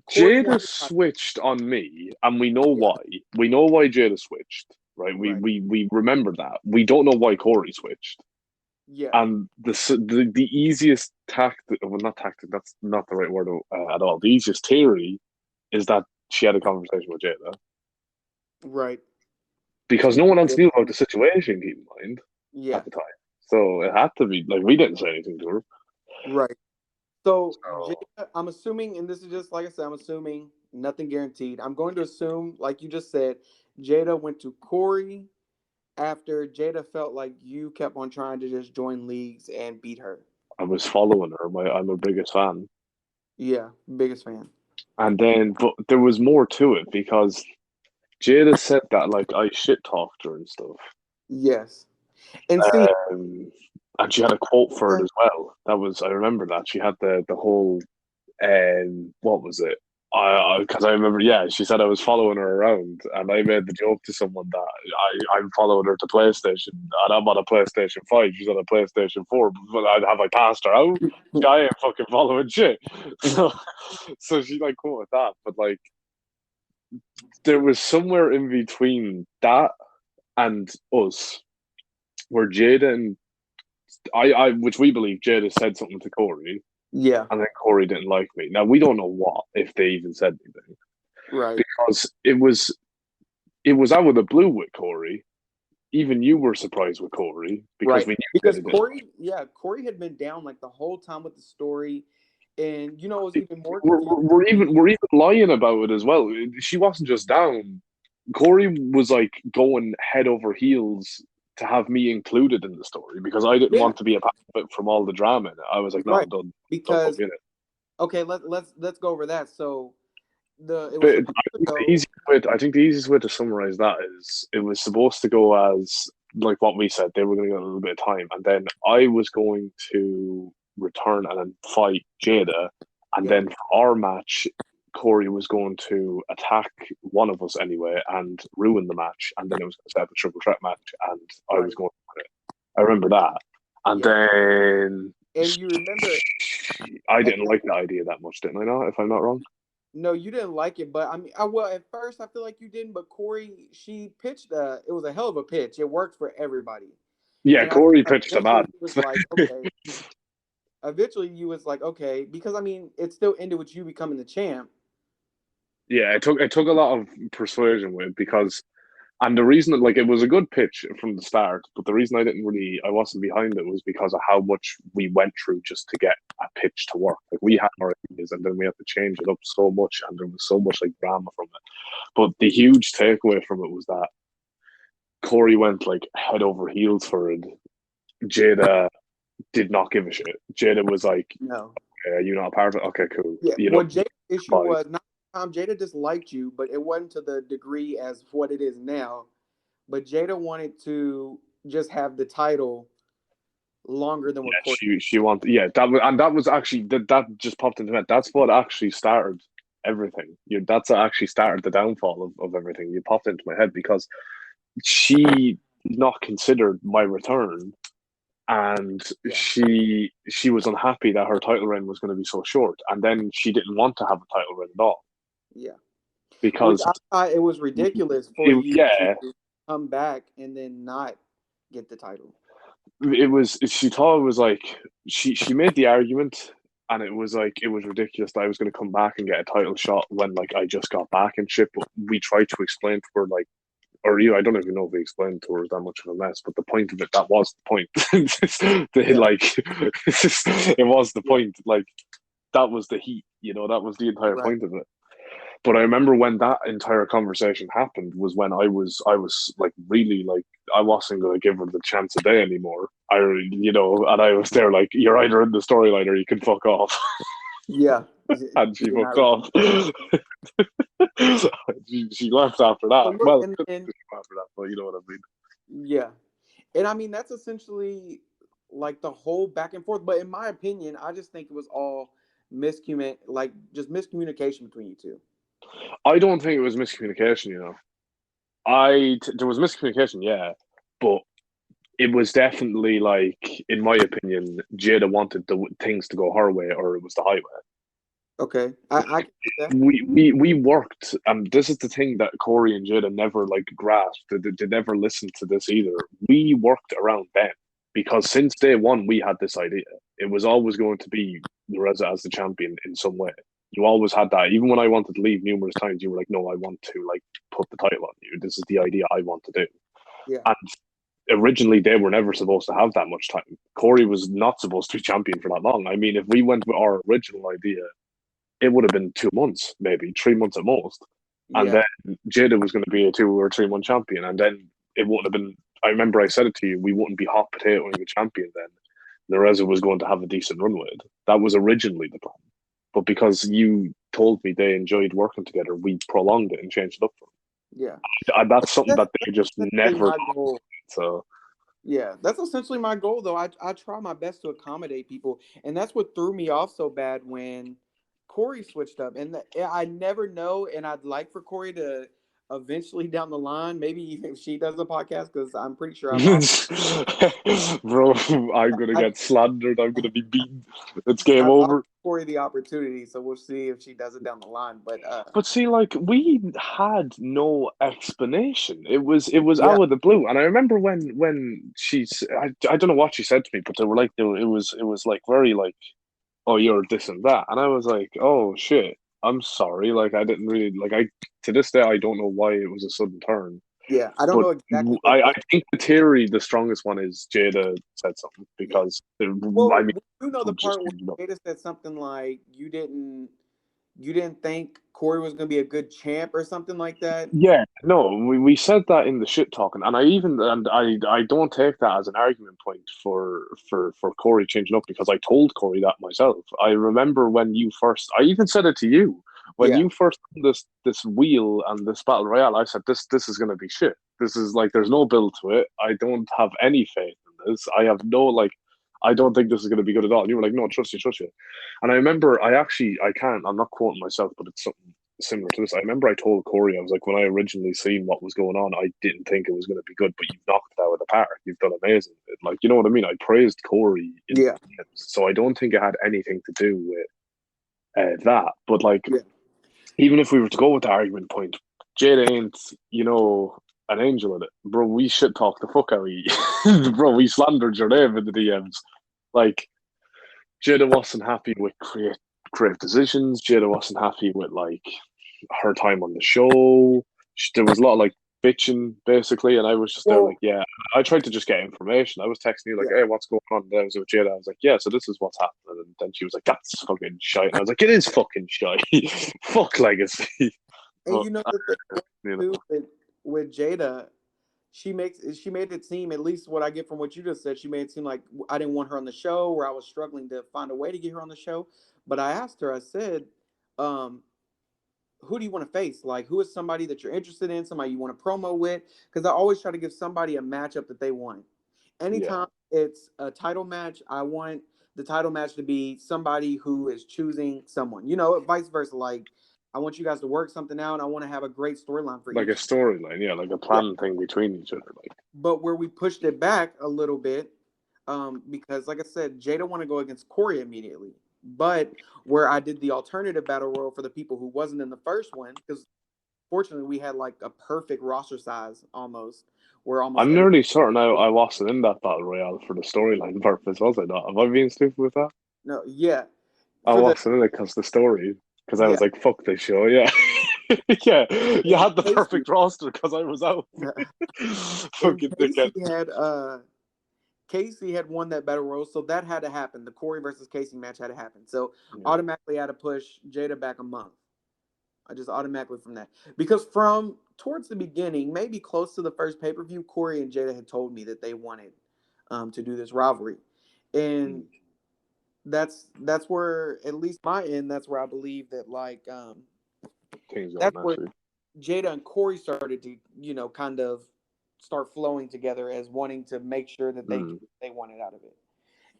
Corey Jada wanted to, switched on me, and we know yeah, why. We know why Jada switched, right? We right, we we remember that. We don't know why Corey switched. yeah, And the easiest tactic, well, not tactic, that's not the right word at all. The easiest theory is that she had a conversation with Jada right. because She no one else did, knew about the situation, keep in mind, yeah, at the time. So it had to be like we didn't say anything to her. right. So So Jada, I'm assuming, and this is just like I said, I'm assuming nothing guaranteed. I'm going to assume, like you just said, Jada went to Corey after Jada felt like you kept on trying to just join leagues and beat her. I was following her. I'm her biggest fan. Yeah, biggest fan. And then, but there was more to it because Jada said that like I shit talked her and stuff. Yes. And see, Um, and she had a quote for it as well. That was I remember that she had the whole what was it? I because I remember, yeah, she said I was following her around, and I made the joke to someone that I'm following her to PlayStation, and I'm on a PlayStation 5. She's on a PlayStation 4. But have I passed her out? I ain't fucking following shit. So, so she like quoted that, but like there was somewhere in between that and us where Jada and which we believe Jada said something to Corey, yeah, and then Corey didn't like me. Now we don't know what if they even said anything right, because it was out of the blue with Corey. Even you were surprised with Corey because right. we knew Because Jada didn't. Corey, yeah, Corey had been down like the whole time with the story, and it was even more We're, confusing. we're, we're even we're even lying about it as well. She wasn't just down. Corey was like going head over heels to have me included in the story because I didn't Yeah, want to be a part of it from all the drama in it. I was like, no, right. I'm done. Don't put Because me in it. okay, let's go over that. So it was But supposed to go. I think the easiest way to summarize that is it was supposed to go as like what we said. They were going to get a little bit of time, and then I was going to return and then fight Jada, and Yep, then for our match, Corey was going to attack one of us anyway and ruin the match, and then it was going to set up a triple threat match, and I was right. going to win it. I remember that, and Yep. then And you remember I at didn't that, like that idea that much, didn't I? Not if I'm not wrong. no, you didn't like it, but I mean, well, at first I feel like you didn't, but Corey, she pitched it was a hell of a pitch. It worked for everybody. Yeah, And I think Corey pitched a eventually man. you was like, okay. Eventually you was like, okay, because I mean, it still ended with you becoming the champ. Yeah, it took a lot of persuasion with because and the reason that like it was a good pitch from the start, but the reason I wasn't behind it was because of how much we went through just to get a pitch to work. Like we Yeah, had our ideas and then we had to change it up so much and there was so much like drama from it. But the huge takeaway from it was that Corey went like head over heels for it. Jada did not give a shit. Jada was like, no. you're not a part of it? Okay, cool. Yeah. You know, What Jada's issue fine. was not Jada disliked you, but it wasn't to the degree as what it is now. But Jada wanted to just have the title longer than what Yeah, Corey. she wanted. Yeah, that was actually that just popped into my head. That's what actually started everything. That's what actually started the downfall of everything. You popped into my head because she did not considered my return, and Yeah. she was unhappy that her title reign was going to be so short, and then she didn't want to have a title reign at all Yeah. Which because I thought it was ridiculous for you to yeah, come back and then not get the title. it was she thought it was like she made the argument and it was like it was ridiculous that I was going to come back and get a title shot when like I just got back and shit. But we tried to explain to her like, or I don't even know if we explained to her it was that much of a mess. But the point of it, that was the point. Yeah. Like it was the Yeah. point. Like that was the heat. That was the entire Right. point of it. But I remember when that entire conversation happened was when I was like really like I wasn't going to give her the chance of day anymore. And I was there like you're either in the storyline or you can fuck off, Yeah. and she You're fucked not. off. She left after So that. look, Well, and after that, but you know what I mean. Yeah. And I mean, that's essentially like the whole back and forth. But in my opinion, I just think it was all just miscommunication between you two. I don't think it was miscommunication. There was miscommunication, yeah, but it was definitely like, in my opinion, Jada wanted the things to go her way, or it was the highway. Okay. I can see that. We worked, and this is the thing that Corey and Jada never like grasped. They never listened to this either. We worked around them because since day one we had this idea. It was always going to be Nerezza as the champion in some way. You always had that. Even when I wanted to leave numerous times, you were like, "No, I want to like put the title on you. This is the idea I want to do." Yeah. And originally, they were never supposed to have that much time. Corey was not supposed to be champion for that long. I mean, if we went with our original idea, it would have been 2 months, maybe 3 months at most. And Yeah. then Jada was going to be a 2 or 3 month champion. And then it wouldn't have been, I remember I said it to you, we wouldn't be hot potatoing the champion then. Nerezza was going to have a decent run with it. That was originally the plan. But because you told me they enjoyed working together, we prolonged it and changed it up for them. Yeah. And that's something that they That's just essentially never my goal. So Yeah, that's essentially my goal, though. I try my best to accommodate people, and that's what threw me off so bad when Corey switched up. And I never know, and I'd like for Corey to eventually down the line, maybe even if she does a podcast, because I'm pretty sure I've offered. bro, I'm gonna I, get slandered. I'm gonna be beaten. It's game I've offered over. Corey the opportunity, so we'll see if she does it down the line. But But see, like we had no explanation. It was yeah, out of the blue. And I remember when I don't know what she said to me, but they were like it was like very like, oh, you're this and that, and I was like, oh shit, I'm sorry. Like I didn't really like I to this day I don't know why it was a sudden turn. yeah, I don't But know exactly what I the. think the theory, the strongest one is Jada said something Yeah. because I Well, mean, we do know the I'm just part where Jada said something like you didn't think Corey was going to be a good champ or something like that. yeah, no, we said that in the shit talking, and I don't take that as an argument point for Corey changing up because I told Corey that myself. I remember when you first, I even said it to you when Yeah, you first done this wheel and this battle royale. I said this is gonna be shit. This is like there's no build to it. I don't have any faith in this. I have no like. I don't think this is going to be good at all. And you were like, no, trust you. And I remember I'm not quoting myself, but it's something similar to this. I remember I told Corey, I was like, when I originally seen what was going on, I didn't think it was going to be good, but you've knocked it out of the park. You've done amazing. Like, you know what I mean? I praised Corey in the yeah, DMs, so I don't think it had anything to do with that. But like, yeah. even if we were to go with the argument point, Jada ain't, an angel in it, bro. We shit talk the fuck out of you, bro. We slandered your name in the DMs, like. Jada wasn't happy with creative decisions. Jada wasn't happy with like her time on the show. There was a lot of like bitching basically, and I was just there like, Well, yeah. I tried to just get information. I was texting you like, yeah. hey, what's going on? And I was with Jada. I was like, yeah, so this is what's happening. And then she was like, that's fucking shite. And I was like, it is fucking shite. Fuck legacy. And But, you know the thing you too know, with Jada, she made it seem, at least what I get from what you just said, she made it seem like I didn't want her on the show, or I was struggling to find a way to get her on the show. But I asked her, I said, um, who do you want to face? Like, who is somebody that you're interested in, somebody you want to promo with? Because I always try to give somebody a matchup that they want. yeah, Anytime it's a title match, I want the title match to be somebody who is choosing someone. Vice versa. Like, I want you guys to work something out. I want to have a great storyline for like a each. storyline, yeah, like a Yeah. planned thing between each other, like. But where we pushed it back a little bit, because like I said, Jada want to go against Corey immediately. But where I did the alternative battle royal for the people who wasn't in the first one, because fortunately we had like a perfect roster size almost, where almost I'm every nearly certain I wasn't in that battle royale for the storyline purpose, was I not? Have I been stupid with that? no, yeah, I for the wasn't in it because the story, because I yeah. was like, fuck this show, yeah. Yeah, you And had the Casey, perfect roster because I was out. and Fucking dickhead. Casey had won that battle royal, so that had to happen. The Corey versus Casey match had to happen. So Yeah. automatically I had to push Jada back a month. I just automatically from that, because from towards the beginning, maybe close to the first pay per view, Corey and Jada had told me that they wanted to do this rivalry, and Mm. that's where, at least my end, that's where I believe that like Things going that's where naturally. Jada and Corey started to kind of start flowing together as wanting to make sure that they wanted out of it.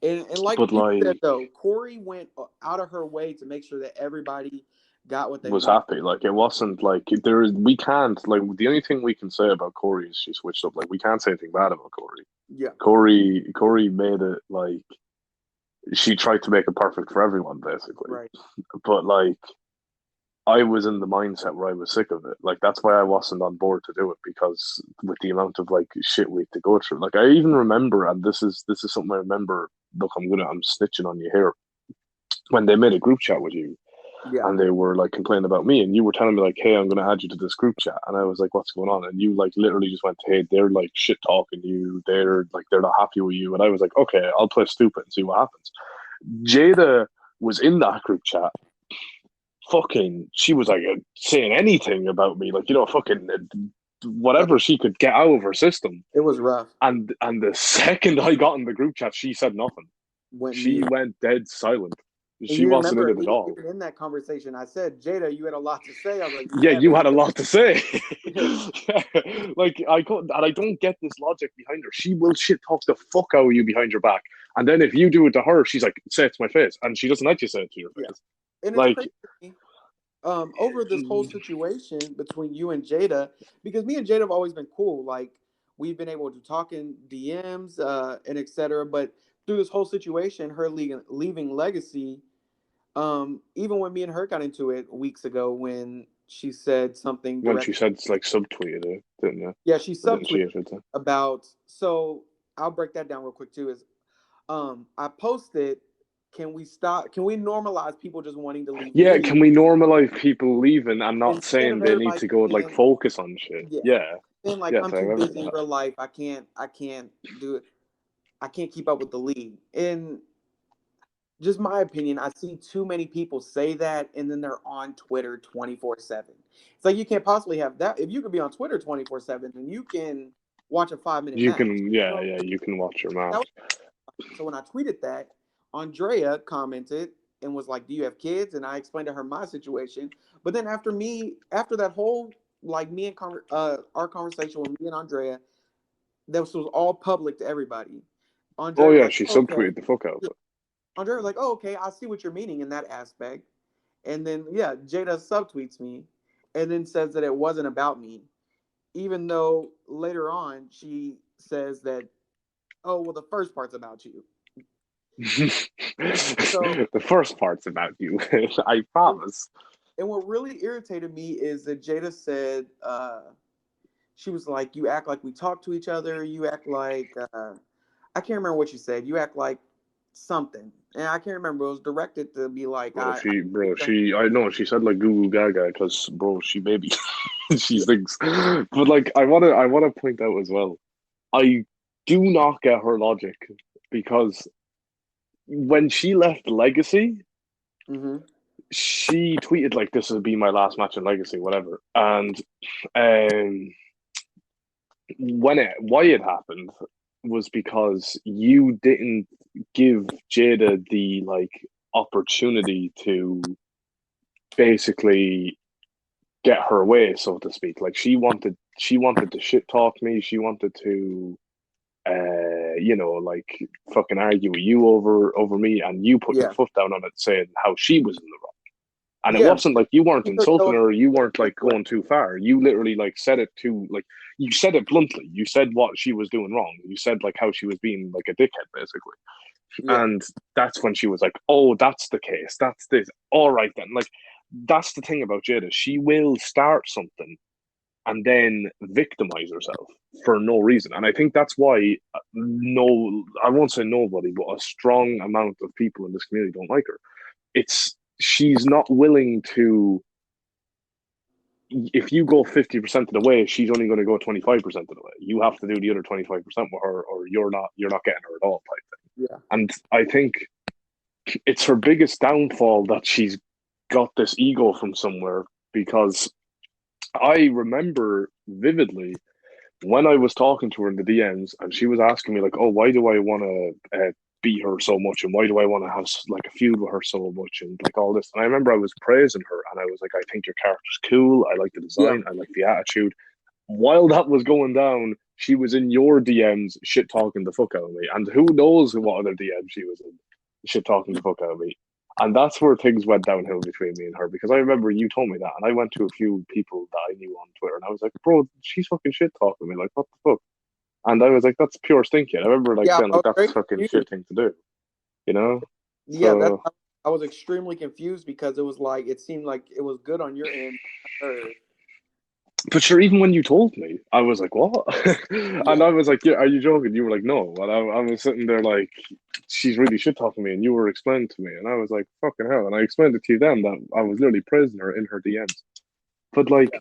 And like But you like, said, though, Corey went out of her way to make sure that everybody got what they was wanted. happy. Like, it wasn't like we can't, like, the only thing we can say about Corey is she switched up. Like, we can't say anything bad about Corey. Yeah. Corey made it like she tried to make it perfect for everyone, basically. Right. But like, I was in the mindset where I was sick of it. Like, that's why I wasn't on board to do it, because with the amount of like shit we had to go through. Like, I even remember, and this is something I remember. Look, I'm snitching on you here. When they made a group chat with you, Yeah. and they were like complaining about me, and you were telling me like, "Hey, I'm going to add you to this group chat," and I was like, "What's going on?" And you like literally just went, "Hey, they're like shit talking you. They're not happy with you," and I was like, "Okay, I'll play stupid and see what happens." Jada was in that group chat. Fucking, she was like saying anything about me, like, fucking whatever she could get out of her system. It was rough. And the second I got in the group chat, she said nothing. She went dead silent. She wasn't in it at all. Even in that conversation, I said, "Jada, you had a lot to say." I was like, "Yeah, you had a lot to say." Like, I couldn't, and I don't get this logic behind her. She will shit talk the fuck out of you behind your back, and then if you do it to her, she's like, "Say it to my face," and she doesn't let you say it to your face. And like, it's crazy. Over this whole situation between you and Jada, because me and Jada have always been cool. Like, we've been able to talk in DMs and etc. But through this whole situation, her leaving Legacy, even when me and her got into it weeks ago, when she said something when direct, she said like subtweeted it, didn't you? Yeah, she subtweeted about. So I'll break that down real quick too. Is I posted, can we normalize people just wanting to leave? Yeah, can we normalize people leaving and not Instead saying of they need everybody to go like saying, focus on shit? Yeah. Then like, Yes, I'm I too remember busy in that. real life. I can't do it. I can't keep up with the league. And just my opinion, I see too many people say that, and then they're on Twitter 24/7. It's like, you can't possibly have that. If you could be on Twitter 24/7, then you can watch a 5-minute You match. can, yeah, you can watch your match. So when I tweeted that, Andrea commented and was like, "Do you have kids?" And I explained to her my situation. But then after that whole, like, our conversation with me and Andrea, this was all public to everybody. Andrea Oh was yeah, like, she "Oh, okay." subtweeted the fuck out of it. Andrea was like, "Oh, okay, I see what you're meaning in that aspect." And then Jada subtweets me and then says that it wasn't about me, even though later on she says that, "Oh, well, the first part's about you." So The first part's about you. I promise. And what really irritated me is that Jada said, she was like, "You act like we talk to each other. You act like," I can't remember what she said. "You act like something." And I can't remember. It was directed to be like, I know she said like goo goo gaga because, bro, she maybe she thinks. But like, I wanna point out as well, I do not get her logic, because when she left Legacy, she tweeted like, "This will be my last match in Legacy," whatever. And why it happened was because you didn't give Jada the like opportunity to basically get her way, so to speak. Like, she wanted to shit talk me. She wanted to like fucking argue with you over me, and you put your foot down on it, saying how she was in the wrong. And it wasn't like you weren't insulting her, or you weren't like going too far. You literally like said it you said it bluntly. You said what she was doing wrong. You said like how she was being like a dickhead, basically. And that's when she was like, "Oh, that's the case. That's this. All right then." Like, that's the thing about Jada. She will start something and then victimize herself for no reason. And I think that's why I won't say nobody, but a strong amount of people in this community don't like her. She's not willing to. If you go 50% of the way, she's only going to go 25% of the way. You have to do the other 25% with her, or you're not getting her at all, type thing. Yeah. And I think it's her biggest downfall that she's got this ego from somewhere, because I remember vividly when I was talking to her in the DMs, and she was asking me like, "Oh, why do I want to beat her so much, and why do I want to have like a feud with her so much, and like all this?" And I remember I was praising her, and I was like, "I think your character's cool. I like the design. I like the attitude." While that was going down, She was in your DMs shit talking the fuck out of me, and who knows what other DMs she was in shit talking the fuck out of me. And that's where things went downhill between me and her, because I remember you told me that, and I went to a few people that I knew on Twitter, and I was like, bro, she's fucking shit talking me. Like, what the fuck? And I was like, that's pure stinking. I remember like Yeah, saying I like was that's a very fucking confused. shit thing to do, you know? Yeah, that So, I was extremely confused because it was like it seemed like it was good on your end. but sure, even when you told me, I was like, what? And Yeah, I was like, yeah, are you joking? You were like, no. And I was sitting there like, she's really shit talking me, and you were explaining to me, and I was like, fucking hell. And I explained it to them that I was literally prisoner in her DMs. But like,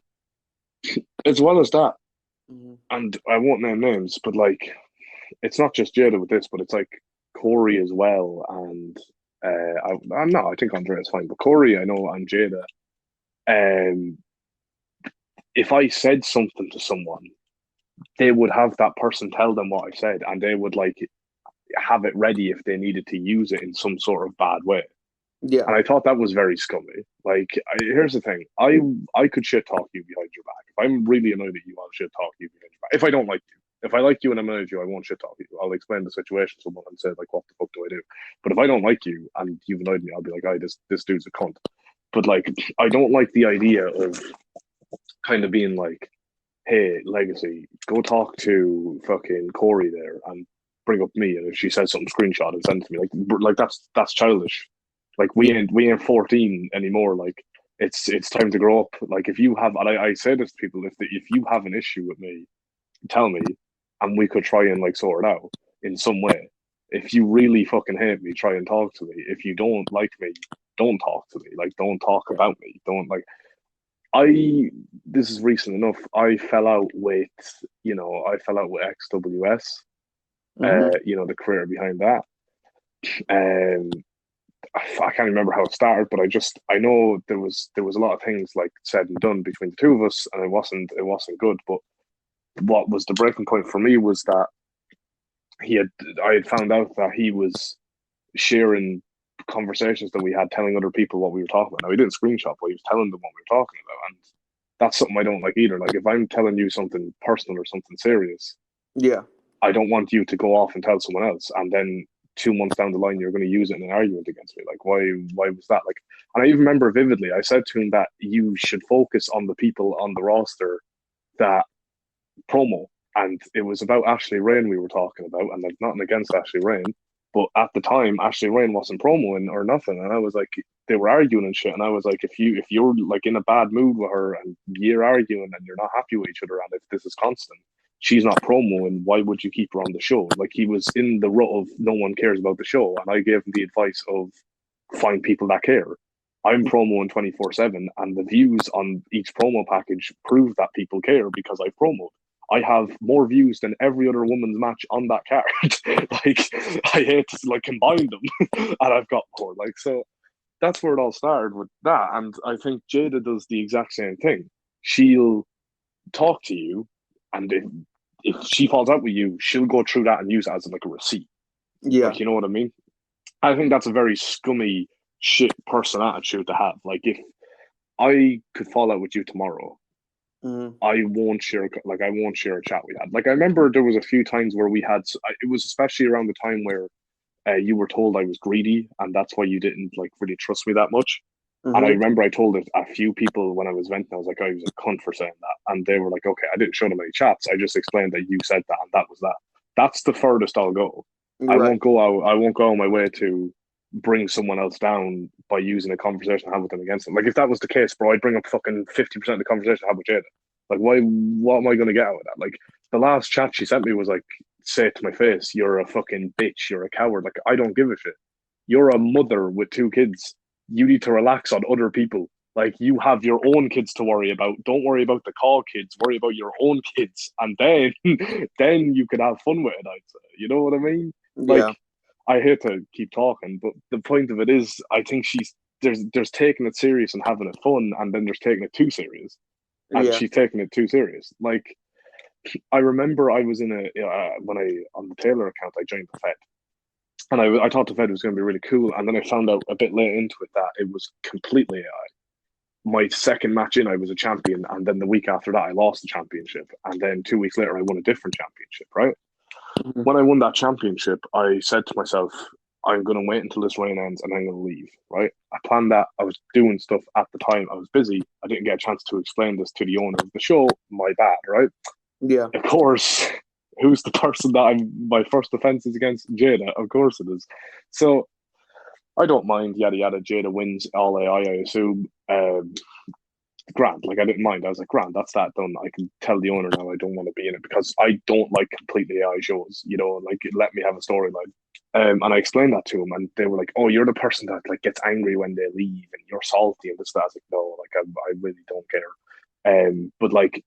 as well as that, hmm and I won't name names, but like, it's not just Jada with this, but it's like Corey as well. And I'm not, I think Andrea's fine, but Corey, I know, and Jada. Um, if I said something to someone, they would have that person tell them what I said, and they would like have it ready if they needed to use it in some sort of bad way. yeah, And I thought that was very scummy. Like, here's the thing: I could shit talk you behind your back. If I'm really annoyed at you, I'll shit talk you behind your back. If I don't like you, if I like you and I'm annoyed at you, I won't shit talk you. I'll explain the situation to someone and say like, "What the fuck do I do?" But if I don't like you and you've annoyed me, I'll be like, "I this dude's a cunt." But like, I don't like the idea of kind of being like, hey, Legacy, go talk to fucking Corey there and bring up me. And if she says something, screenshot and send it to me. Like that's childish. Like yeah, we ain't 14 anymore. Like it's time to grow up. Like if you have, and I say this to people, if you have an issue with me, tell me, and we could try and like sort it out in some way. If you really fucking hate me, try and talk to me. If you don't like me, don't talk to me. Like don't talk yeah. about me. Don't like I this is recent enough. I fell out with XWS. hmm The career behind that. Um, I can't remember how it started, but I know there was a lot of things like said and done between the two of us, and it wasn't good. But what was the breaking point for me was that he had I had found out that he was sharing conversations that we had, telling other people what we were talking about. Now he didn't screenshot, but he was telling them what we were talking about, and that's something I don't like either. Like if I'm telling you something personal or something serious, Yeah, I don't want you to go off and tell someone else, and then 2 months down the line you're going to use it in an argument against me. Like why was that? Like, and I even remember vividly, I said to him that you should focus on the people on the roster that promo, and it was about Ashley Rain we were talking about, and there's nothing against Ashley Rain, but at the time Ashley Rain wasn't promoing or nothing, and I was like, they were arguing and shit, and I was like, if you're like in a bad mood with her and you're arguing and you're not happy with each other, and if this is constant, she's not promoing, why would you keep her on the show? Like he was in the rut of no one cares about the show, and I gave him the advice of find people that care. I'm promoing 24/7, and the views on each promo package prove that people care because I promote. I have more views than every other women's match on that card. Like I hate to like combine them, and I've got more. Like so, that's where it all started with that. And I think Jada does the exact same thing. She'll talk to you, and if she falls out with you, she'll go through that and use it as like a receipt. yeah, Like you know what I mean? I think that's a very scummy shit person attitude to have. Like if I could fall out with you tomorrow, hmm I won't share a chat we had. Like I remember there was a few times where we had. It was especially around the time where you were told I was greedy, and that's why you didn't like really trust me that much. And I hmm remember I told a few people when I was venting, I was like, I was a cunt for saying that, and they were like, okay, I didn't show them any chats. I just explained that you said that, and that was that. That's the furthest I'll go. I right, won't go out. I won't go on my way to bring someone else down by using a conversation I have with them against them. Like if that was the case, bro, I'd bring up fucking 50% of the conversation I have with Jada. Like why? What am I going to get out of that? Like the last chat she sent me was like, say it to my face, you're a fucking bitch, you're a coward. Like I don't give a shit. You're a mother with 2 kids. You need to relax on other people. Like you have your own kids to worry about. Don't worry about the call kids. Worry about your own kids, and then then you can have fun with it. I'd say. You know what I mean? Like yeah, I hate to keep talking, but the point of it is, I think there's taking it serious and having it fun, and then there's taking it too serious, and yeah, she's taking it too serious. Like I remember I was in when I on the Taylor account I joined the Fed, and I thought the Fed was going to be really cool, and then I found out a bit late into it that it was completely AI. my second match in, I was a champion, and then the week after that, I lost the championship, and then 2 weeks later, I won a different championship. Right Mhm. when I won that championship, I said to myself, I'm going to wait until this reign ends and I'm going to leave, right? I planned that. I was doing stuff at the time. I was busy. I didn't get a chance to explain this to the owner of the show. My bad, right? Yeah. Of course, who's the person that my first offense is against? Jada. Of course it is. So I don't mind, yada, yada. Jada wins all AI, I assume. Grand. Like, I didn't mind. I was like, grand, that's that done. I can tell the owner now I don't want to be in it because I don't like completely AI shows, like, let me have a storyline. And I explained that to them, and they were like, "Oh, you're the person that like gets angry when they leave, and you're salty and this." That. I was like, "No, like I really don't care." But like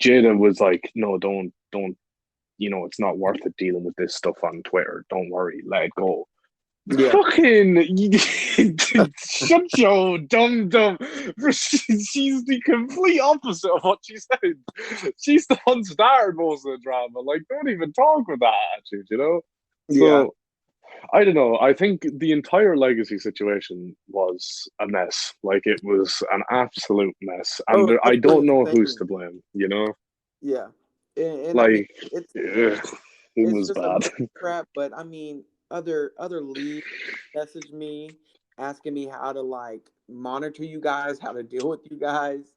Jada was like, "No, don't. It's not worth it dealing with this stuff on Twitter. Don't worry, let it go." Yeah. Fucking shut your dumb. She's the complete opposite of what she said. She's the one started most of the drama. Like, don't even talk with that attitude. Yeah. So I don't know. I think the entire legacy situation was a mess. Like, it was an absolute mess, and Oh, I don't absolutely know who's insane. to blame. Yeah. And I mean, Like, it's ugh, it it's was just a bad. mess crap. But I mean, other leagues messaged me asking me how to like monitor you guys, how to deal with you guys.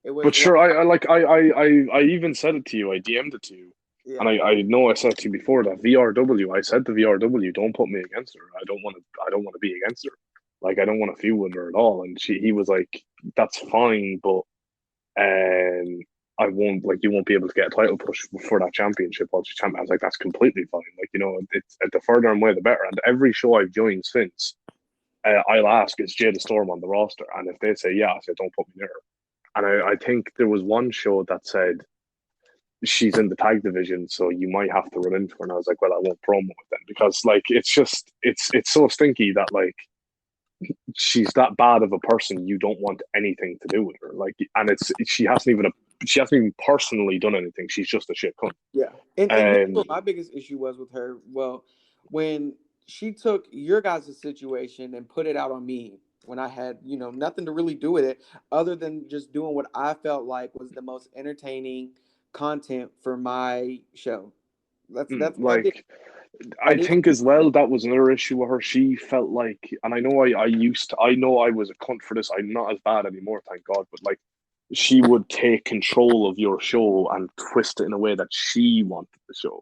It was But sure, I even said it to you. I DM'd it to you, and yeah, I know I said to you before that VRW. I said to VRW, don't put me against her. I don't want to be against her. Like, I don't want to feud with her at all. And he was like, that's fine, but I won't, like, you won't be able to get a title push for that championship while she's champion. I was like, that's completely fine. Like, it's the further I'm away, the better. And every show I've joined since, I'll ask, is Jada Storm on the roster? And if they say yeah, I say, don't put me near her. And I think there was one show that said she's in the tag division, so you might have to run into her. And I was like, well, I won't promo it then because like it's so stinky that like she's that bad of a person. You don't want anything to do with her. Like, and she hasn't even personally done anything. She's just a shit cunt. yeah. And here's And what my biggest issue was with her. Well, when she took your guys' situation and put it out on me when I had, nothing to really do with it other than just doing what I felt like was the most entertaining content for my show. That's what I did. like I I didn't think as well that was another issue with her. She felt like, and I know I know I was a cunt for this. I'm not as bad anymore, thank God. But like, she would take control of your show and twist it in a way that she wanted the show.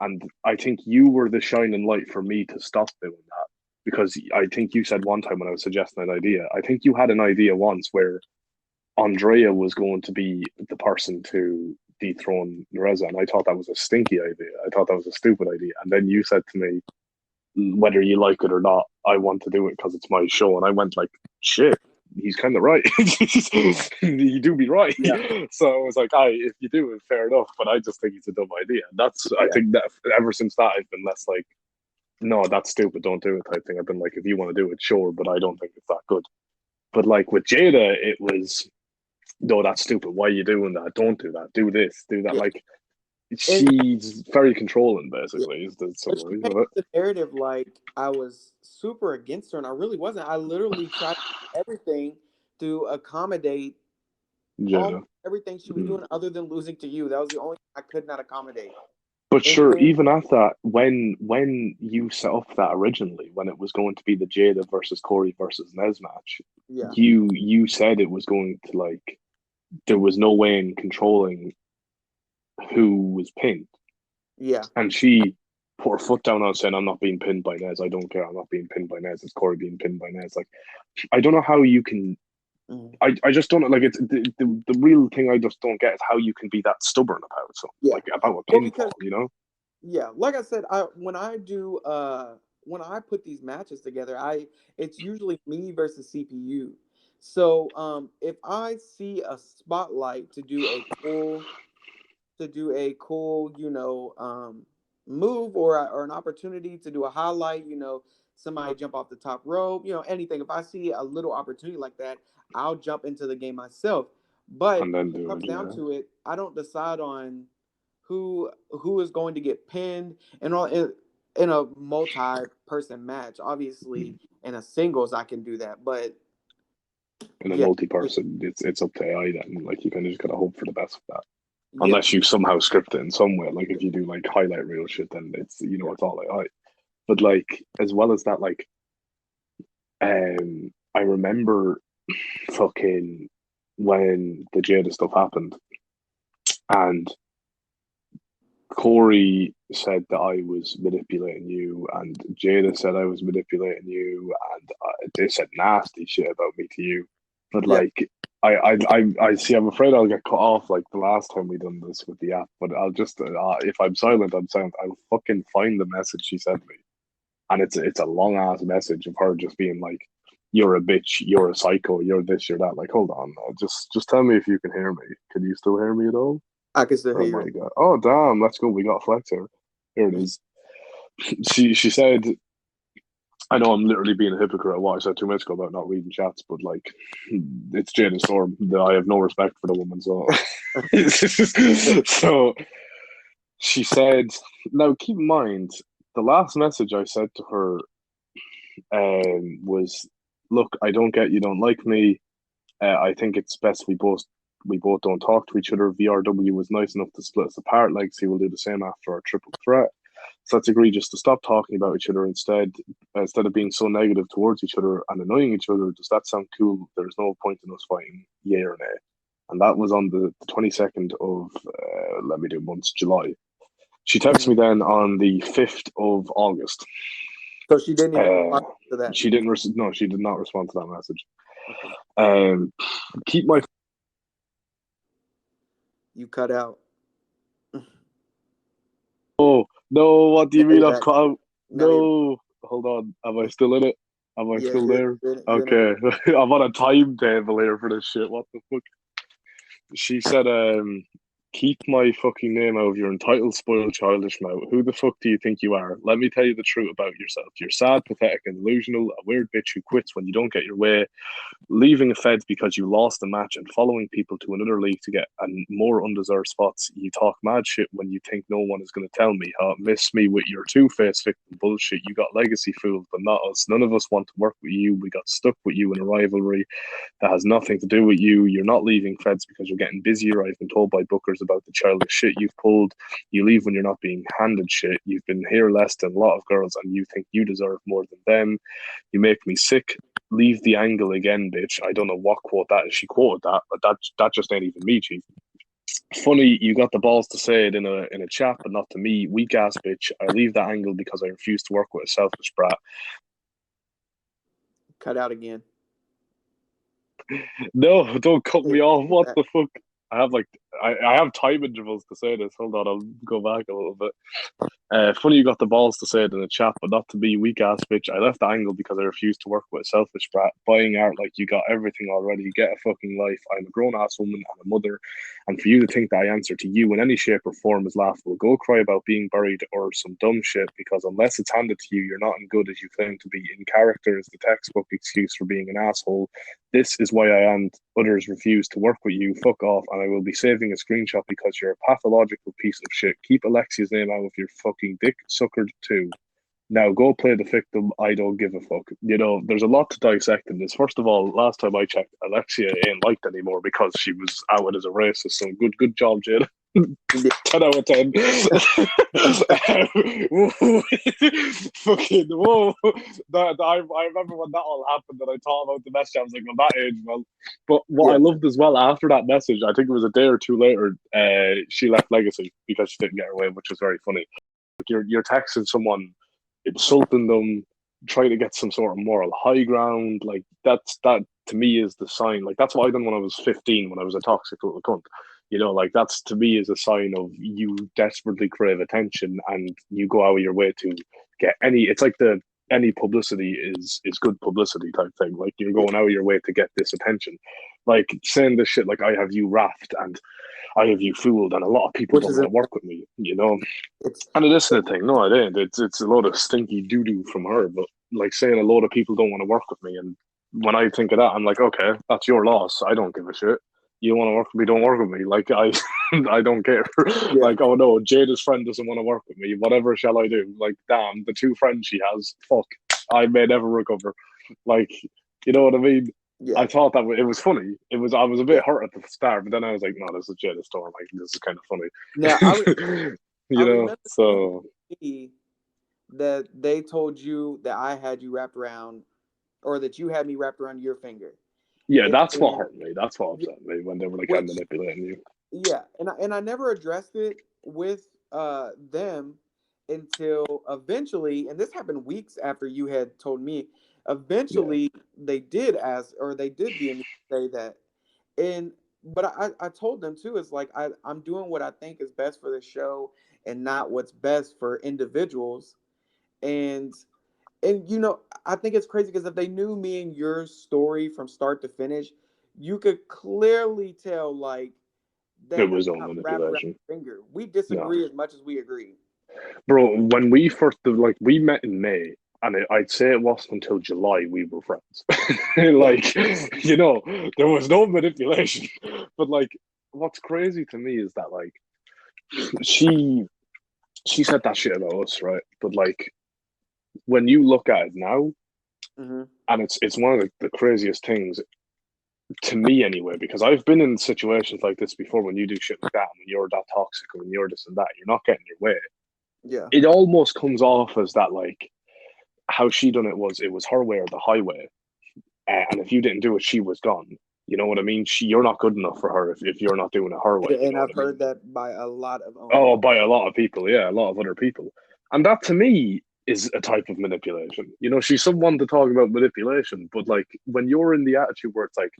And I think you were the shining light for me to stop doing that. Because I think you said one time when I was suggesting an idea, I think you had an idea once where Andrea was going to be the person to dethrone Nerezza, and I thought that was a stinky idea. I thought that was a stupid idea. And then you said to me, whether you like it or not, I want to do it because it's my show. And I went like, shit, he's kind of right. You do be right. yeah, So I was like, if you do it, fair enough. But I just think it's a dumb idea. I yeah. think that ever since that, I've been less like, no, that's stupid. Don't do it type thing. I've been like, if you want to do it, sure, but I don't think it's that good. But like with Jada, it was, no, that's stupid. Why are you doing that? Don't do that. Do this, do that. Yeah. Like, And she's very controlling, yeah. basically, is the But she summary of painted it. the narrative like I was super against her, and I really wasn't. I literally tried everything to accommodate Jada. almost everything she was Mm. doing, other than losing to you. That was the only thing I could not accommodate. But And sure, then, even at that, when you set up that originally, when it was going to be the Jada versus Corey versus Nez match, yeah, you said it was going to, like, there was no way in controlling who was pinned. yeah, And she put her foot down on saying, I'm not being pinned by Nez. I don't care. I'm not being pinned by Nez. It's Corey being pinned by Nez. Like, I don't know how you can. mm, I just don't like it's the real thing I just don't get is how you can be that stubborn about something, yeah. like about a Well, because pinfall. yeah, like I said, when I put these matches together, it's usually me versus CPU. So if I see a spotlight to do a cool, move or an opportunity to do a highlight, somebody jump off the top rope, anything. If I see a little opportunity like that, I'll jump into the game myself. But And then when it do comes it, down yeah. to it, I don't decide on who is going to get pinned and all in a multi-person match. Obviously, in a singles, I can do that, but In a Yeah. multi-person, it's up to AI then. Like, you kind of just gotta hope for the best of that. Yeah. Unless you somehow script it in some way. Like, if you do like highlight reel shit, then it's it's all AI. But like, as well as that, like, I remember fucking when the Jada stuff happened, and Corey said that I was manipulating you, and Jada said I was manipulating you, and they said nasty shit about me to you. But Yeah. like, I see. I'm afraid I'll get cut off like the last time we done this with the app. But I'll just, if I'm silent, I'm silent. I'll fucking find the message she sent me, and it's a long ass message of her just being like, "You're a bitch. You're a psycho. You're this. You're that." Like, hold on, just tell me if you can hear me. Can you still hear me at all? I can still Oh hear my you. god! Oh damn! Let's go. We got Flex here. Here it is. She said, "I know I'm literally being a hypocrite at what I said 2 minutes ago about not reading chats, but like, it's Jane and Storm. I have no respect for the woman." So, so she said, "Now keep in mind, the last message I said to her was, look, I don't get you don't like me. I think it's best we both don't talk to each other. VRW was nice enough to split us apart. Legacy will do the same after our triple threat. So let's agree just to stop talking about each other instead of being so negative towards each other and annoying each other. Does that sound cool? There's no point in us fighting, yay or nay." And that was on the 22nd of, let me do months, July. She texted me then on the 5th of August. So she didn't even respond to that. She didn't. No, she did not respond to that message. Okay. Keep my. You cut out. Oh no! What do you mean I've cut out? Now you're, No, hold on. Am I still in it? Am I yeah, still there? you're Okay, I'm on a timetable here for this shit. What the fuck? She said, "Keep my fucking name out of your entitled, spoiled, childish mouth. Who the fuck do you think you are? Let me tell you the truth about yourself. You're sad, pathetic, and delusional, a weird bitch who quits when you don't get your way, leaving a feds because you lost a match and following people to another league to get more undeserved spots. You talk mad shit when you think no one is going to tell me. Miss me with your two-faced victim bullshit. You got legacy fooled, but not us. None of us want to work with you. We got stuck with you in a rivalry that has nothing to do with you. You're not leaving feds because you're getting busier. I've been told by bookers about the childish shit you've pulled. You leave when you're not being handed shit. You've been here less than a lot of girls and you think you deserve more than them. You make me sick. Leave the angle again, bitch." I don't know what quote that is. She quoted that, but that just ain't even me, chief. "Funny, you got the balls to say it in a chat, but not to me. Weak ass bitch. I leave that angle because I refuse to work with a selfish brat." cut out again. No, don't cut me off. What the fuck? I have I have time intervals to say this. Hold on, I'll go back a little bit. "Funny you got the balls to say it in a chat, but not to me, weak ass bitch. I left the angle because I refused to work with a selfish brat. Buying art like you got everything already. Get a fucking life. I'm a grown ass woman and a mother. And for you to think that I answer to you in any shape or form is laughable. Go cry about being buried or some dumb shit, because unless it's handed to you, you're not as good as you claim to be. In character is the textbook excuse for being an asshole. This is why I and others refuse to work with you. Fuck off, and I will be saving a screenshot because you're a pathological piece of shit. Keep Alexia's name out of your fucking dick suckered too. Now go play the victim. I don't give a fuck." There's a lot to dissect in this. First of all, last time I checked, Alexia ain't liked anymore because she was outed as a racist. So good job, Jade. 10 out of 10. Fucking whoa. I remember when that all happened and I thought about the message. I was like, well, that age, well. But what I loved as well after that message, I think it was a day or two later, she left Legacy because she didn't get her way, which was very funny. You're texting someone, insulting them, trying to get some sort of moral high ground. Like that to me is the sign. Like that's what I done when I was 15, when I was a toxic little cunt. Like that's to me is a sign of you desperately crave attention and you go out of your way to get any. It's like any publicity is good publicity type thing. Like you're going out of your way to get this attention. Like saying this shit like I have you raft and I have you fooled, and a lot of people don't want to work with me, And it isn't a thing. No, it ain't. It's a lot of stinky doo doo from her. But like saying a lot of people don't want to work with me, and when I think of that, I'm like, okay, that's your loss. I don't give a shit. You want to work with me? Don't work with me. Like I don't care. Yeah. Like, oh no, Jada's friend doesn't want to work with me. Whatever shall I do? Like, damn, the two friends she has, fuck, I may never recover. Like, you know what I mean? I Yeah. thought that it was funny. I was a bit hurt at the start, but then I was like, no, this is Jada Storm. Like, this is kind of Now funny. I You know, remember you so told me that they told you that I had you wrapped around, or that you had me wrapped around your finger, yeah, that's what and hurt me. That's what yeah, upset me when they were like kind of which manipulating you. yeah, and I never addressed it with them until eventually, and this happened weeks after you had told me. Yeah, Eventually, they did ask, or they did DM me to say that, and but I told them too. It's like I'm doing what I think is best for the show, and not what's best for individuals. And I think it's crazy because if they knew me and your story from start to finish, you could clearly tell like it that that's was all not wrapped around manipulation. your finger. We No, disagree as much as we agree. bro, when we first like we met in May, and I'd say it wasn't until July we were friends. Yeah. Like, you know, there was no manipulation. But like, what's crazy to me is that like she she said that shit about us, right? But like when you look at it now, Hmm. and it's one of the craziest things to me anyway, because I've been in situations like this before when you do shit like that, when you're that toxic, and when you're this and that, you're not getting your way. Yeah. It almost comes off as that like how she done it was her way or the highway, and if you didn't do it, she was gone. You know what I mean? You're not good enough for her if you're not doing it her way. You And know what I've I mean? heard that by a lot of owners. Oh, by a lot of people, yeah, a lot of other people, and that to me is a type of manipulation. You know, she's someone to talk about manipulation, but like when you're in the attitude where it's like,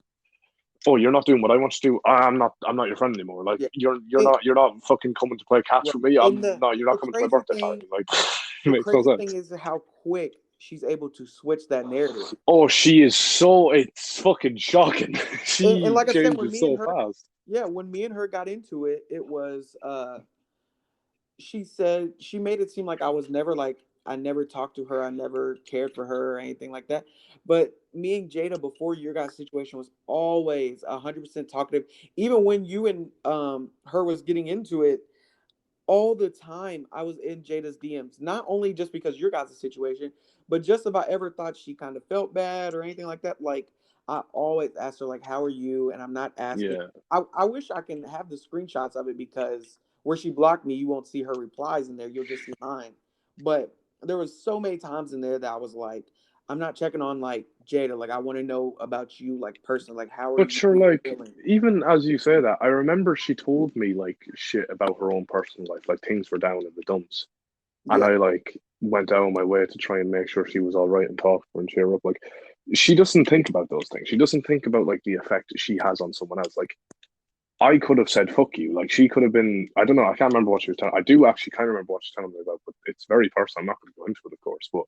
oh, you're not doing what I want to do. I'm not your friend anymore. Like Yeah. you're And, not fucking coming to play catch right. with me. And the You're not the coming to my crazy birthday thing, party. Like it the makes no crazy thing sense. is how quick she's able to switch that narrative. Oh, she is so it's fucking shocking. And She like I said, when changes me and so her, fast. yeah, when me and her got into it, it was she said she made it seem like I was never like I never talked to her, I never cared for her or anything like that. But me and Jada before your guys' situation was always 100% talkative. Even when you and her was getting into it, all the time I was in Jada's DMs. Not only just because your guys' situation, but just if I ever thought she kind of felt bad or anything like that. Like I always asked her like, "How are you?" And I'm not asking. Yeah, I wish I can have the screenshots of it because where she blocked me, you won't see her replies in there. You'll just see mine. But there was so many times in there that I was like, I'm not checking on like Jada. Like I want to know about you, like person. Like how are but you sure, like feeling? even as you say that, I remember she told me like shit about her own personal life, like things were down in the dumps, and Yeah. I like went out of my way to try and make sure she was all right and talk to her and cheer her up. Like she doesn't think about those things. She doesn't think about like the effect she has on someone else. Like I could have said fuck you. Like she could have been. I don't know. I can't remember what she was telling. I do actually kind of remember what she's telling me about, but it's very personal. I'm not going to go into it, of course. But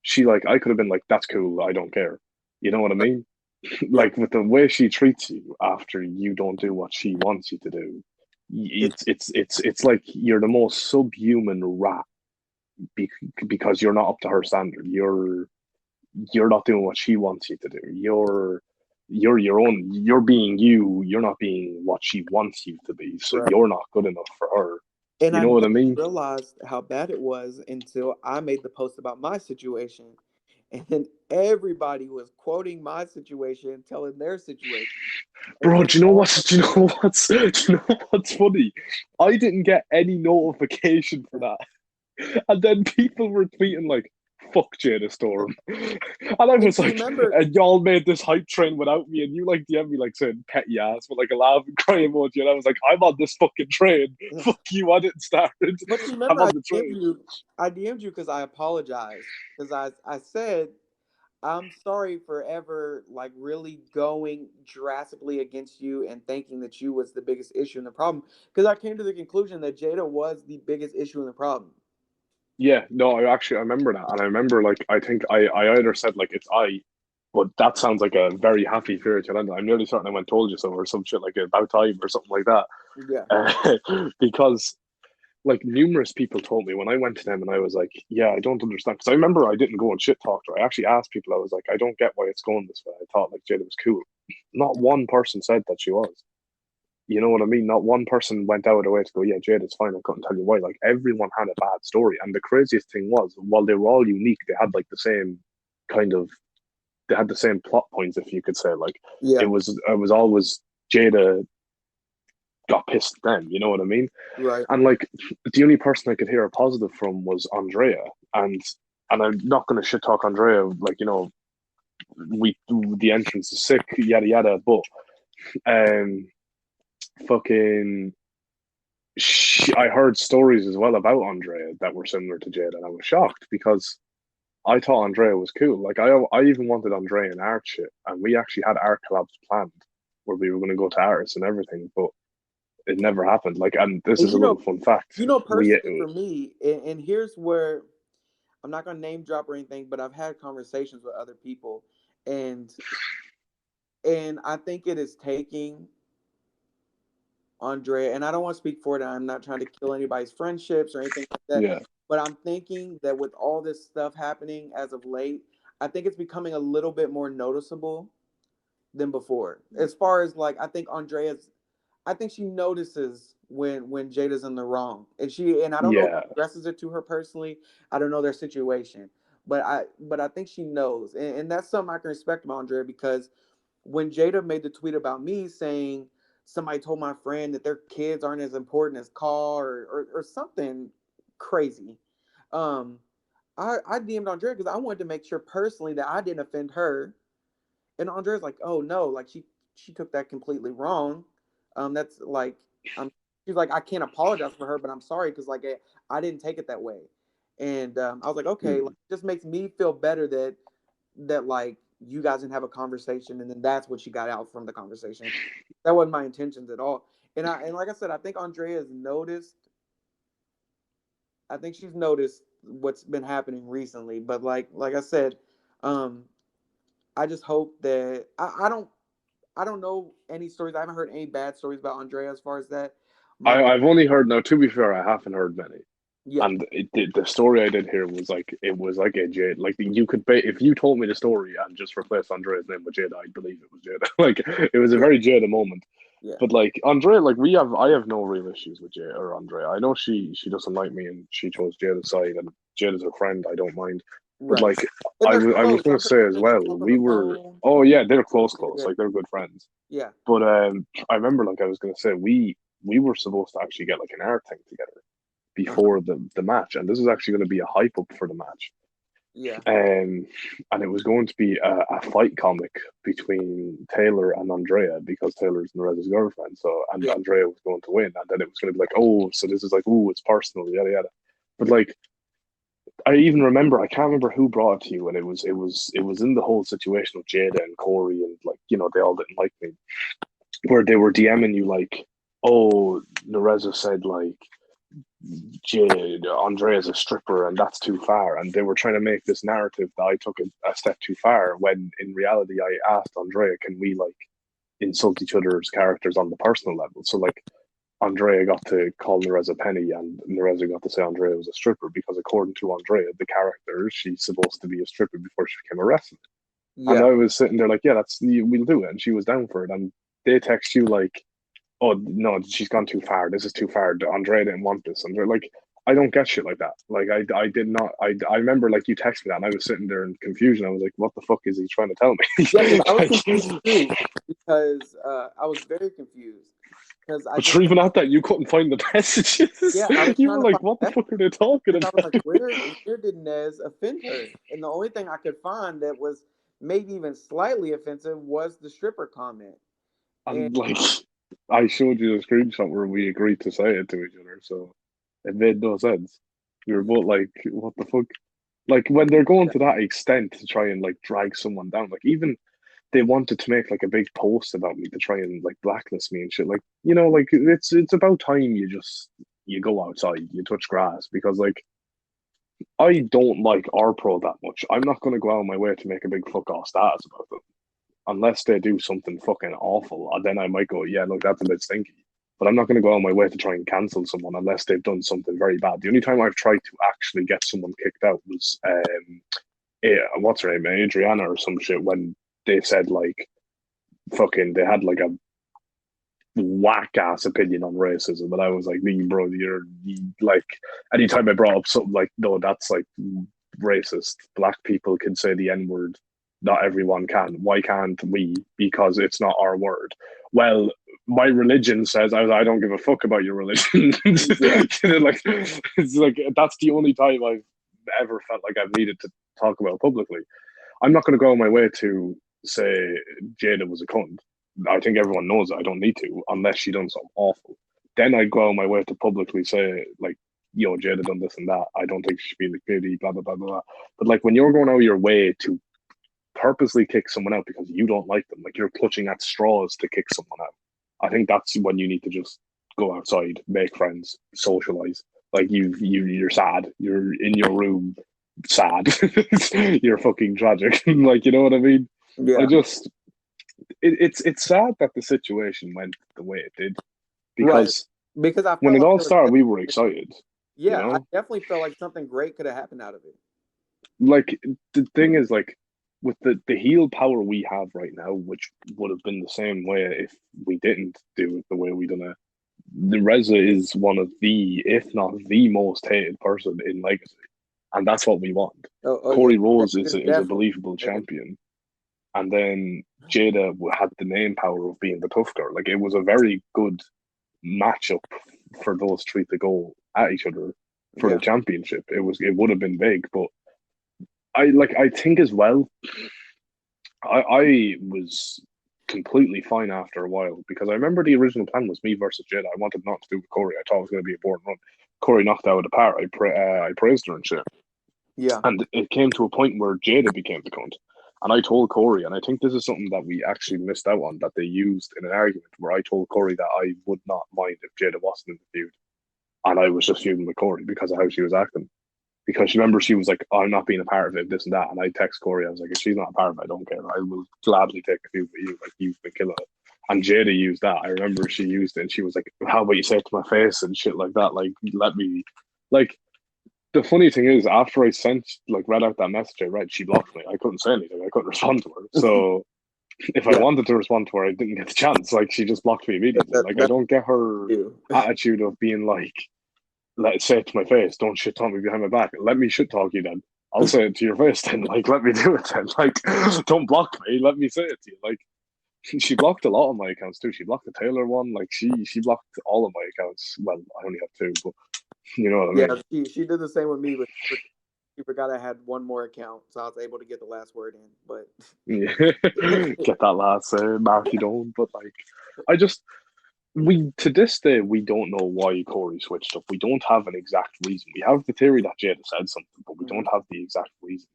she like I could have been like, "That's cool. I don't care." You know what I mean? Yeah. Like with the way she treats you after you don't do what she wants you to do, It's it's like you're the most subhuman rat be- because you're not up to her standard. You're not doing what she wants you to do. You're your own. You're being you. You're not being what she wants you to be. So right. you're not good enough for her. And You I know what I never mean? realized how bad it was until I made the post about my situation. And then everybody was quoting my situation, telling their situation. And Bro, then do you know all what? of Do you know what's? Do you know what's funny? I didn't get any notification for them. that. And then people were tweeting like, fuck Jada Storm. And I And was you like, remember, and y'all made this hype train without me. And you like DM me like saying petty ass with like a laughing cry emoji. And I was like, I'm on this fucking train. Fuck you, I didn't start it. but you I'm remember on the train. I DM'd you because I apologized. Because I said, I'm sorry for ever like really going drastically against you and thinking that you was the biggest issue in the problem. Because I came to the conclusion that Jada was the biggest issue in the problem. Yeah, no, I remember that. And I remember like I think I either said like it's I, but that sounds like a very happy spiritual ending. I'm nearly certain I went told you so or some shit like about time or something like that. Yeah. Because like numerous people told me when I went to them and I was like, yeah, I don't understand. Because I remember I didn't go and shit talk to her. I actually asked people, I was like, I don't get why it's going this way. I thought like Jada was cool. Not one person said that she was. You know what I mean? Not one person went out of the way to go, yeah, Jada's fine. I couldn't tell you why. Like everyone had a bad story. And the craziest thing was, while they were all unique, they had like the same kind of they had the same plot points, if you could say. Like Yeah. it was always Jada got pissed at them. You know what I mean? Right. And like the only person I could hear a positive from was Andrea, and I'm not going to shit talk Andrea. Like, you know, the entrance is sick, yada yada. But fucking, I heard stories as well about Andrea that were similar to Jada, and I was shocked because I thought Andrea was cool. Like I even wanted Andrea in art shit, and we actually had art collabs planned where we were going to go to artists and everything, but it never happened. Like, and this And is a little fun fact. personally for me, and here's where I'm not gonna name drop or anything, but I've had conversations with other people, and I think it is taking Andrea, and I don't want to speak for it. I'm not trying to kill anybody's friendships or anything like that. Yeah. But I'm thinking that with all this stuff happening as of late, I think it's becoming a little bit more noticeable than before. As far as like, I think she notices when Jada's in the wrong, and I don't know if Yeah. she addresses it to her personally. I don't know their situation, but I think she knows, and that's something I can respect about Andrea, because when Jada made the tweet about me saying somebody told my friend that their kids aren't as important as Carl, or something crazy, um, I DM'd Andrea because I wanted to make sure personally that I didn't offend her. And Andrea's like, oh no, like she took that completely wrong. That's like, she's like, I can't apologize for her, but I'm sorry because like I didn't take it that way. And I was like, okay, like, it just makes me feel better that like you guys didn't have a conversation, and then that's what she got out from the conversation. That wasn't my intentions at all. And like I said, I think Andrea has noticed. I think she's noticed what's been happening recently. But like I said, um, I just hope that I don't know any stories. I haven't heard any bad stories about Andrea as far as that. I've only heard, now to be fair, I haven't heard many. Yeah, And the story I did hear was like, it was like a Jade. Like, you could if you told me the story and just replaced Andrea's name with Jada, I'd believe it was Jada. Like, it was a very Jada moment. yeah, But like Andrea, like I have no real issues with Jada or Andrea. I know she doesn't like me and she chose Jada's side, and Jada's her friend. I don't mind. But right. like And they're I was close. going I'm to pretty say sure as they well, talk on we the were, phone. oh yeah, they're Yeah, close, like they're good friends. yeah. But I remember, like, I was going to say, we were supposed to actually get like an art thing together Uh-huh. before the match, and this was actually going to be a hype up for the match. Yeah, And it was going to be a fight comic between Taylor and Andrea, because Taylor's Nerezza's girlfriend. So, and yeah. Andrea was going to win, and then it was going to be like, oh, so this is like, oh, it's personal, yada yada. But like, I even remember, I can't remember who brought it to you, and it was in the whole situation of Jada and Corey, and like, you know, they all didn't like me, where they were DMing you like, oh, Nerezza said like, Andrea's a stripper and that's too far. And they were trying to make this narrative that I took a step too far, when in reality I asked Andrea, can we like insult each other's characters on the personal level? So like Andrea got to call Nerezza Penny, and Nerezza got to say Andrea was a stripper, because according to Andrea, the character, she's supposed to be a stripper before she became a wrestler. And Yeah. I was sitting there like, yeah, we'll do it. And she was down for it. And they text you like, oh no, she's gone too far. This is too far. Andrea didn't want this. And they're like, I don't get shit like that. Like I did not. I remember like you texted me that, and I was sitting there in confusion. I was like, what the fuck is he trying to tell me? Yeah, because I was confused too. Because I was very confused. Because I But just you're even at that, you couldn't find the messages. yeah, I was You trying were to like, find what the that, fuck are they talking because I was about? like, where did Nez offend her? And the only thing I could find that was maybe even slightly offensive was the stripper comment. And And like, I showed you a screenshot where we agreed to say it to each other, so it made no sense. We were both like, what the fuck? Like, when they're going to that extent to try and like drag someone down, like, even they wanted to make like a big post about me to try and like blacklist me and shit. Like, you know, like, it's about time you go outside, you touch grass, because like, I don't like our pro that much. I'm not going to go out of my way to make a big fuck off status about them, unless they do something fucking awful. And then I might go, yeah, look, that's a bit stinky. But I'm not going to go on my way to try and cancel someone unless they've done something very bad. The only time I've tried to actually get someone kicked out was, what's her name, Adriana or some shit, when they said like, fucking, they had like a whack ass opinion on racism. But I was like, bro, like, anytime I brought up something like, no, that's like racist. Black people can say the N word not everyone can. Why can't we? Because it's not our word. Well, my religion says I don't give a fuck about your religion. Like it's like that's the only time I've ever felt like I've needed to talk about publicly. I'm not going to go on my way to say Jada was a cunt. I think everyone knows that I don't need to unless she done something awful. Then I go on my way to publicly say like, yo, Jada done this and that. I don't think she should be in the community. Blah blah blah blah. But like when you're going out of your way to purposely kick someone out because you don't like them, like you're clutching at straws to kick someone out. I think that's when you need to just go outside, make friends, socialize. Like you're sad. You're in your room, sad. You're fucking tragic. Like you know what I mean? Yeah. I just it's sad that the situation went the way it did because Because I felt when it like all there was started, we were excited. yeah, You know? I definitely felt like something great could have happened out of it. Like the thing is like with the heel power we have right now, which would have been the same way if we didn't do it the way we done it. Nerezza is one of the, if not the most hated person in Legacy, and that's what we want. Yeah, Corey Rose it's is a believable champion, and then Jada had the name power of being the tough girl. Like it was a very good matchup for those three to go at each other for the championship. It would have been big, but I think as well. I was completely fine after a while because I remember the original plan was me versus Jada. I wanted not to do with Corey. I thought it was going to be a boring run. Corey knocked out of the park. I praised her and shit. Yeah. And it came to a point where Jada became the cunt. And I told Corey, and I think this is something that we actually missed out on, that they used in an argument where I told Corey that I would not mind if Jada wasn't in the feud. And I was just feuding with Corey because of how she was acting. Because remember, she was like, oh, I'm not being a part of it, this and that. And I text Corey, I was like, if she's not a part of it, I don't care. I will gladly take a feud with you. Like, you've been killing it. And Jada used that. I remember she used it and she was like, how about you say it to my face and shit like that? Like, let me. Like, the funny thing is, after I read out that message I read, she blocked me. I couldn't say anything. I couldn't respond to her. So if I wanted to respond to her, I didn't get the chance. Like, she just blocked me immediately. Like, I don't get her attitude of being like, let's say it to my face, don't shit talk me behind my back. Let me shit talk you then. I'll say it to your face then. Like, let me do it then. Like, don't block me. Let me say it to you. Like, she blocked a lot of my accounts too. She blocked the Taylor one. Like, she blocked all of my accounts. Well, I only have two, but you know what I mean. Yeah, she did the same with me, but she forgot I had one more account, so I was able to get the last word in. But yeah, get that last mark you don't. But like, we to this day we don't know why Corey switched up. We don't have an exact reason. We have the theory that Jada said something, but we don't have the exact reason.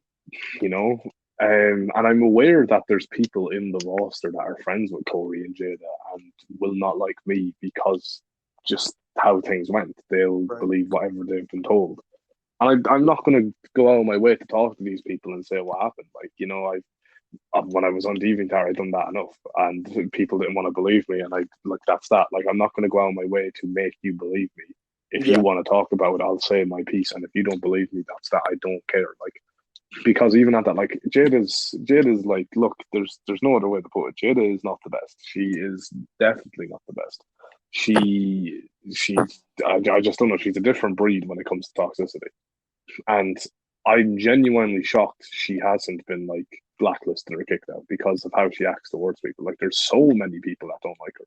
You know, and I'm aware that there's people in the roster that are friends with Corey and Jada and will not like me because just how things went. They'll believe whatever they've been told. And I'm not going to go out of my way to talk to these people and say what happened. Like, you know, when I was on DeviantArt, I'd done that enough, and people didn't want to believe me, and that's that. Like, I'm not going to go out of my way to make you believe me. If you want to talk about it, I'll say my piece, and if you don't believe me, that's that. I don't care. Like, because even at that, like Jada's like, look, there's no other way to put it. Jada is not the best. She is definitely not the best. I just don't know. She's a different breed when it comes to toxicity, and I'm genuinely shocked she hasn't been like blacklisted or kicked out because of how she acts towards people. Like, there's so many people that don't like her.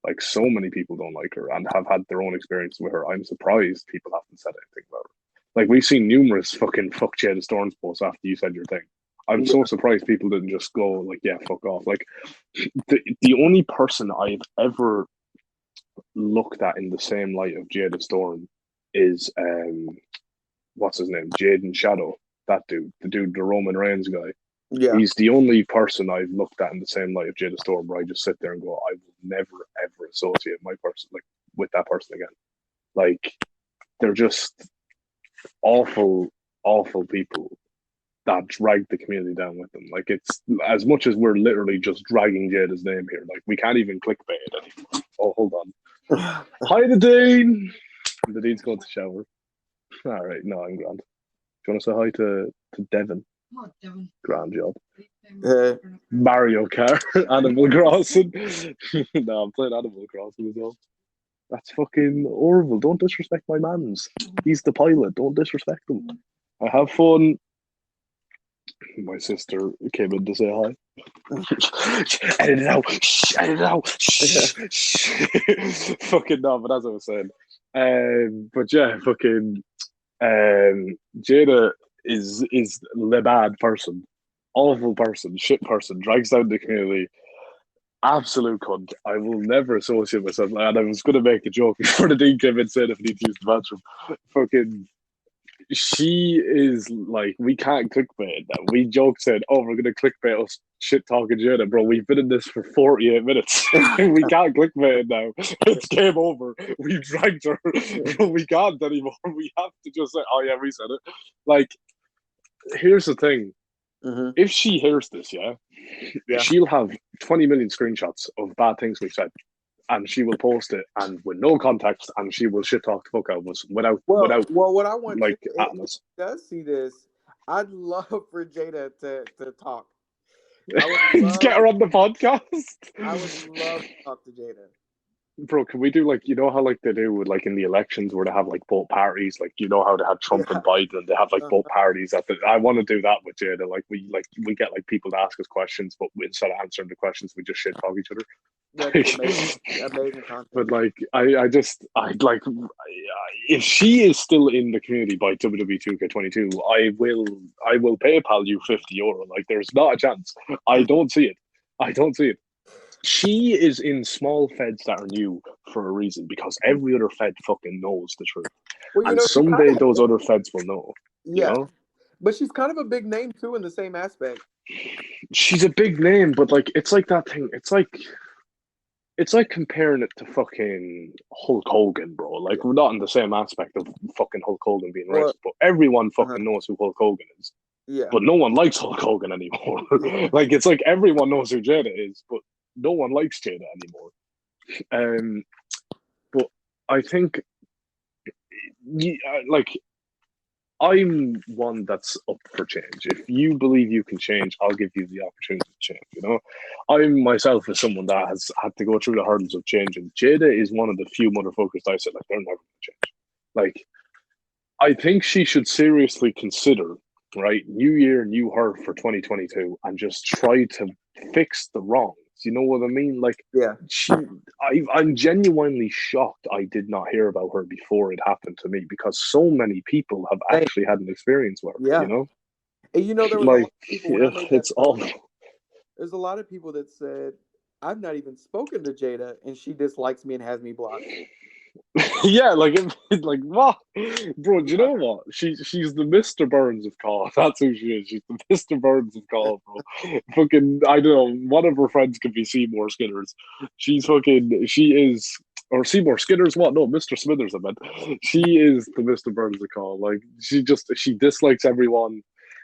Like, so many people don't like her and have had their own experience with her. I'm surprised people haven't said anything about her. Like, we've seen numerous fucking fuck Jada Storms posts after you said your thing. I'm so surprised people didn't just go like, yeah, fuck off. Like, the only person I've ever looked at in the same light of Jada Storm is what's his name? Jaden Shadow. That dude, the Roman Reigns guy. Yeah. He's the only person I've looked at in the same light of Jada Storm where I just sit there and go, I will never ever associate my person with that person again. Like, they're just awful, awful people that drag the community down with them. Like, it's as much as we're literally just dragging Jada's name here. Like, we can't even clickbait it anymore. Oh, hold on. Hi, the Dean. The Dean's going to shower. All right, no, I'm grand. Do you want to say hi to Devin? Oh, Devin. Grand job. Mario Kart, Animal Crossing. No, I'm playing Animal Crossing as well. That's fucking horrible. Don't disrespect my mans. He's the pilot. Don't disrespect him. I have fun. My sister came in to say hi. Edit it out. Shh, edit it out. Shh, shh. Fucking no, but as I was saying, but yeah, fucking Jada is the bad person, awful person, shit person, drags down the community. Absolute cunt. I will never associate myself. And I was going to make a joke before the Dean came in and said if I need to use the bathroom. Fucking, she is like, we can't clickbait now. We joked, said, oh, we're going to clickbait us shit talking Jada. Bro, we've been in this for 48 minutes. We can't clickbait it now. It's game over. We dragged her. Bro, we can't anymore. We have to just say, oh, yeah, we said it. Like, here's the thing. Mm-hmm. If she hears this, yeah, she'll have 20 million screenshots of bad things we've said, and she will post it, and with no context, and she will shit talk the fuck out of us without what I want like to, at us. does see this. I'd love for Jada to talk. Get her on the podcast. I would love to talk to Jada. Bro, can we do like, you know how like they do with like in the elections where they have like both parties, like you know how they had Trump and Biden, and they have like both parties at the, I want to do that with Jada. Like we get like people to ask us questions, but instead of answering the questions, we just shit talk each other. That's amazing content. But like I'd like if she is still in the community by WWE 2K22, I will PayPal you €50. Like there's not a chance. I don't see it. She is in small feds that are new for a reason, because every other fed fucking knows the truth. Well, and someday those other feds will know. Yeah. You know? But she's kind of a big name too in the same aspect. She's a big name, but like it's like that thing. It's like comparing it to fucking Hulk Hogan, bro. Like we're not in the same aspect of fucking Hulk Hogan being rich, but everyone fucking knows who Hulk Hogan is. Yeah. But no one likes Hulk Hogan anymore. Like it's like everyone knows who Jada is, but no one likes Jada anymore. But I think, like, I'm one that's up for change. If you believe you can change, I'll give you the opportunity to change. You know, I myself is someone that has had to go through the hurdles of change, and Jada is one of the few motherfuckers that I said like they're never going to change. Like, I think she should seriously consider, right, new year, new her for 2022, and just try to fix the wrongs. You know what I mean? Like, yeah, I'm genuinely shocked I did not hear about her before it happened to me, because so many people have actually had an experience with her. Yeah. You know? And you know, there was like, a lot of people when I made it's awful. There's a lot of people that said, I've not even spoken to Jada, and she dislikes me and has me blocked. Yeah, like what, bro? Do you know what? She's the Mr. Burns of call. That's who she is. She's the Mr. Burns of call, bro. Fucking, I don't know. One of her friends could be Seymour Skinners. She is, or Seymour Skinners. What? No, Mr. Smithers. I meant. She is the Mr. Burns of call. Like she dislikes everyone.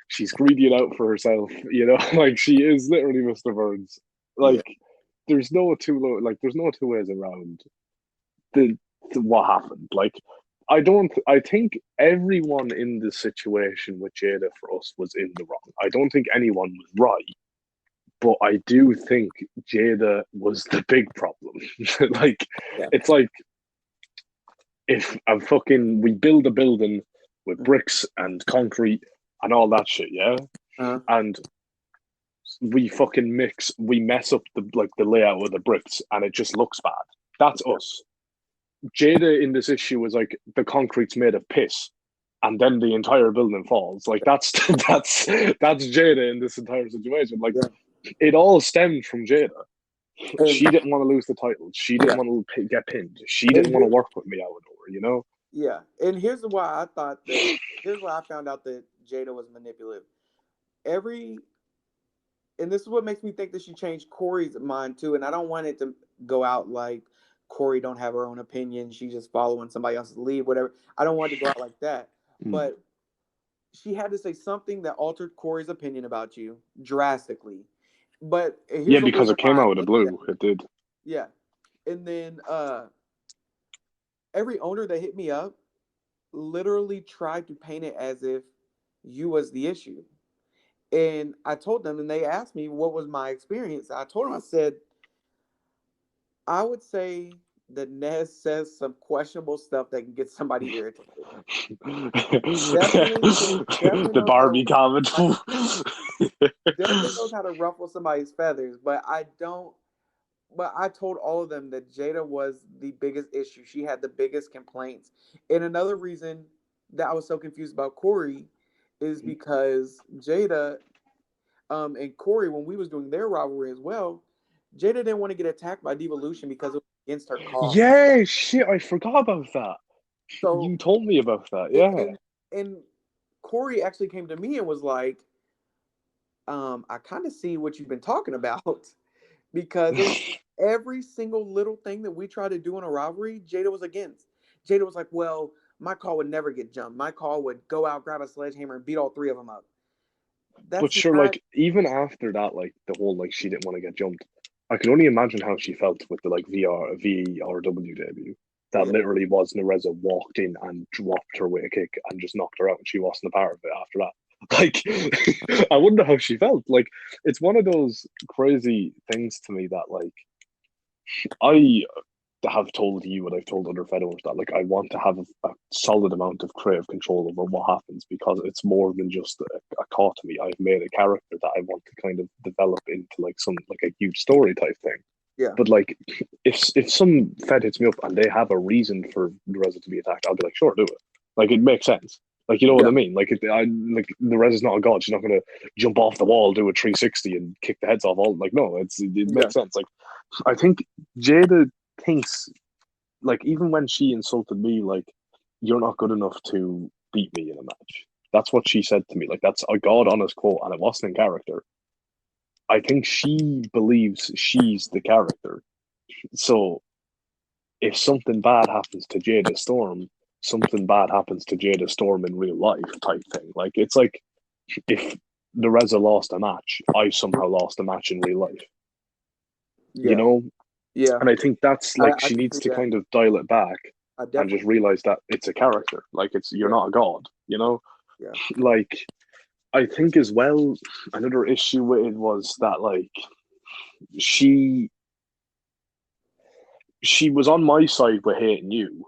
She's greedy and out for herself. You know, like she is literally Mr. Burns. Like there's no two ways around what happened. Like I think everyone in the situation with Jada for us was in the wrong. I don't think anyone was right, but I do think Jada was the big problem. Like it's like if we build a building with bricks and concrete and all that shit, and we mess up the layout of the bricks and it just looks bad. That's us. Jada in this issue was like the concrete's made of piss, and then the entire building falls. Like that's Jada in this entire situation. Like it all stemmed from Jada. She didn't want to lose the title. She didn't want to get pinned. She didn't want to work with me out over. You know. Yeah, and here's why I found out that Jada was manipulative. And this is what makes me think that she changed Corey's mind too. And I don't want it to go out like Corey don't have her own opinion. She's just following somebody else's lead, whatever. I don't want it to go out like that. But she had to say something that altered Corey's opinion about you drastically. But because it came out of the blue. It did. Yeah. And then every owner that hit me up literally tried to paint it as if you was the issue. And I told them, and they asked me what was my experience. I told them, I said, I would say that Nez says some questionable stuff that can get somebody irritated. The Barbie comment. Definitely knows how to ruffle somebody's feathers, but I don't. But I told all of them that Jada was the biggest issue. She had the biggest complaints. And another reason that I was so confused about Corey is because Jada and Corey, when we was doing their rivalry as well, Jada didn't want to get attacked by Devolution because it was against her cause. Yeah, shit, I forgot about that. So You told me about that, yeah. and Corey actually came to me and was like, I kind of see what you've been talking about because it was every single little thing that we tried to do in a rivalry, Jada was against. Jada was like, well, my call would never get jumped. My call would go out, grab a sledgehammer, and beat all three of them up. But sure, not... like, even after that, like, the whole, like, she didn't want to get jumped, I could only imagine how she felt with the, like, VRW debut. That literally was Nerezza walked in and dropped her with a kick and just knocked her out, and she wasn't a part of it after that. Like, I wonder how she felt. Like, it's one of those crazy things to me that, like, I have told you and I've told other fellows that, like, I want to have a solid amount of creative control over what happens because it's more than just a caught me. I've made a character that I want to kind of develop into like some like a huge story type thing. Yeah. But like, if some fed hits me up and they have a reason for Nerezza to be attacked, I'll be like, sure, do it. Like, it makes sense. Like, you know what I mean? Like, like Nerezza's not a god. She's not going to jump off the wall, do a 360, and kick the heads off all. Like, no, it makes sense. Like, I think Jada thinks, like, even when she insulted me, like, you're not good enough to beat me in a match. That's what she said to me. Like, that's a god honest quote, and it wasn't in character. I think she believes she's the character. So if something bad happens to Jada Storm, something bad happens to Jada Storm in real life type thing. Like, it's like if Nerezza lost a match, I somehow lost a match in real life. Yeah. You know? Yeah. And I think that's like she needs to kind of dial it back and just realize that it's a character. Like, you're not a god, you know? Yeah. Like, I think as well, another issue with it was that, like, she was on my side with hating you,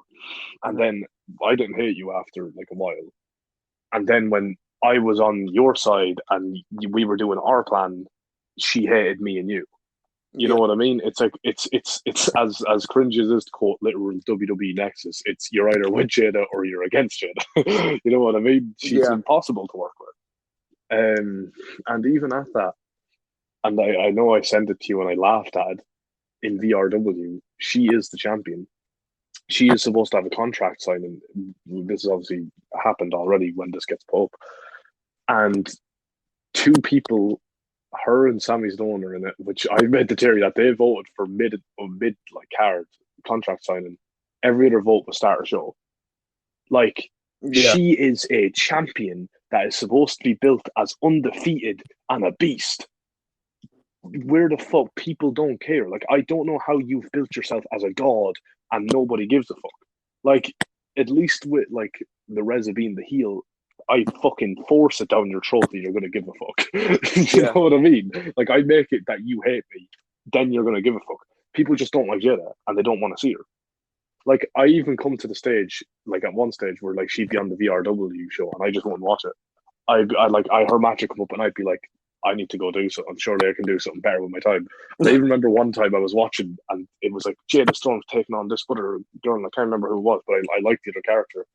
and then I didn't hate you after like a while. And then when I was on your side and we were doing our plan, she hated me and you. You know what I mean? It's like it's as cringe as this to quote literal WWE Nexus. It's you're either with Jada or you're against Jada. You know what I mean? She's impossible to work with. And even at that, and I know I sent it to you and I laughed at it, in VRW, she is the champion. She is supposed to have a contract signing. This has obviously happened already when this gets put up. And two people, her and Sami Stone, are in it, which I made the theory that they voted for mid like card contract signing. Every other vote was start a show. Like, she is a champion that is supposed to be built as undefeated and a beast. Where the fuck people don't care? Like, I don't know how you've built yourself as a god and nobody gives a fuck. Like, at least with like Nerezza being the heel, I fucking force it down your throat that you're gonna give a fuck. You know what I mean? Like, I make it that you hate me, then you're gonna give a fuck. People just don't like Jada and they don't want to see her. Like, I even come to the stage, like at one stage where like she'd be on the VRW show and I just wouldn't watch it. Her match would come up and I'd be like, I need to go do something. Surely I can do something better with my time. And I even remember one time I was watching and it was like Jada Storm's taking on this other girl. And I can't remember who it was, but I liked the other character.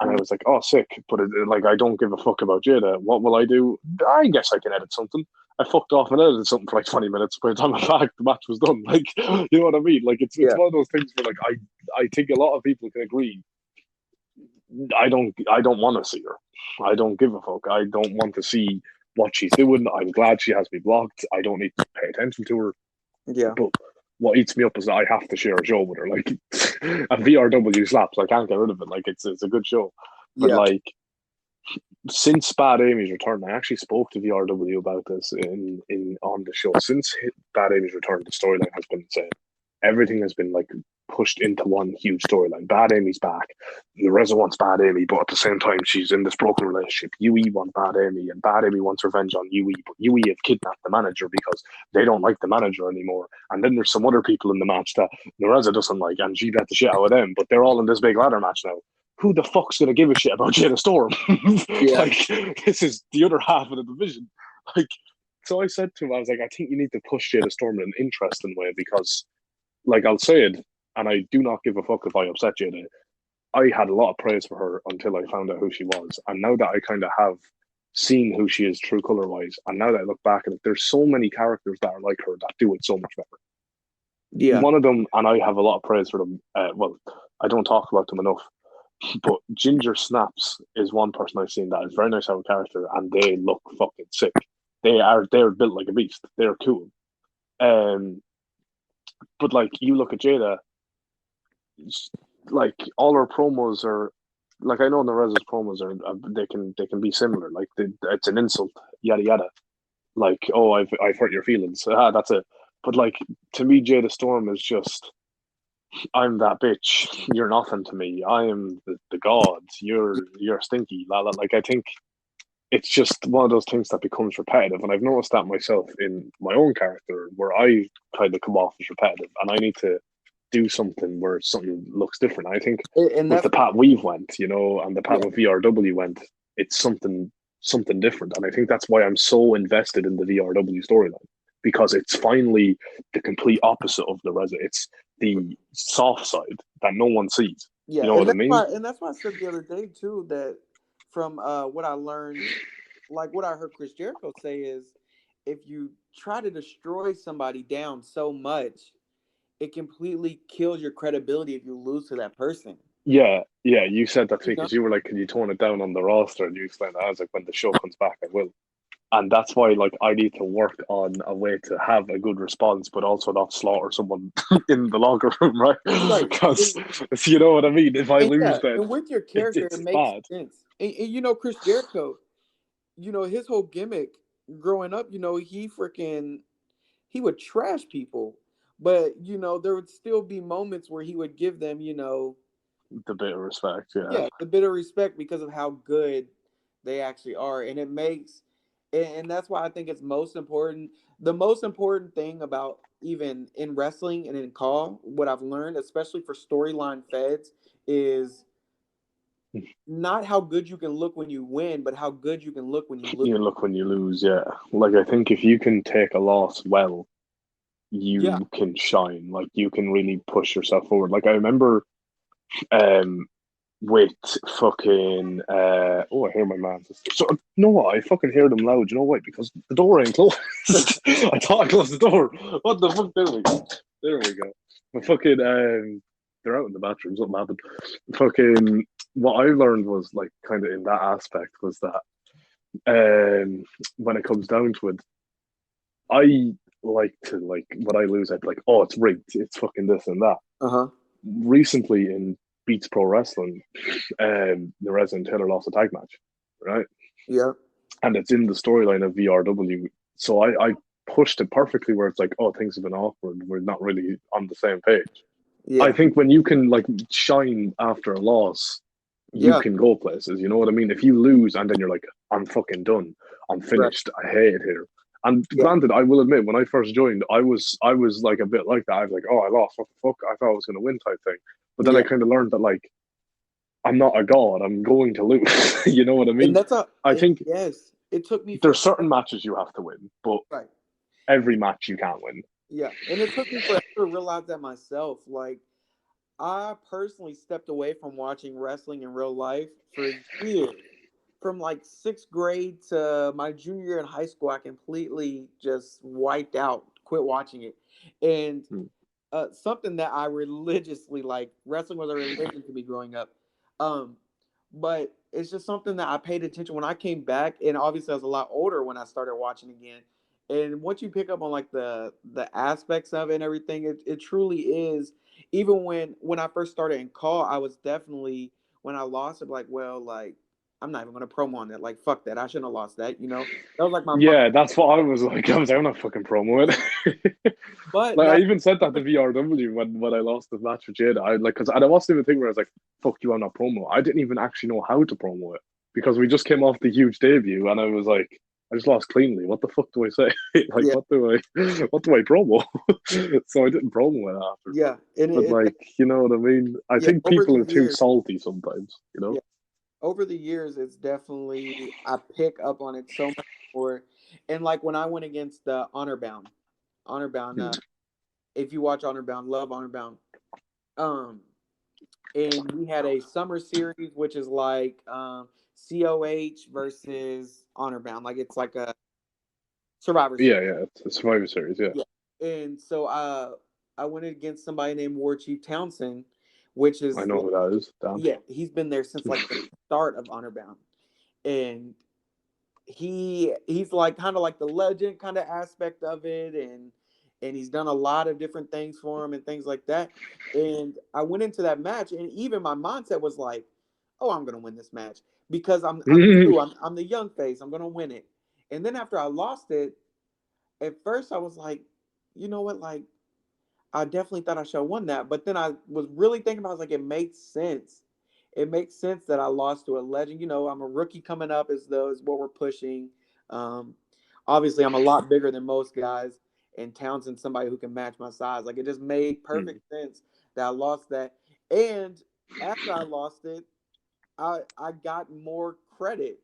And I was like, oh, sick. But like, I don't give a fuck about Jada. What will I do? I guess I can edit something. I fucked off and edited something for like 20 minutes. By the time I'm back, the match was done. Like, you know what I mean? Like, it's one of those things where like I think a lot of people can agree. I don't want to see her. I don't give a fuck. I don't want to see what she's doing. I'm glad she has me blocked. I don't need to pay attention to her. Yeah. But what eats me up is that I have to share a show with her. Like, a VRW slaps. I can't get rid of it. Like, it's a good show. But like, since Bad Amy's return, I actually spoke to VRW about this in on the show. Since Bad Amy's return, the storyline has been insane. everything has been like pushed into one huge storyline. Bad Amy's back. Nerezza wants Bad Amy, but at the same time, she's in this broken relationship. Yui wants Bad Amy, and Bad Amy wants revenge on Yui, but Yui have kidnapped the manager because they don't like the manager anymore. And then there's some other people in the match that Nerezza doesn't like, and she bet the shit out of them, but they're all in this big ladder match now. Who the fuck's gonna give a shit about Jada Storm? Yeah. Like, this is the other half of the division. Like, so I said to him, I was like, I think you need to push Jada Storm in an interesting way because, like, I'll say it, and I do not give a fuck if I upset Jada. I had a lot of praise for her until I found out who she was. And now that I kind of have seen who she is true color wise, and now that I look back at it, there's so many characters that are like her that do it so much better. Yeah. One of them, and I have a lot of praise for them. Well, I don't talk about them enough, but Ginger Snaps is one person I've seen that is very nice out of character, and they look fucking sick. They're built like a beast. They're cool. But like you look at Jada, like all her promos are like, I know Nerezza's promos are they can be similar. Like it's an insult, yada yada. Like, oh, I've hurt your feelings. That's it. But like, to me, Jada Storm is just, I'm that bitch. You're nothing to me. I am the god. You're stinky. La la. Like, I think it's just one of those things that becomes repetitive, and I've noticed that myself in my own character, where I kind of come off as repetitive, and I need to do something where something looks different. I think And with that's the Pat Weave went, you know, and the Pat Yeah. with VRW went, it's something different, and I think that's why I'm so invested in the VRW storyline, because it's finally the complete opposite of the Nerezza. It's the soft side that no one sees. Yeah, You know what I mean? and that's why I said the other day too that from what I learned, like what I heard Chris Jericho say is, if you try to destroy somebody down so much, it completely kills your credibility if you lose to that person. Yeah, yeah. You said that to me You know? because you were like, "Can you tone it down on the roster?" And you explained that. I was like, "When the show comes back, I will." And that's why, like, I need to work on a way to have a good response, but also not slaughter someone in the locker room, right? Right. Because you know what I mean. If I And lose, yeah, then and with your character, it's it makes bad. sense. And you know, Chris Jericho, you know, his whole gimmick growing up, you know, he would trash people, but you know, there would still be moments where he would give them, you know, The bit of respect, yeah. yeah, a bit of respect because of how good they actually are. And it makes and that's why I think it's most important. The most important thing about even in wrestling and in call, what I've learned, especially for storyline feds, is not how good you can look when you win, but how good you can look when you lose. You look when you lose, yeah. Like, I think if you can take a loss well, Yeah. you can shine. Like, you can really push yourself forward. Like, I remember um with fucking oh, I hear my man. So you know what? I fucking hear them loud. You know why? Because the door ain't closed. I thought I closed the door. What the fuck? There we go. There we go. But fucking they're out in the bathroom. Something happened. Fucking what I learned was, like, kind of in that aspect was that when it comes down to it, I like to, like, when I lose, I'd be like, oh, it's rigged. It's fucking this and that. Uh-huh. Recently in Beats Pro Wrestling, Nerezza and Taylor lost a tag match, right? Yeah. And it's in the storyline of VRW. So I pushed it perfectly where it's like, oh, things have been awkward. We're not really on the same page. Yeah. I think when you can, like, shine after a loss, you Yeah. can go places. You know what I mean? If you lose and then you're like, I'm fucking done. I'm finished. I hate it here. And Yeah. granted, I will admit, when I first joined, I was like a bit like that. I was like, oh, I lost. What the fuck? I thought I was going to win type thing. But then I Yeah. kind of learned that, like, I'm not a god. I'm going to lose. You know what I mean? And that's a I think yes. It took me there's certain matches you have to win, but right. every match you can't win. Yeah. And it took me forever to realize that myself. Like, I personally stepped away from watching wrestling in real life for years. From like sixth grade to my junior year in high school, I completely just wiped out, quit watching it. And something that I religiously, like, wrestling was a religion to me growing up. Um, but it's just something that I paid attention when I came back, and obviously I was a lot older when I started watching again. And once you pick up on like the aspects of it and everything, it truly is. Even when I first started in call, I was definitely, when I lost it, like, well, like, I'm not even gonna promo on that. Like, fuck that. I shouldn't have lost that. You know, that was like my mind. Yeah, that's what I was like. I was like, I'm not fucking promoing it. But Like I that's even said that to VRW when I lost the match with Jada. I like because I wasn't even thinking where I was like, "Fuck you, I'm not promo." I didn't even actually know how to promo it because we just came off the huge debut, and I was like, I just lost cleanly. What the fuck do I say? Like, yeah, what do I promo? So I didn't promo it after. yeah, and But like, you know what I mean? I yeah. think Over people the are too years, salty sometimes. You know? yeah, over the years, it's definitely I pick up on it so much more. And like when I went against Honor Bound. Hmm. If you watch Honor Bound, love Honor Bound. Um, and we had a summer series, which is like COH versus Honor Bound. Like it's like a Survivor Yeah, Series. yeah. It's a Survivor Series. Yeah, Yeah. And so I went against somebody named War Chief Townsend, which I is know like, who that is. Damn. yeah, he's been there since like the start of Honor Bound. And he's like kind of like the legend kind of aspect of it, and he's done a lot of different things for him and things like that. And I went into that match, and even my mindset was like, oh, I'm gonna win this match because I'm new, I'm the young face, I'm gonna win it. And then after I lost it, at first I was like, you know what, like I definitely thought I should have won that. But then I was really thinking about it, I was like, it makes sense. It makes sense that I lost to a legend. You know, I'm a rookie coming up as though is what we're pushing. Um, obviously I'm a lot bigger than most guys, and Townsend's somebody who can match my size. Like it just made perfect sense that I lost that. And after I lost it, I got more credit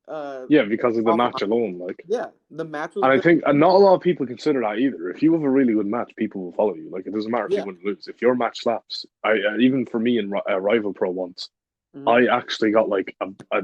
uh Yeah, because of the off of match alone. Like, yeah, the match was and I good. think and not a lot of people consider that either. If you have a really good match, people will follow you. Like, it doesn't matter if you Yeah. win or lose. If your match slaps, I even for me in Rival Pro once, Mhm. I actually got like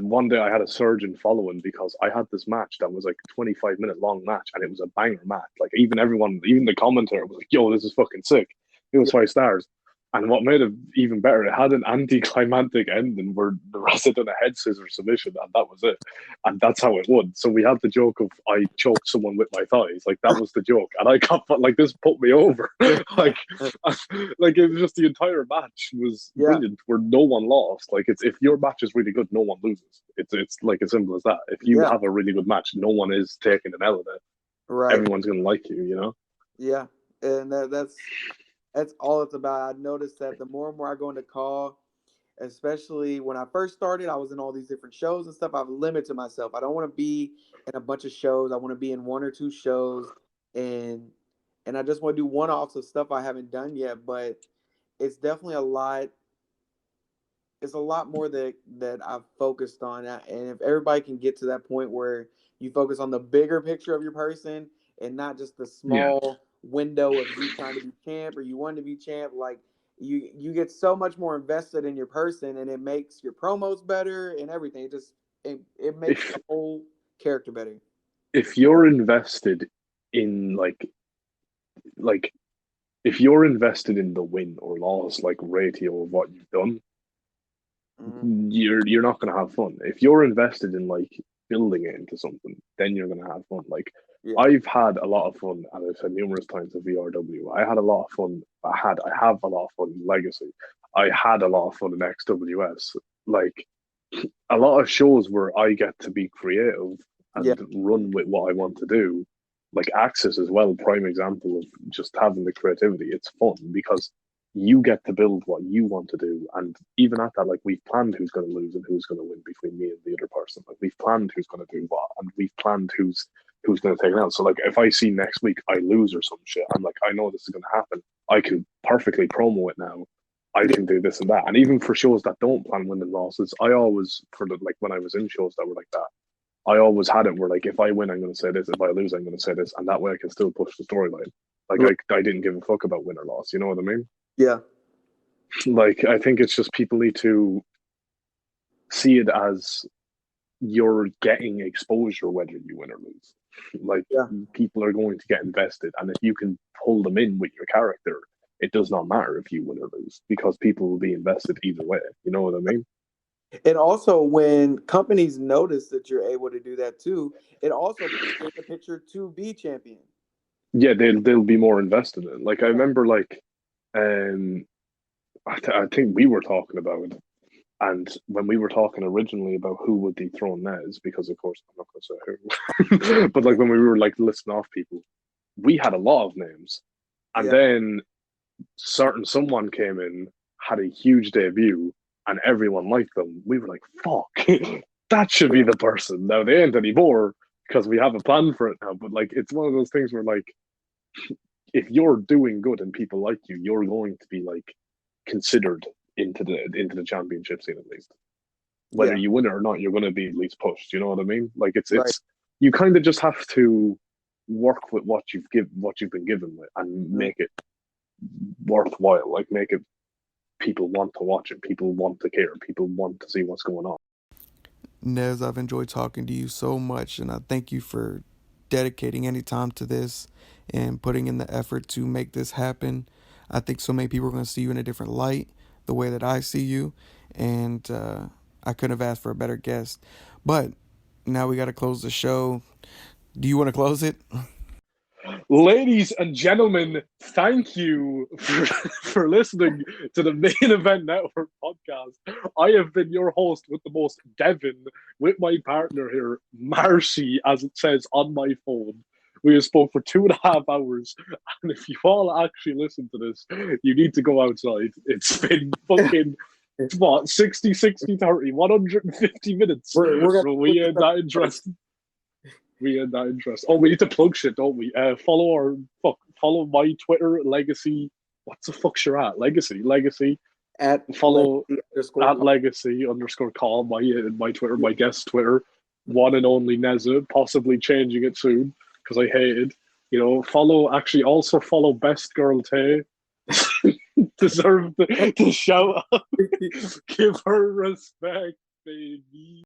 one day I had a surge in following because I had this match that was like 25-minute long match and it was a banger match. Like even everyone, even the commentator was like, "Yo, this is fucking sick." It was Yeah. 5 stars. And what made it even better, it had an anticlimactic ending where the rest done a head scissor submission, and that was it. And that's how it won. So we had the joke of I choked someone with my thighs, like that was the joke, and I got like this put me over, like, like it was just the entire match was Yeah. brilliant, where no one lost. Like it's if your match is really good, no one loses. It's like as simple as that. If you Yeah. have a really good match, no one is taking an L in it. Right. Everyone's gonna like you, you know. Yeah. And that's all it's about. I noticed that the more and more I go into call, especially when I first started, I was in all these different shows and stuff. I've limited myself. I don't want to be in a bunch of shows. I want to be in one or two shows, and I just want to do one-offs of stuff I haven't done yet. But it's definitely a lot. It's a lot more that I've focused on. And if everybody can get to that point where you focus on the bigger picture of your person and not just the Yeah. small window of you trying to be champ or you want to be champ, like you get so much more invested in your person, and it makes your promos better and everything. It makes If the whole character better. if you're invested in like if you're invested in the win or loss like ratio of what you've done, Mm-hmm. you're not gonna have fun. If you're invested in like building it into something, then you're gonna have fun. Like Yeah. I've had a lot of fun, and I've said numerous times at VRW. I had a lot of fun. I have a lot of fun in Legacy. I had a lot of fun in XWS. Like a lot of shows where I get to be creative Yeah. and run with what I want to do. Like Axis as well, prime example of just having the creativity. It's fun because you get to build what you want to do. And even at that, like we've planned who's going to lose and who's going to win between me and the other person. Like we've planned who's going to do what, and we've planned who's going to take it out. So like if I see next week I lose or some shit, I'm like, I know this is going to happen. I can perfectly promo it now. I Yeah. can do this and that. And even for shows that don't plan win and losses, I always for the like when I was in shows that were like that, I always had it where like if I win, I'm going to say this. If I lose, I'm going to say this, and that way I can still push the storyline. Like I didn't give a fuck about win or loss. You know what I mean? Yeah. Like I think it's just people need to see it as you're getting exposure whether you win or lose. Like Yeah. people are going to get invested, and if you can pull them in with your character, it does not matter if you win or lose because people will be invested either way. You know what I mean? And also, when companies notice that you're able to do that too, it also puts you in the picture to be champion. Yeah, they'll be more invested in it. Like I Yeah. remember, like um, I think we were talking about And when we were talking originally about who would dethrone Nez, because of course I'm not going to say who, but like when we were like listing off people, we had a lot of names, and then someone came in, had a huge debut, and everyone liked them. We were like, "Fuck, that should be the person." Now they ain't anymore because we have a plan for it now. But like, it's one of those things where like, if you're doing good and people like you, you're going to be like considered into the championship scene at least. Whether you win it or not, you're going to be at least pushed. You know what I mean? Like it's you kind of just have to work with what you've been given with and make it worthwhile. Like make it people want to watch it, people want to care, people want to see what's going on. Nez, I've enjoyed talking to you so much, and I thank you for dedicating any time to this and putting in the effort to make this happen. I think so many people are going to see you in a different light, the way that I see you, and I couldn't have asked for a better guest. But now we got to close the show. Do you want to close it? Ladies and gentlemen, thank you for listening to the Main Event Network podcast. I have been your host with the most, Devin, with my partner here, Marcy, as it says on my phone. We have spoke for 2.5 hours, and if you all actually listen to this, you need to go outside. It's been fucking, what, 60, 30, 150 minutes. We ain't that interested. We had that interest. Oh, we need to plug shit, don't we? Follow my Twitter, Legacy. What's the fuck you're at? Legacy. Follow at Legacy_call my Twitter, my guest Twitter, one and only Nerezza, possibly changing it soon because I hated. Also follow Best Girl Tay. Deserve the shout out. Give her respect, baby.